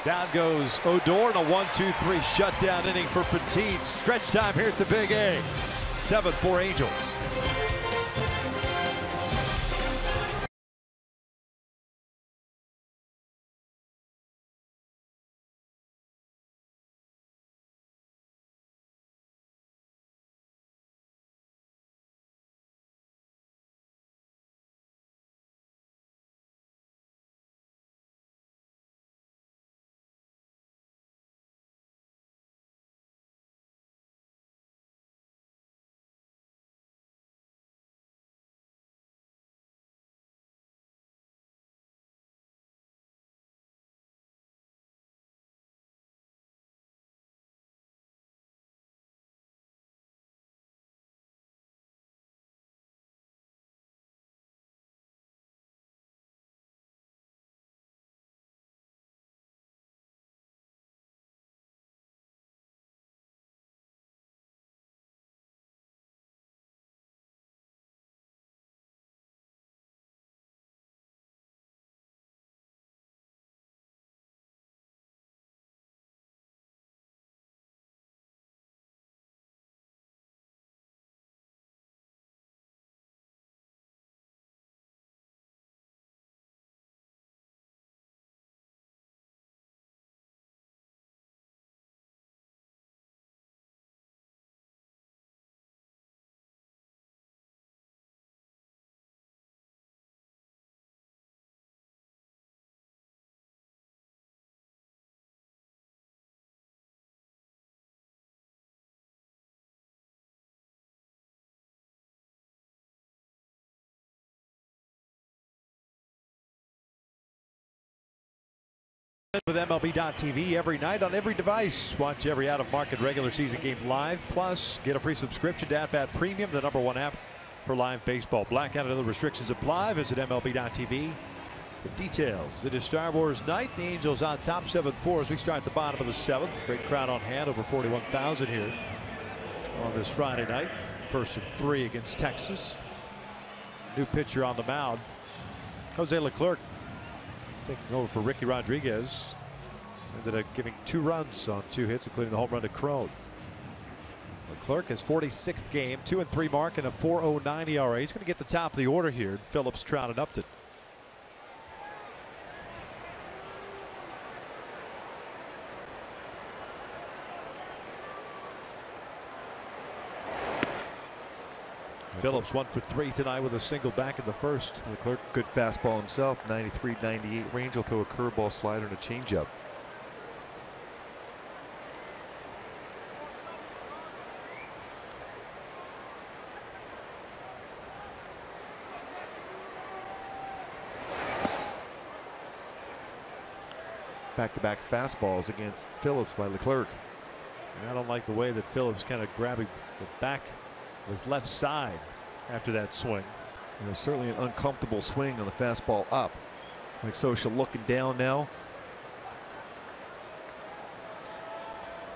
Down goes Odor in a 1-2-3 shutdown inning for Petit. Stretch time here at the Big A. 7-4 Angels. With MLB.tv every night on every device. Watch every out-of-market regular season game live. Plus, get a free subscription to At-Bat Premium, the #1 app for live baseball. Blackout and other restrictions apply. Visit MLB.tv for details. It is Star Wars night. The Angels on top 7-4 as we start at the bottom of the 7th. Great crowd on hand, over 41,000 here on this Friday night. First of 3 against Texas. New pitcher on the mound, Jose Leclerc, taking over for Ricky Rodriguez. Ended up giving 2 runs on 2 hits, including the home run to Crone. Leclerc, his 46th game, 2-3 mark and a 4.09 ERA. He's going to get the top of the order here. Phillips, Trout, and Upton. Phillips 1 for 3 tonight with a single back in the first. Leclerc, good fastball himself, 93-98 range. He'll throw a curveball, slider, and a changeup. Back-to-back fastballs against Phillips by Leclerc. I don't like the way that Phillips kind of grabbing the back of his left side after that swing. There's certainly an uncomfortable swing on the fastball up. Like Scioscia looking down now.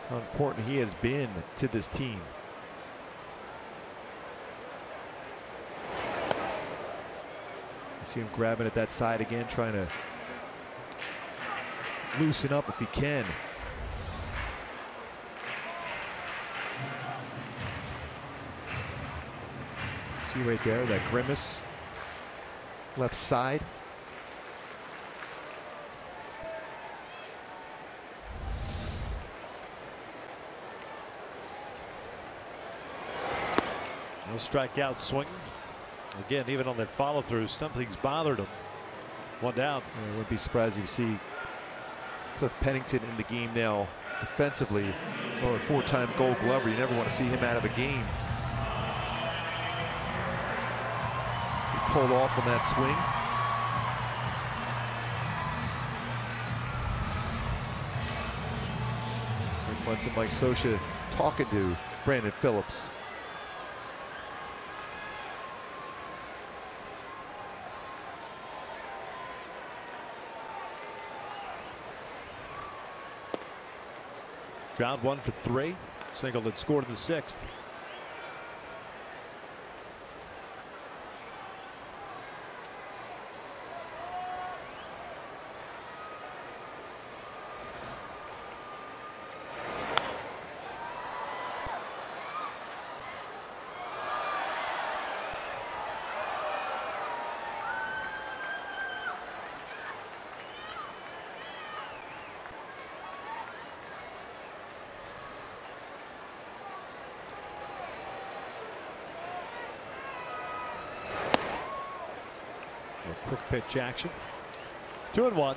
How important he has been to this team. You see him grabbing at that side again, trying to loosen up if he can. See right there, that grimace. Left side. No strikeout swing. Again, even on that follow through, something's bothered him. 1 down. I wouldn't be surprised if you see Cliff Pennington in the game now defensively. Or a 4-time Gold Glover. You never want to see him out of a game. He pulled off on that swing. Once Mike Scioscia talking to Brandon Phillips. Trout 1 for 3. Single that scored in the 6th. Quick pitch action. 2-1.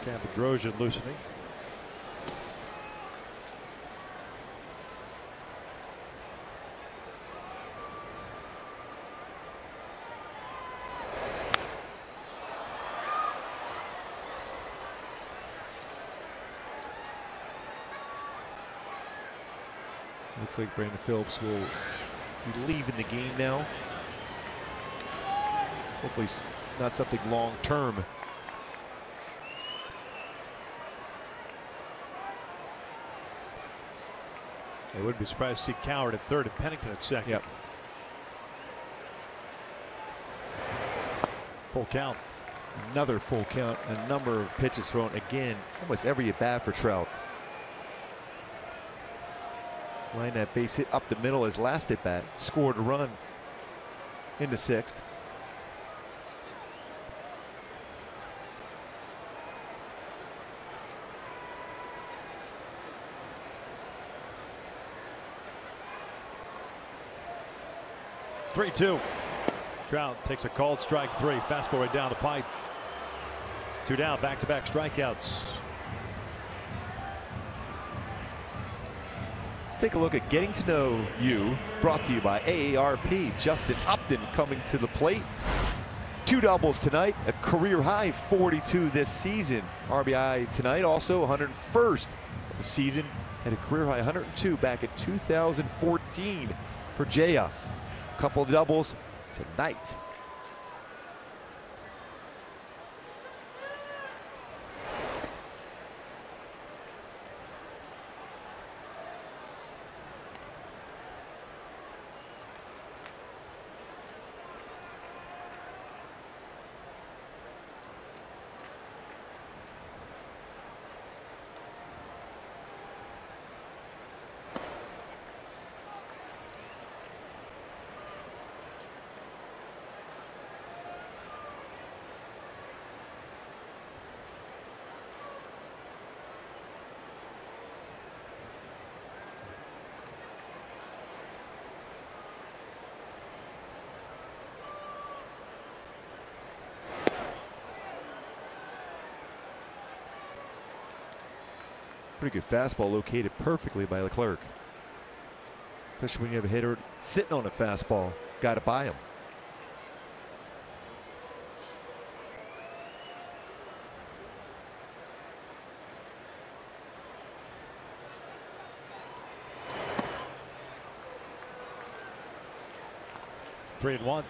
Tampa Drozian loosening. Looks like Brandon Phillips will be leaving the game now. Hopefully not something long term. I wouldn't be surprised to see Coward at third and Pennington at second. Yep. Full count. Another full count. A number of pitches thrown again. Almost every at bat for Trout. Line that base hit up the middle his last at bat. Scored a run in the 6th. Three-two. Trout takes a called strike 3. Fastball right down the pipe. 2 down. Back-to-back strikeouts. Let's take a look at Getting to Know You, brought to you by AARP. Justin Upton coming to the plate. 2 doubles tonight, a career high 42 this season. RBI tonight, also 101st of the season, and a career high 102 back in 2014 for Jaya. A couple of doubles tonight. Pretty good fastball located perfectly by Leclerc. Especially when you have a hitter sitting on a fastball. Got to buy him. Three and one.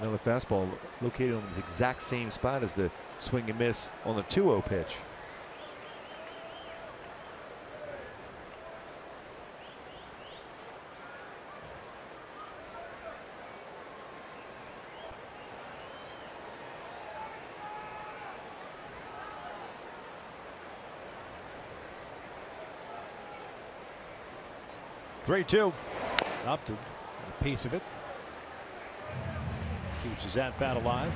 Another fastball located on the exact same spot as the swing and miss on the 2-0 pitch. Three-two. Up to a piece of it. Keeps his at-bat alive.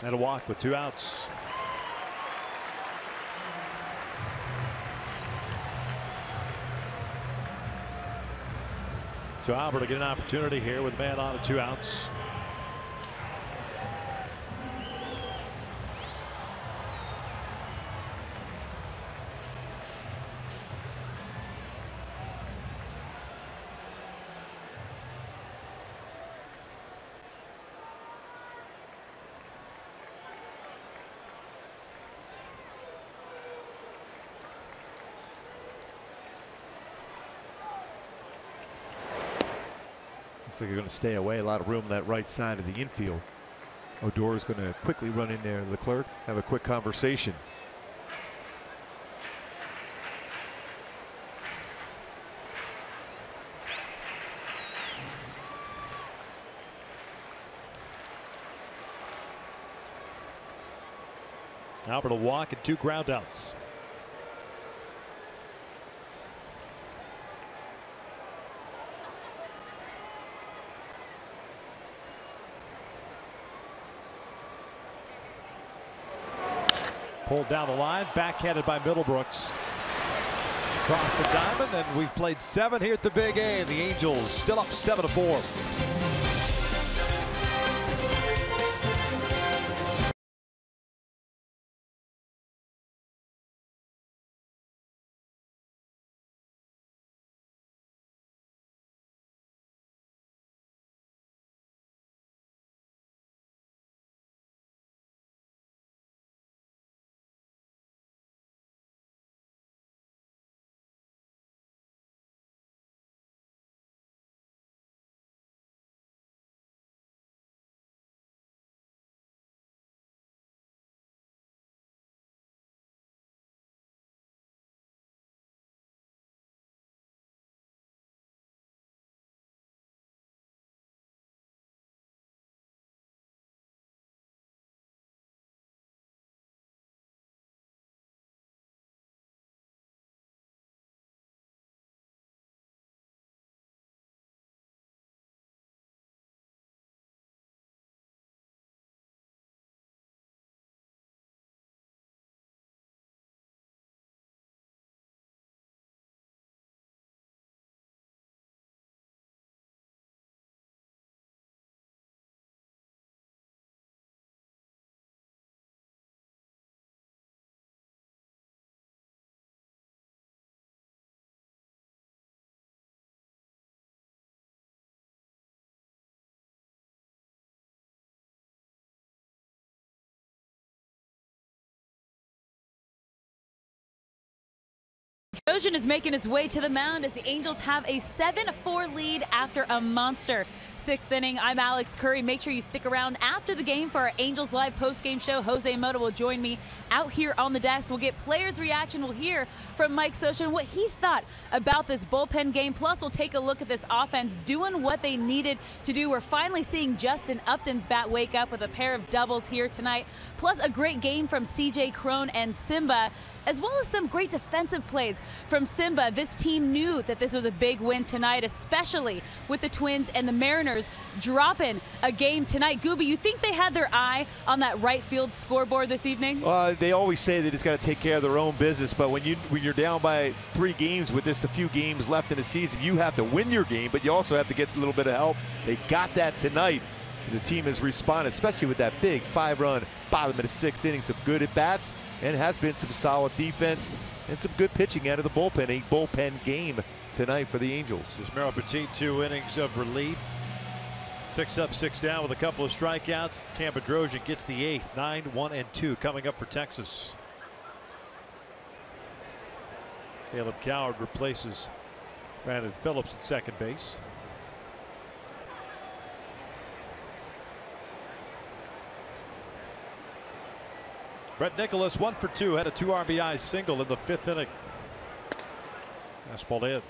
And a walk with 2 outs. So Albert to get an opportunity here with a man on and 2 outs. Looks like you're going to stay away. A lot of room on that right side of the infield. Odor is going to quickly run in there. Leclerc, have a quick conversation. Albert a walk and 2 ground outs. Pulled down the line, backhanded by Middlebrooks. Across the diamond, and we've played 7 here at the Big A, and the Angels still up 7-4. Bedrosian is making his way to the mound as the Angels have a 7-4 lead after a monster 6th inning. I'm Alex Curry. Make sure you stick around after the game for our Angels Live post-game show. Jose Mota will join me out here on the desk. We'll get players' reaction. We'll hear from Mike Scioscia and what he thought about this bullpen game. Plus, we'll take a look at this offense doing what they needed to do. We're finally seeing Justin Upton's bat wake up with a pair of doubles here tonight. Plus, a great game from C.J. Cron and Simba, as well as some great defensive plays from Simba. This team knew that this was a big win tonight, especially with the Twins and the Mariners dropping a game tonight. Gooby, you think they had their eye on that right field scoreboard this evening? They always say they just got to take care of their own business, but when you're down by 3 games with just a few games left in the season, you have to win your game, but you also have to get a little bit of help. They got that tonight. The team has responded, especially with that big 5-run bottom of the 6th inning. Some good at bats, and has been some solid defense and some good pitching out of the bullpen. A bullpen game tonight for the Angels. Merrill Petit, 2 innings of relief. 6 up, 6 down with a couple of strikeouts. Cam Bedrosian gets the 8th. 9-1-2 coming up for Texas. Caleb Coward replaces Brandon Phillips at second base. Brett Nicholas 1 for 2, had a 2 RBI single in the 5th inning. Fastball in.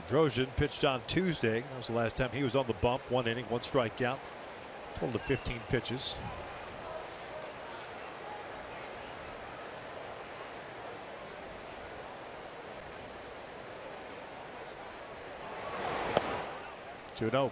Bedrosian pitched on Tuesday. That was the last time he was on the bump. 1 inning, 1 strikeout. Total of 15 pitches. Two 2-0.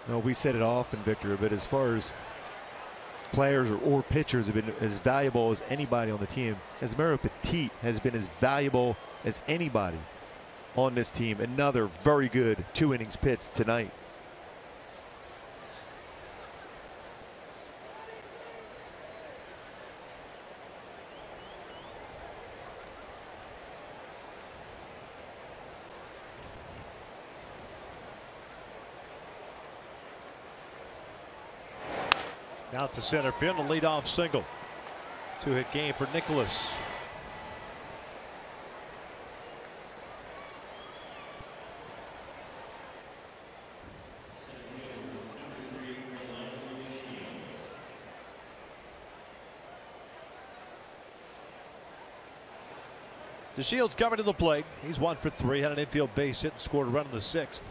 No, we said it often, Victor, but as far as players or pitchers have been as valuable as anybody on the team, as Merrill Petit has been as valuable as anybody on this team. Another very good 2 innings pitched tonight. Out to center field, a leadoff single. 2-hit game for Nicholas. DeShields coming to the plate. He's 1 for 3, had an infield base hit and scored a run in the 6th.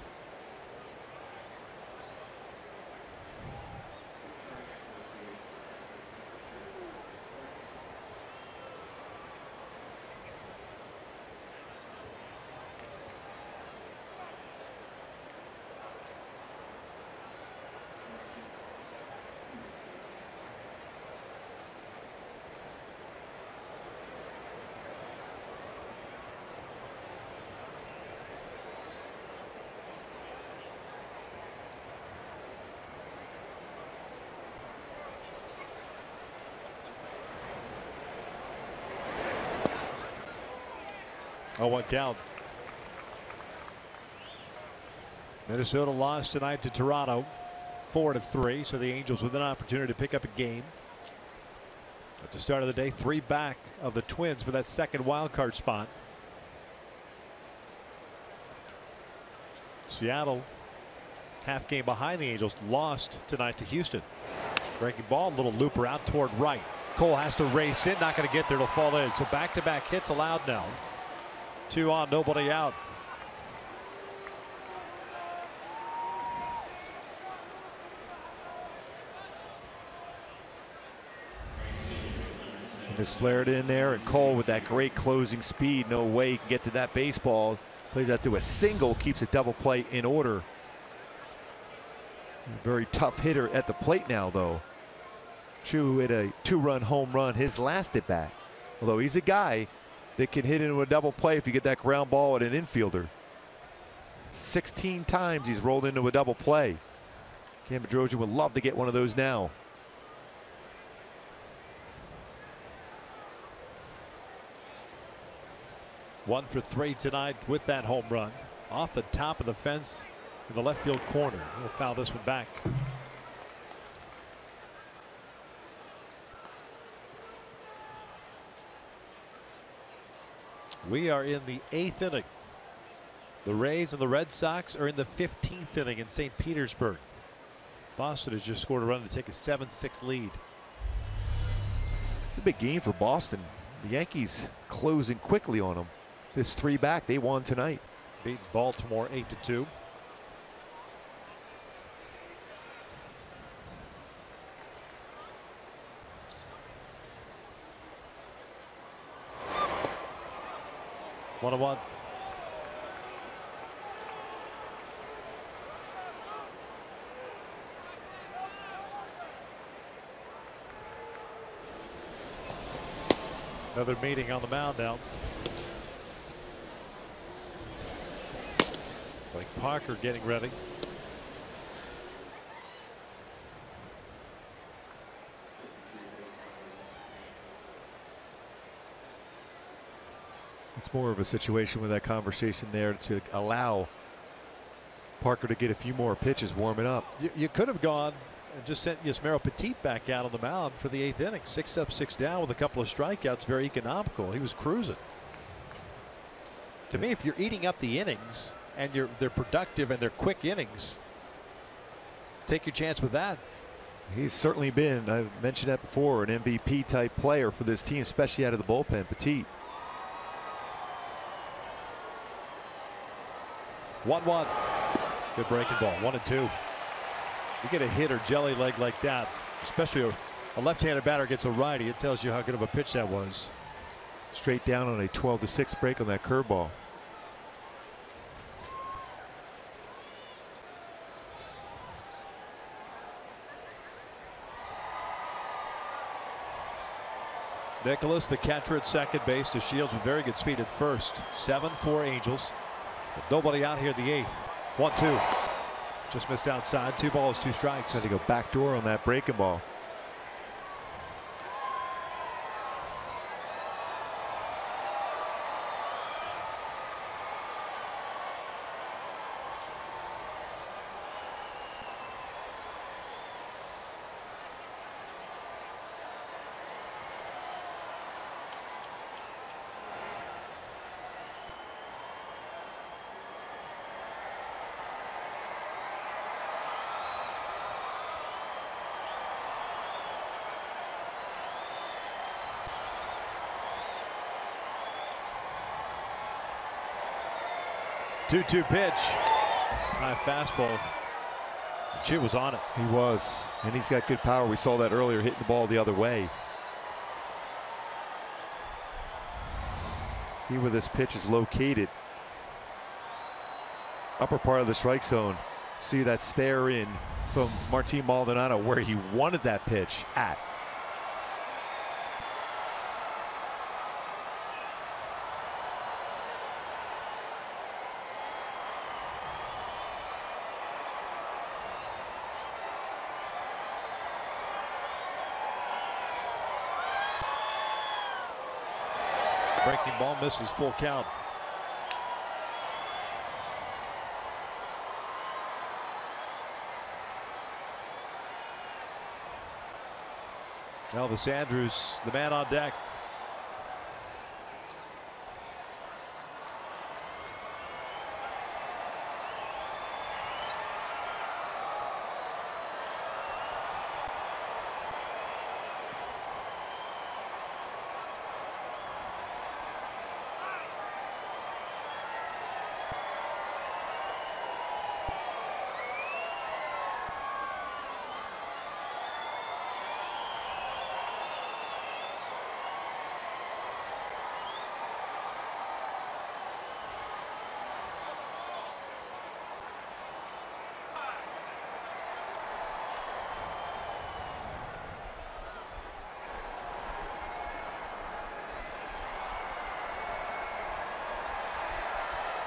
Oh, 1 count. Minnesota lost tonight to Toronto 4-3, so the Angels with an opportunity to pick up a game. At the start of the day, 3 back of the Twins for that second wild card spot. Seattle, half game behind the Angels, lost tonight to Houston. Breaking ball, little looper out toward right. Cole has to race in, not going to get there, it'll fall in. So back-to-back hits allowed now. 2 on, nobody out. And just flared in there, and Cole with that great closing speed. No way he can get to that baseball. Plays out to a single, keeps a double play in order. A very tough hitter at the plate now, though. True hit a 2-run home run his last at bat. Although he's a guy that can hit into a double play if you get that ground ball at an infielder. 16 times he's rolled into a double play. Cam Bedrosian would love to get one of those now. 1 for 3 tonight with that home run off the top of the fence in the left field corner. He'll foul this one back. We are in the 8th inning. The Rays and the Red Sox are in the 15th inning in St. Petersburg. Boston has just scored a run to take a 7-6 lead. It's a big game for Boston. The Yankees closing quickly on them. This 3 back, they won tonight. Beat Baltimore 8-2. One on one. Another meeting on the mound now. Like Parker getting ready. It's more of a situation with that conversation there to allow Parker to get a few more pitches warming up. You could have gone and just sent Yasmero Petit back out on the mound for the 8th inning. 6 up, 6 down with a couple of strikeouts. Very economical. He was cruising. To me, if you're eating up the innings and they're productive and they're quick innings, take your chance with that. He's certainly been, I've mentioned that before, an MVP type player for this team, especially out of the bullpen. Petit. 1-1. Good breaking ball. 1-2. You get a hit or jelly leg like that, especially a left-handed batter gets a righty, it tells you how good of a pitch that was. Straight down on a 12-6 break on that curveball. Nicholas, the catcher at second base, to Shields with very good speed at first. 7-4 Angels. But nobody out here in the 8th. 1-2. Just missed outside. 2 balls, 2 strikes. Had to go backdoor on that breaking ball. Two-two pitch. High fastball. Chu was on it. He was, and he's got good power. We saw that earlier, hitting the ball the other way. See where this pitch is located. Upper part of the strike zone. See that stare in from Martin Maldonado where he wanted that pitch at. Breaking ball misses, full count. Elvis Andrus, the man on deck.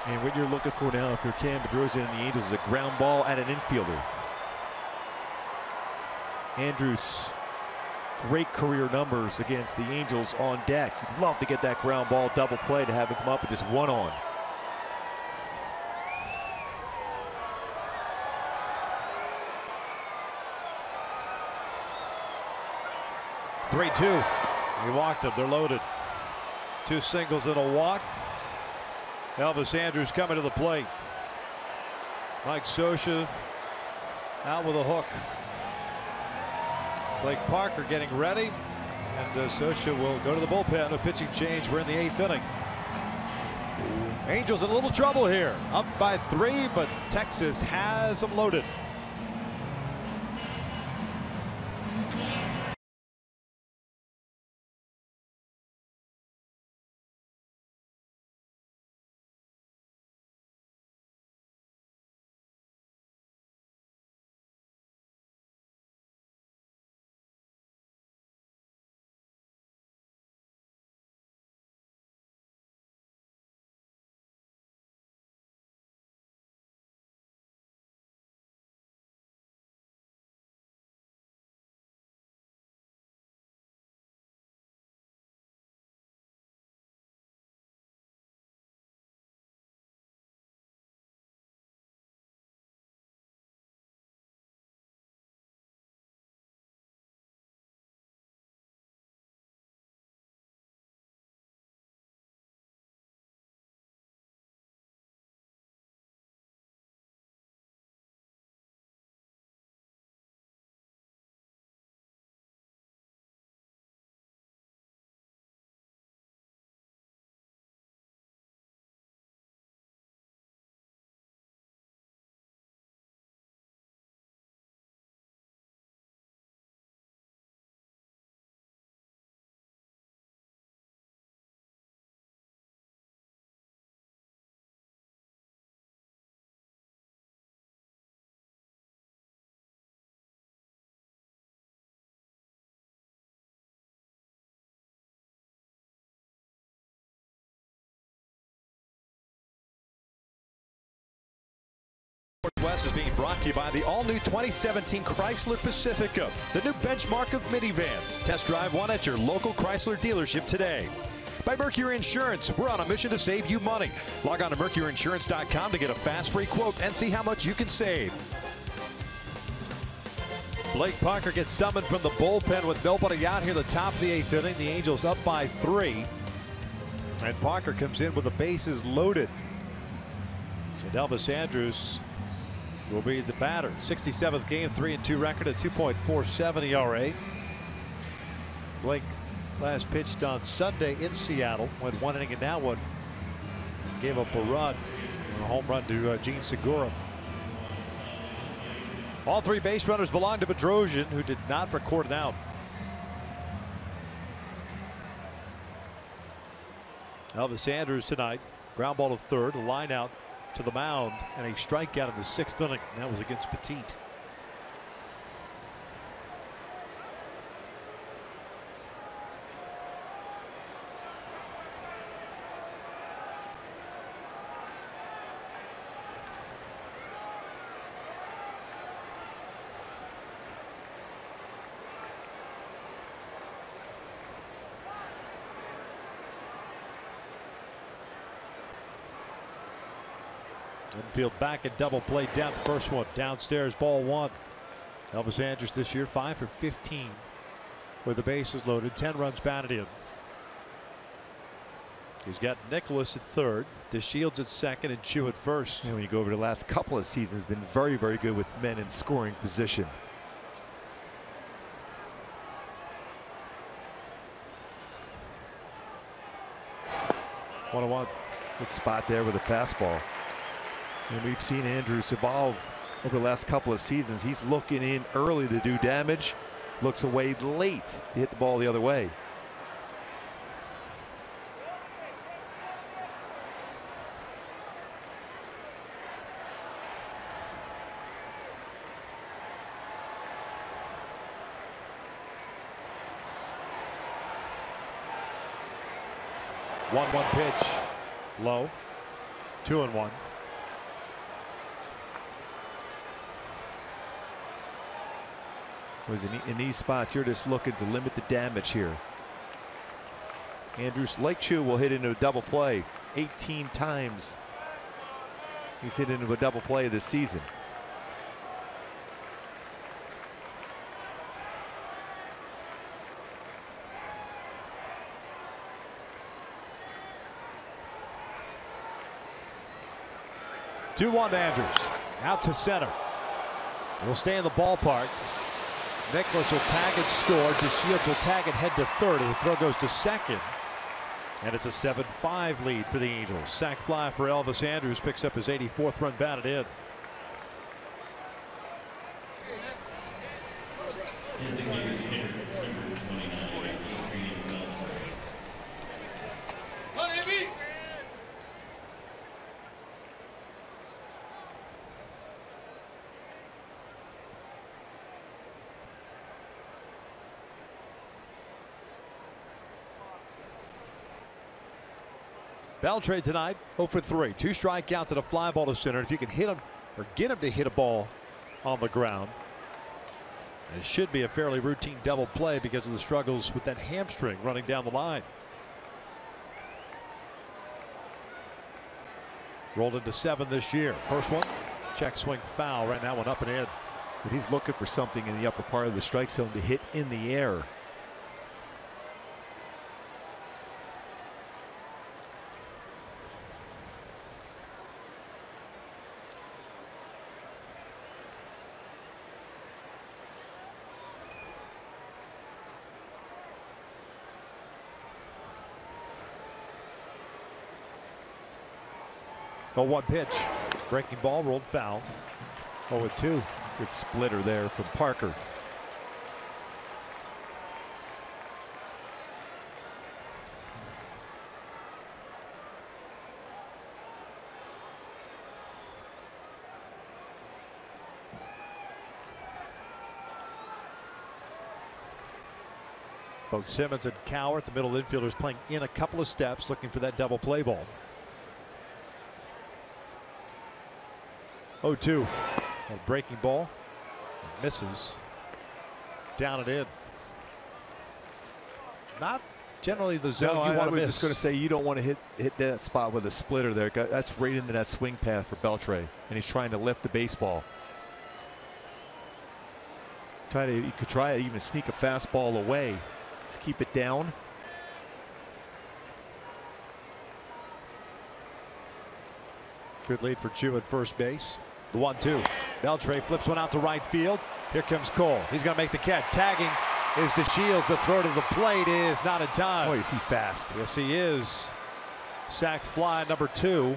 And what you're looking for now, if you're Cam Bedrosian and the Angels, is a ground ball at an infielder. Andrus great career numbers against the Angels on deck. You'd love to get that ground ball double play to have him come up with just one on. Three-two. He walked him. They're loaded. 2 singles and a walk. Elvis Andrus coming to the plate. Mike Scioscia out with a hook. Blake Parker getting ready, and Scioscia will go to the bullpen. A pitching change. We're in the 8th inning. Angels in a little trouble here. Up by 3, but Texas has them loaded. Northwest is being brought to you by the all-new 2017 Chrysler Pacifica, the new benchmark of minivans. Test drive one at your local Chrysler dealership today. By Mercury Insurance, we're on a mission to save you money. Log on to mercuryinsurance.com to get a fast free quote and see how much you can save. Blake Parker gets summoned from the bullpen with nobody out here at the top of the 8th inning. The Angels up by 3. And Parker comes in with the bases loaded. And Elvis Andrus will be the batter. 67th game, 3-2 record, a 2.47 ERA. Blake last pitched on Sunday in Seattle, went 1 inning and now one. Gave up a run, a home run to Gene Segura. All 3 base runners belong to Bedrosian, who did not record an out. Elvis Andrus tonight, ground ball to third, a line out to the mound, and a strikeout in the 6th inning. That was against Petit. Infield back and double play down. First one downstairs, ball 1. Elvis Andrus this year 5 for 15 with the bases loaded, 10 runs batted in. He's got Nicholas at third, DeShields at second, and Chu at first. And when you go over the last couple of seasons, been very, very good with men in scoring position. 1-1. Good spot there with a fastball. And we've seen Andrus evolve over the last couple of seasons. He's looking in early to do damage, looks away late to hit the ball the other way. One pitch, low, 2-1. Was in these spots, you're just looking to limit the damage here. Andrews, like Chu, will hit into a double play 18 times. He's hit into a double play this season. Two 2-1 to Andrews. Out to center. He'll stay in the ballpark. Nicholas will tag it, score. DeShields will tag it, head to third. And the throw goes to second. And it's a 7-5 lead for the Angels. Sac fly for Elvis Andrews. Picks up his 84th run batted in. Designated hitter, number 29, Beltray. Beltray tonight 0 for 3. 2 strikeouts and a fly ball to center. If you can hit him or get him to hit a ball on the ground, it should be a fairly routine double play because of the struggles with that hamstring running down the line. Rolled into 7 this year. First one, check swing foul. Right now, one up and in. But he's looking for something in the upper part of the strike zone to hit in the air. The 1 pitch. Breaking ball, rolled foul. 0-2. Good splitter there from Parker. Both Simmons and Cowart, the middle infielders, playing in a couple of steps, looking for that double play ball. 0-2. A breaking ball. Misses. Down and in. Not generally the zone you want to miss. I was just going to say, you don't want to hit that spot with a splitter there. That's right into that swing path for Beltray, and he's trying to lift the baseball. You could try to even sneak a fastball away. Just keep it down. Good lead for Chu at first base. The 1-2. Beltray flips one out to right field. Here comes Cole. He's going to make the catch. Tagging is DeShields. The throw to the plate is not in time. Boy, is he fast. Yes, he is. Sac fly number 2.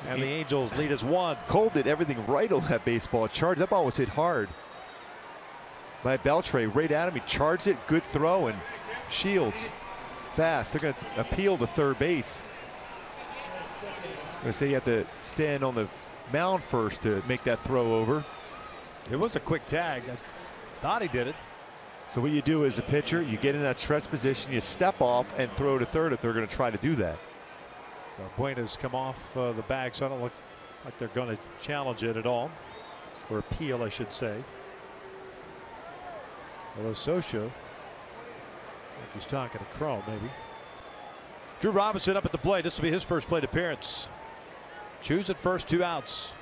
And the Angels lead as 1. Cole did everything right on that baseball. Charge. That ball was hit hard by Beltray. Right at him. He charged it. Good throw. And Shields fast. They're going to appeal to third base. I'm going to say you have to stand on the mound first to make that throw over. It was a quick tag. I thought he did it. So what you do as a pitcher, you get in that stretch position, you step off and throw to third if they're going to try to do that. Buena's come off the bag, so I don't look like they're going to challenge it at all, or appeal, I should say. Although Sosha, I think he's talking to Crow, maybe. Drew Robinson up at the plate. This will be his first plate appearance. Choose at first, 2 outs.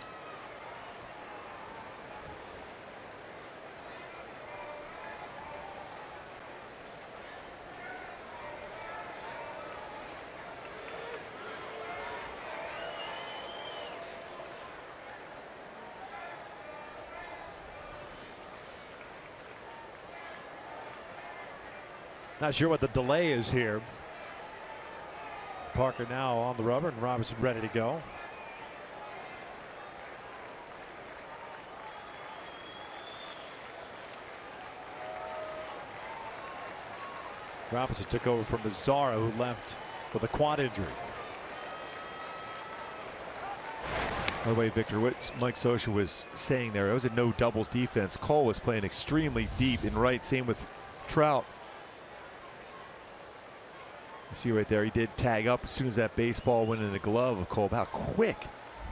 Not sure what the delay is here. Parker now on the rubber and Robinson ready to go. Robinson took over from Mazzara, who left with a quad injury. By the way, Victor, what Mike Scioscia was saying there, it was a no doubles defense. Cole was playing extremely deep in right. Same with Trout. You see right there, he did tag up as soon as that baseball went in the glove of Cole. How quick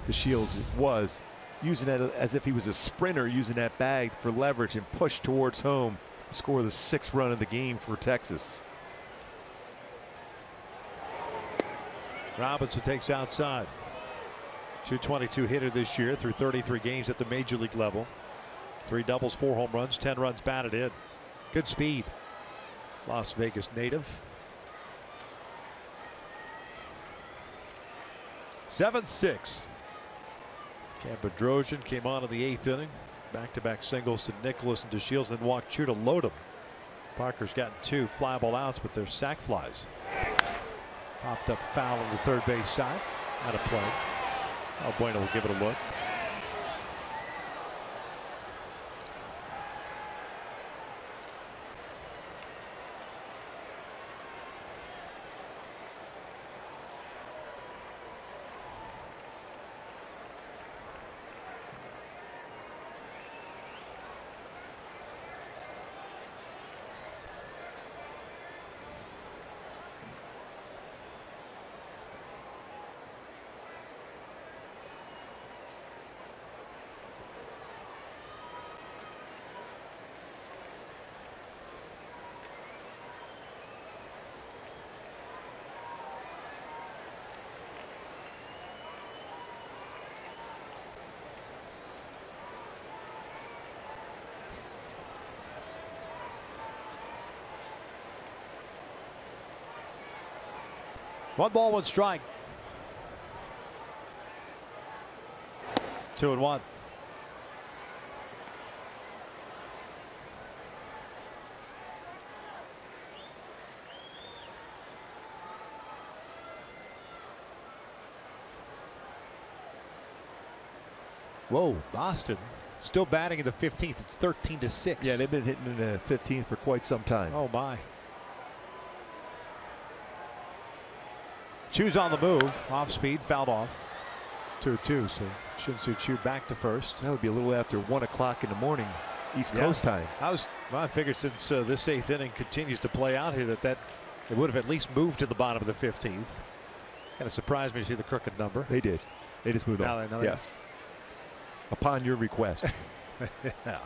DeShields was. using that as if he was a sprinter, using that bag for leverage and push towards home. Score the 6th run of the game for Texas. Robinson takes outside. 222 hitter this year through 33 games at the major league level. 3 doubles, 4 home runs, 10 runs batted in. Good speed. Las Vegas native. 7-6. Cam Bedrosian came on in the 8th inning. Back-to-back singles to Nicholas and DeShields, then walked Chu to load him. Parker's gotten 2 fly ball outs, but they're sac flies. Popped up foul on the third base side. Out of play. Bueno will give it a look. One ball, one strike. 2-1. Whoa, Boston still batting in the 15th. It's 13-6. Yeah, they've been hitting in the 15th for quite some time. Oh my. Chu's on the move, off speed, fouled off. 2-2, so Shin-Soo Choo back to first. That would be a little after 1 o'clock in the morning, East Coast time. I figured since this 8th inning continues to play out here that it would have at least moved to the bottom of the 15th. Kind of surprised me to see the crooked number. They did. They just moved on. Yes. Upon your request. Yeah.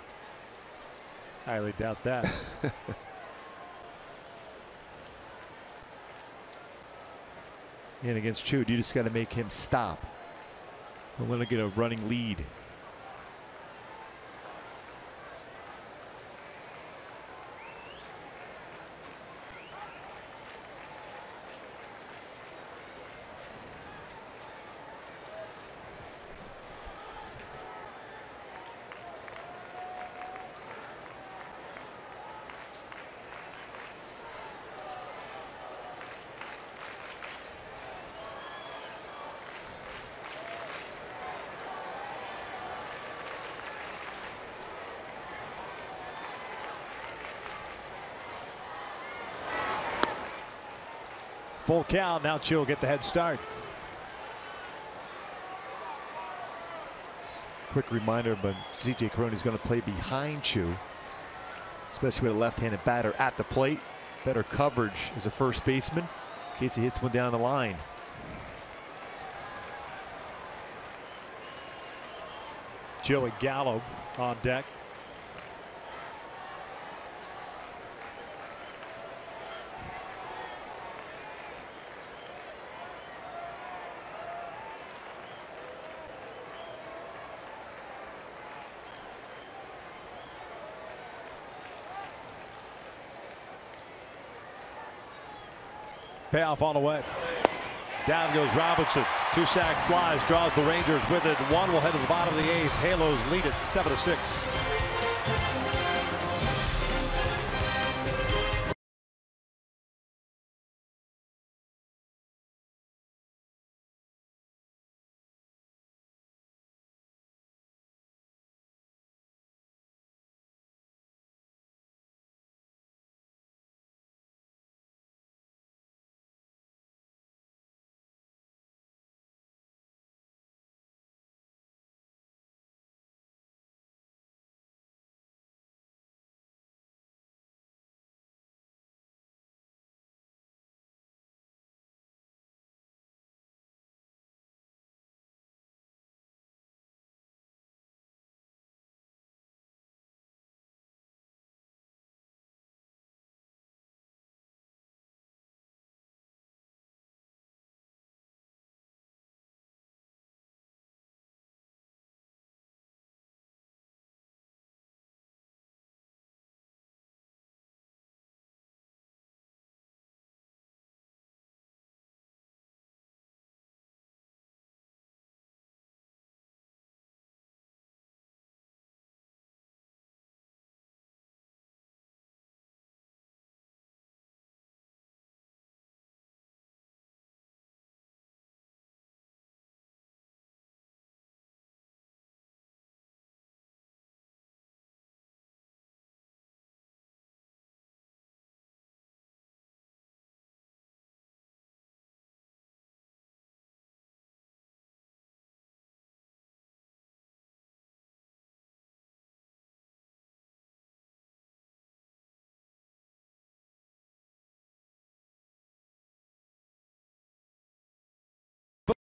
Highly doubt that. And against Chu, you just got to make him stop. We're going to get a running lead. Full count. Now Chu will get the head start. Quick reminder, but CJ Cron is going to play behind Chu, especially with a left-handed batter at the plate. Better coverage as a first baseman in case he hits one down the line. Joey Gallo on deck. Payoff on the way. Down goes Robinson. 2 sac flies, draws the Rangers with it. One will head to the bottom of the 8th. Halos lead it 7-6.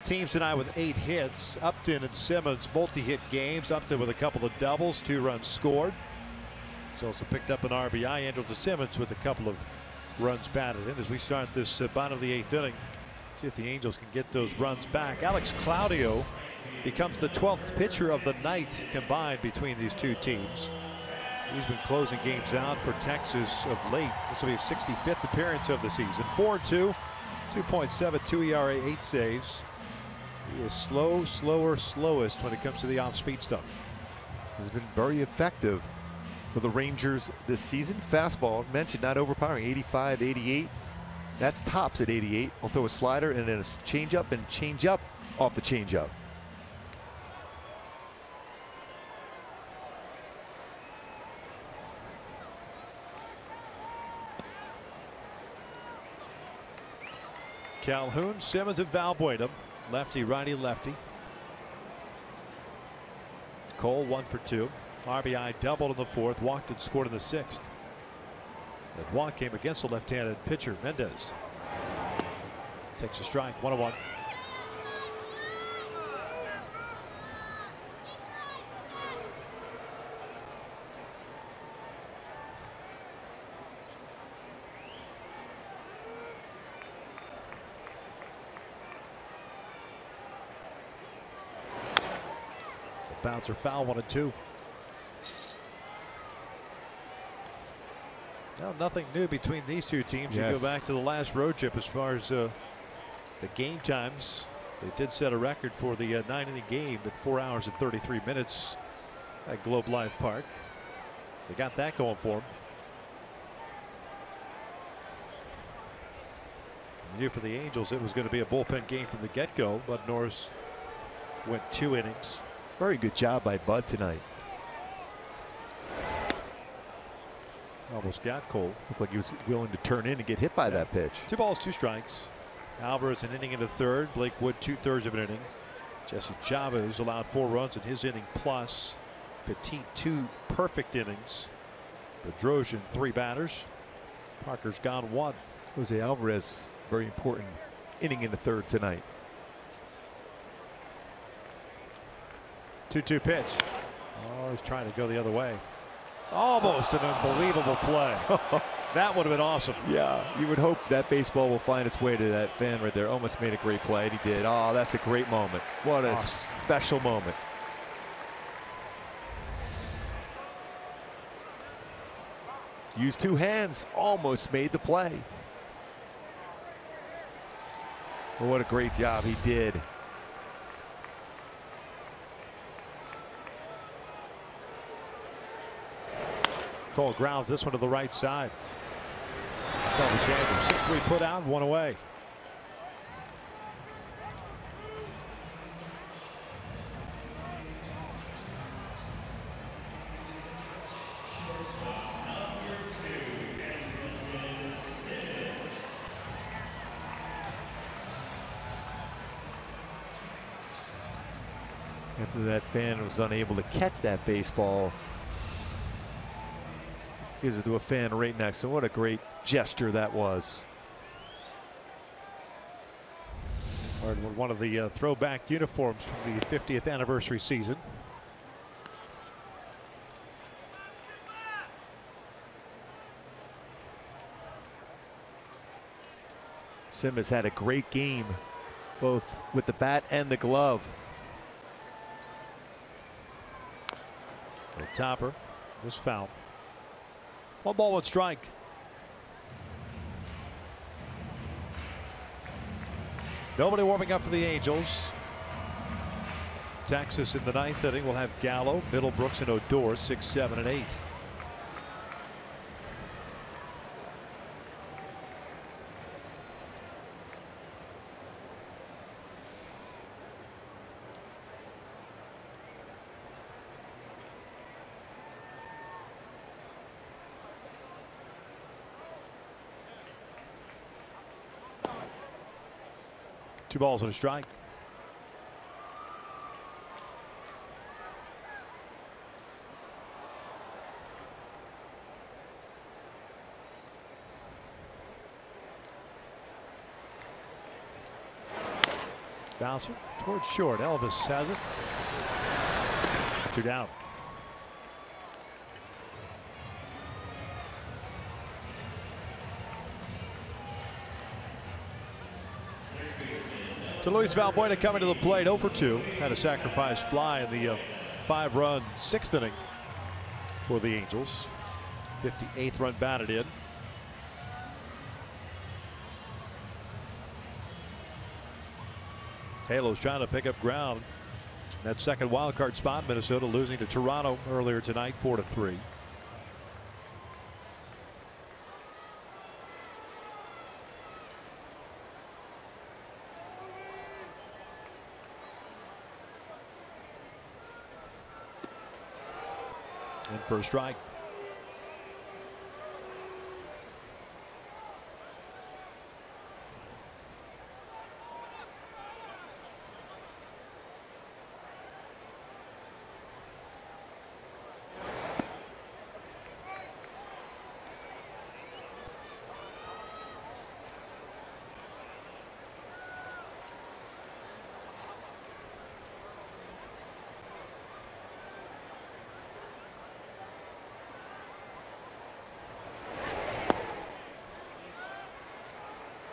Teams tonight with 8 hits. Upton and Simmons multi-hit games. Upton with a couple of doubles, 2 runs scored. He's also picked up an RBI. Andrew Simmons with a couple of runs batted in as we start this bottom of the 8th inning. See if the Angels can get those runs back. Alex Claudio becomes the 12th pitcher of the night combined between these two teams. He's been closing games out for Texas of late. This will be his 65th appearance of the season. 4-2, 2.72 ERA, 8 saves. He is slowest when it comes to the on-speed stuff. Has been very effective for the Rangers this season. Fastball, mentioned, not overpowering, 85, 88. That's tops at 88. I'll throw a slider and then a changeup and changeup off the changeup. Calhoun, Simmons, and Valbuena. Lefty, righty, lefty. Cole 1 for 2. RBI doubled in the 4th. Walked and scored in the 6th. That walk came against the left-handed pitcher Mendez. Takes a strike. 1-1. Bouncer foul, 1-2. Now nothing new between these two teams. Yes. You go back to the last road trip as far as the game times. They did set a record for the 9-inning game at 4 hours and 33 minutes at Globe Life Park. So they got that going for them. You knew for the Angels it was going to be a bullpen game from the get-go, but Norris went 2 innings. Very good job by Bud tonight. Almost got Cole. Looked like he was willing to turn in and get hit by that pitch. 2 balls, 2 strikes. Alvarez an inning and a third. Blake Wood 2/3 of an inning. Jesse Chavez allowed 4 runs in his inning plus. Petit 2 perfect innings. Bedrosian 3 batters. Parker's gone 1. Jose Alvarez, very important inning in the 3rd tonight. 2-2 pitch. Oh, he's trying to go the other way. Almost an unbelievable play. That would have been awesome. Yeah, you would hope that baseball will find its way to that fan right there. Almost made a great play, and he did. Oh, that's a great moment. What a special moment. Used 2 hands, almost made the play. Well, what a great job he did. Cole grounds this one to the right side. Tell the Rangers 6-3 put out, 1 away. After that fan was unable to catch that baseball, gives it to a fan right next to him. What a great gesture that was. One of the throwback uniforms from the 50th anniversary season. Simmons had a great game, both with the bat and the glove. The topper was foul. 1 ball, 1 strike. Nobody warming up for the Angels. Texas in the 9th inning will have Gallo, Middlebrooks, and Odor 6, 7, and 8. Two balls and a strike. Bouncer towards short. Elvis has it. 2 down. So Luis Valbuena coming to the plate, 0 for 2. Had a sacrifice fly in the 5-run 6th inning for the Angels. 58th run batted in. Halo's trying to pick up ground. That second wild card spot, Minnesota losing to Toronto earlier tonight, 4-3. And first strike.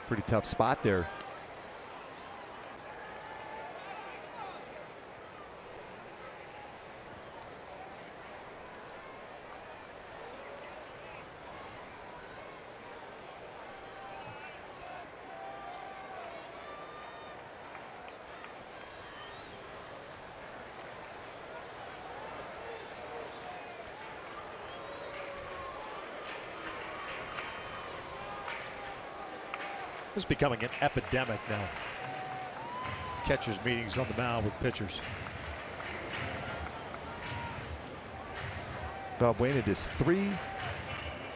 Pretty tough spot there. This is becoming an epidemic now. Catchers meetings on the mound with pitchers. Valbuena is 3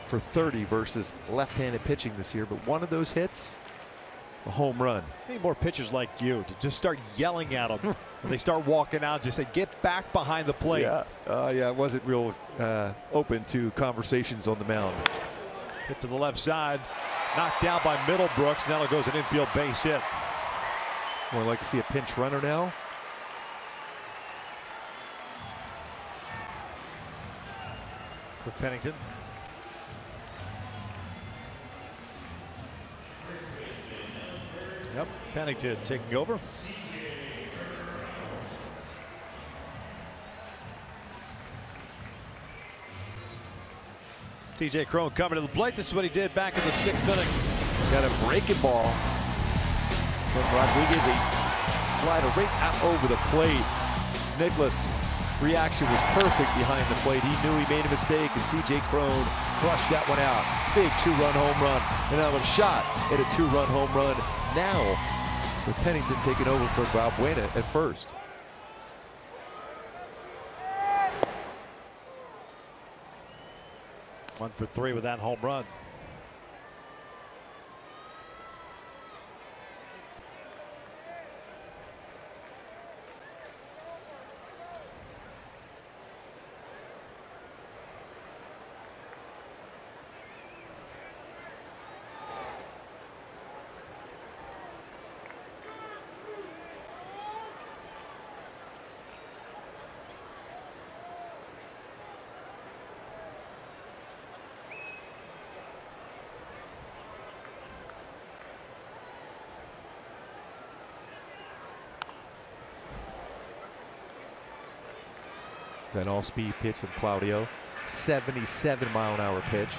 for 30 versus left-handed pitching this year, but one of those hits, a home run. Need more pitchers like you to just start yelling at them when they start walking out. Just say, get back behind the plate. Yeah, yeah, it wasn't real open to conversations on the mound. Hit to the left side. Knocked down by Middlebrooks. Now it goes an infield base hit. More like to see a pinch runner now. Cliff Pennington. Yep, Pennington taking over. TJ Crone coming to the plate. This is what he did back in the 6th inning. Got a breaking ball from Rodriguez. A slider right out over the plate. Nicholas' reaction was perfect behind the plate. He knew he made a mistake, and CJ Crone crushed that one out. Big 2-run home run. And now a shot at a 2-run home run. Now with Pennington taking over for Valbuena at first. One for 3 with that home run. An all-speed pitch from Claudio. 77-mile-an-hour pitch.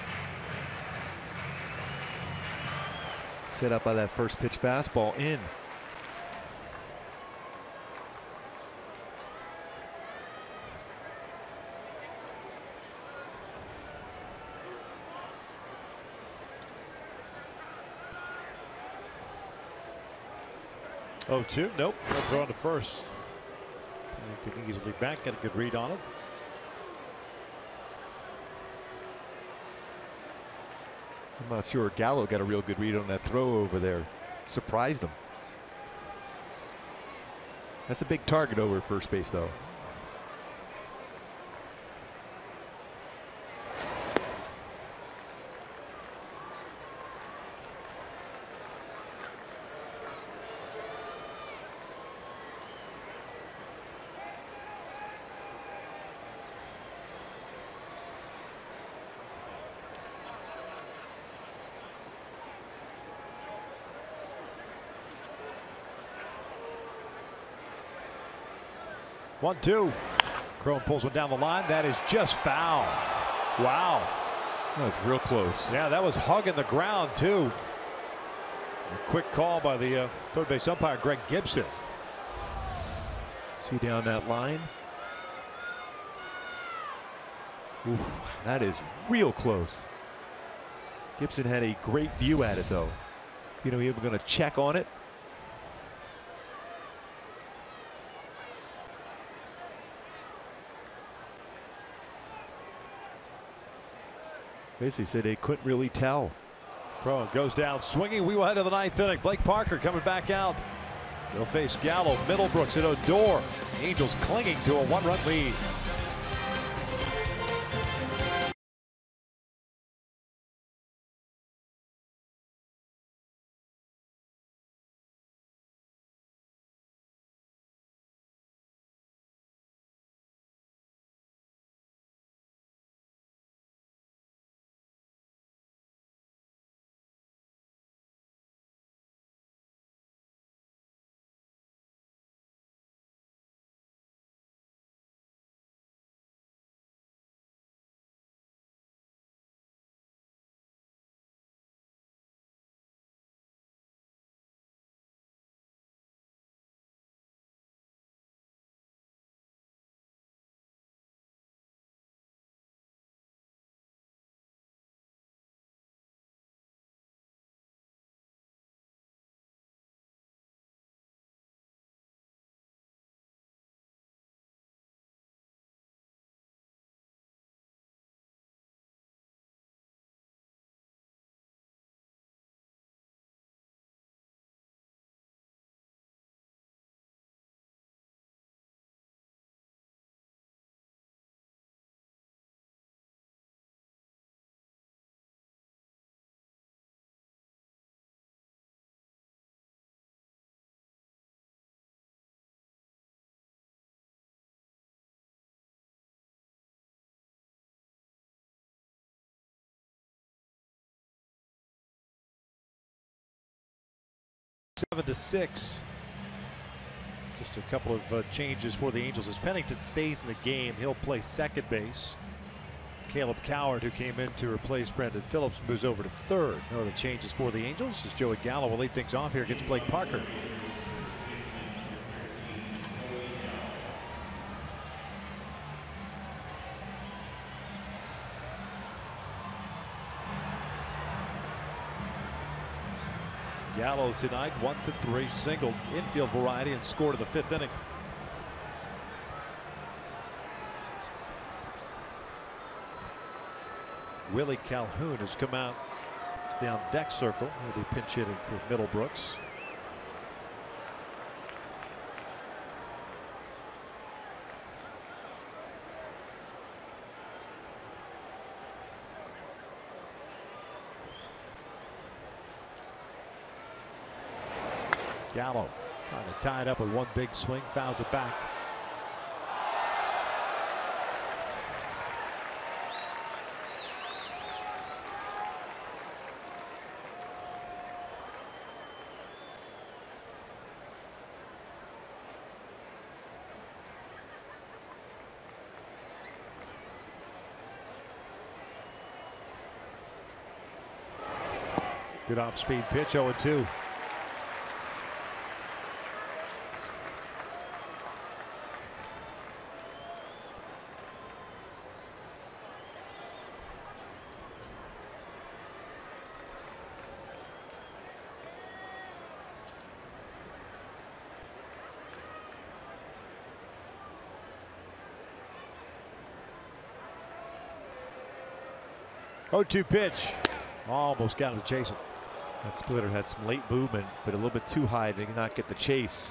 Set up by that first pitch fastball in. Oh, 2. Nope. No throw on to first. Pennington easily back. Got a good read on it. I'm not sure Gallo got a real good read on that throw over there. Surprised him. That's a big target over at first base, though. 1-2. Cron pulls one down the line. That is just foul. Wow. That was real close. Yeah, that was hugging the ground, too. A quick call by the third base umpire, Greg Gibson. See down that line. Oof, that is real close. Gibson had a great view at it, though. You know, he was going to check on it. Basically said they couldn't really tell. Cron goes down swinging. We will head to the ninth inning. Blake Parker coming back out. They'll face Gallo, Middlebrooks, and Odor. Angels clinging to a one-run lead. Seven to 6. Just a couple of changes for the Angels as Pennington stays in the game. He'll play second base. Caleb Coward, who came in to replace Brendan Phillips, moves over to third. No other changes for the Angels as Joey Gallo will lead things off here against Blake Parker. Gallo tonight 1 for 3, single, infield variety, and scored in the 5th inning. Willie Calhoun has come out to the on deck circle. He'll be pinch hitting for Middlebrooks. Gallo trying to tie it up with one big swing, fouls it back. Good off-speed pitch, 0-2. Oh, 2 pitch. Almost got him to chase it. That splitter had some late movement, but a little bit too high to not get the chase.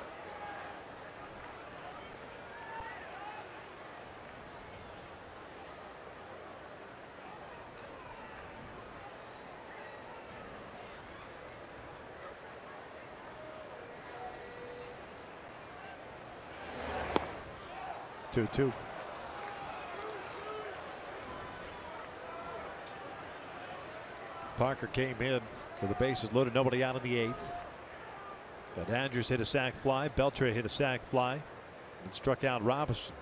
Two. Parker came in with the bases loaded, nobody out in the 8th. But Andrews hit a sac fly. Beltre hit a sac fly. and struck out Robinson.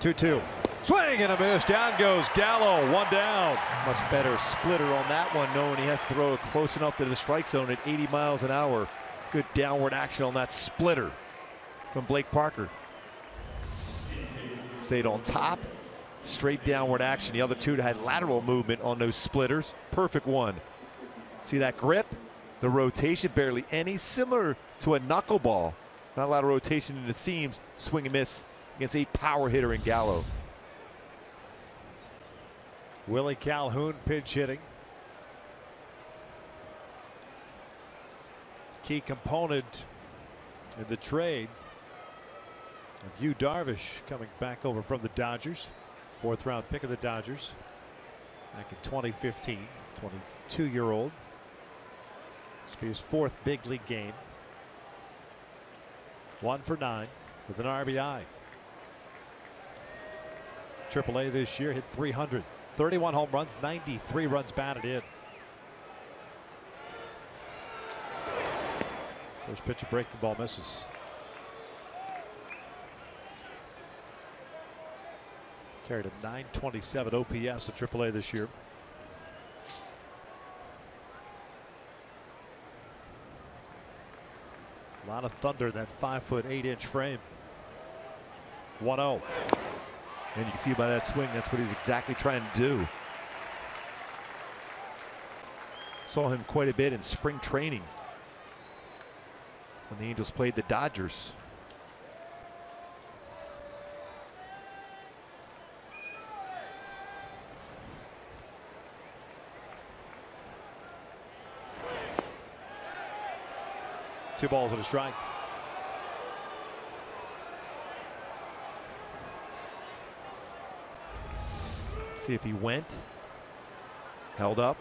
Two. Swing and a miss. Down goes Gallo. One down. Much better splitter on that one, knowing he had to throw it close enough to the strike zone at 80 miles an hour. Good downward action on that splitter from Blake Parker. Stayed on top, straight downward action. The other two had lateral movement on those splitters. Perfect one. See that grip? The rotation, barely any. Similar to a knuckleball. Not a lot of rotation in the seams. Swing and miss against a power hitter in Gallo. Willie Calhoun pinch hitting. Key component in the trade of Yu Darvish coming back over from the Dodgers. 4th round pick of the Dodgers back in 2015. 22-year-old. This will be his 4th big league game. 1 for 9 with an RBI. AAA this year, hit 300. 31 home runs, 93 runs batted in. First pitch, a breaking ball, misses. Carried a 927 OPS at AAA this year. A lot of thunder in that 5'8" frame. 1-0. And you can see by that swing, that's what he's exactly trying to do. Saw him quite a bit in spring training when the Angels played the Dodgers. Two balls and a strike. See if he went, held up.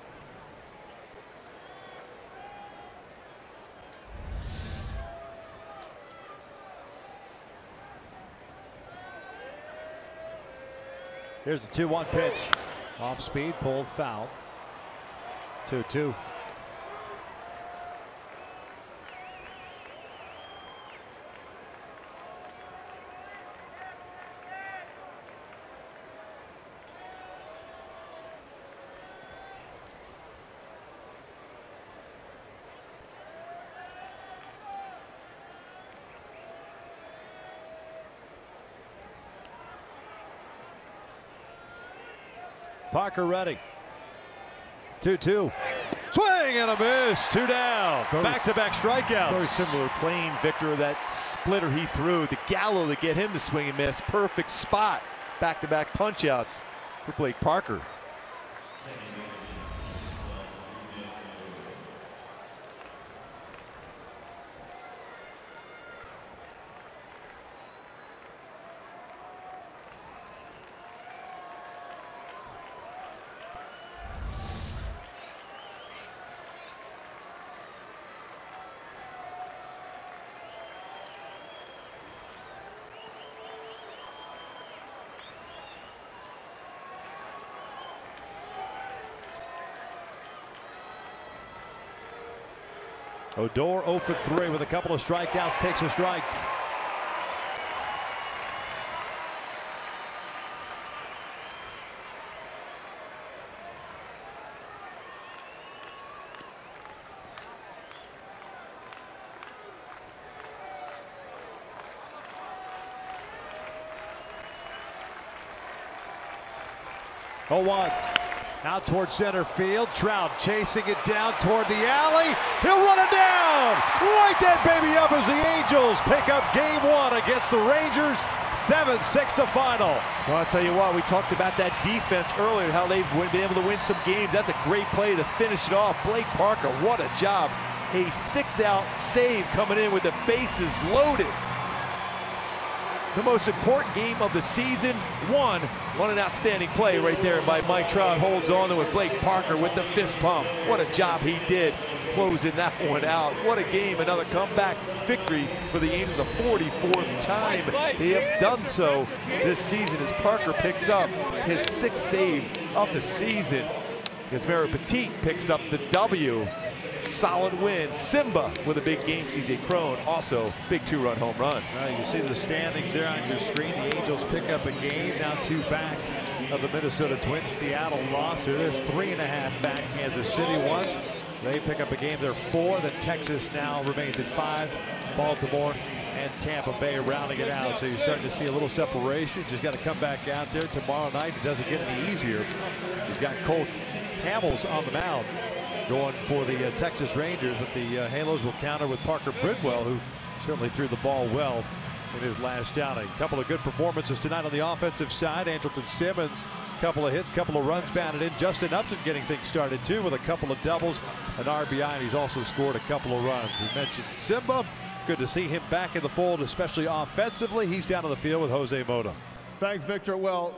Here's the 2-1 pitch. Off speed, pulled foul. 2-2. Parker ready. 2-2. Swing and a miss. 2 down. Back-to-back strikeouts. Very similar plane, Victor. That splitter he threw, the Gallo to get him to swing and miss. Perfect spot. Back-to-back punch-outs for Blake Parker. Odor 0 for 3 with a couple of strikeouts, takes a strike. Oh, 1. Out towards center field. Trout chasing it down toward the alley. He'll run it down. Light that baby up as the Angels pick up game 1 against the Rangers. 7-6 the final. Well, I'll tell you what, we talked about that defense earlier, how they've been able to win some games. That's a great play to finish it off. Blake Parker, what a job. A 6-out save coming in with the bases loaded. The most important game of the season, won an outstanding play right there by Mike Trout. Holds on to it, Blake Parker with the fist pump. What a job he did closing that one out. What a game, another comeback victory for the Angels, the 44th time they have done so this season as Parker picks up his 6th save of the season. Gizmero Petit picks up the W. Solid win. Simba with a big game. C.J. Cron also big 2-run home run. You can see the standings there on your screen. The Angels pick up a game, now 2 back of the Minnesota Twins. Seattle lost, so they're 3.5 back. Kansas City 1. They pick up a game, they're 4. Then Texas now remains at 5. Baltimore and Tampa Bay rounding it out. So you're starting to see a little separation. Just got to come back out there tomorrow night. It doesn't get any easier. You've got Cole Hamels on the mound going for the Texas Rangers, but the Halos will counter with Parker Bridwell, who certainly threw the ball well in his last outing. A couple of good performances tonight on the offensive side. Andrelton Simmons, couple of hits, couple of runs batted in. Justin Upton getting things started too with a couple of doubles, an RBI, and he's also scored a couple of runs. We mentioned Simba. Good to see him back in the fold, especially offensively. He's down on the field with Jose Mota. Thanks, Victor. Well,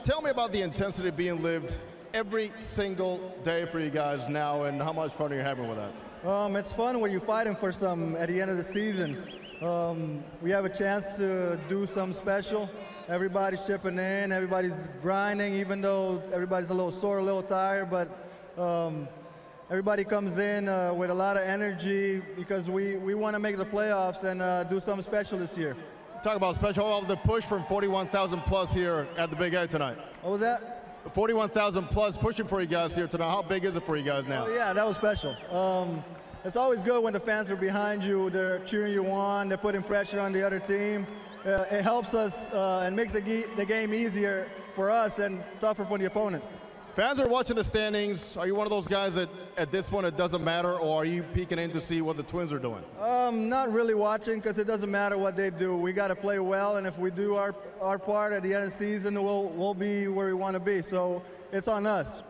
tell me about the intensity being lived every single day for you guys now, and how much fun are you having with that? It's fun when you're fighting for something at the end of the season. We have a chance to do something special. Everybody's chipping in, everybody's grinding, even though everybody's a little sore, a little tired, but everybody comes in with a lot of energy because we want to make the playoffs and do something special this year. Talk about special, all the push from 41,000 plus here at the Big A tonight. What was that? 41,000 plus pushing for you guys here tonight. How big is it for you guys now? Oh, yeah, that was special. It's always good when the fans are behind you. They're cheering you on. They're putting pressure on the other team. It helps us and makes the game easier for us and tougher for the opponents. Fans are watching the standings. Are you one of those guys that at this point it doesn't matter, or are you peeking in to see what the Twins are doing? Not really watching because it doesn't matter what they do. We got to play well, and if we do our part at the end of the season, we'll be where we want to be. So it's on us.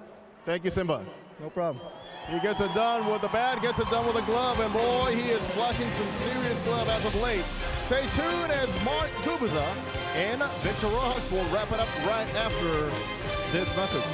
Thank you, Simba. No problem. He gets it done with the bat, gets it done with the glove, and boy, he is flashing some serious glove as of late. Stay tuned as Mark Gubiza and Victor Rojas will wrap it up right after this message.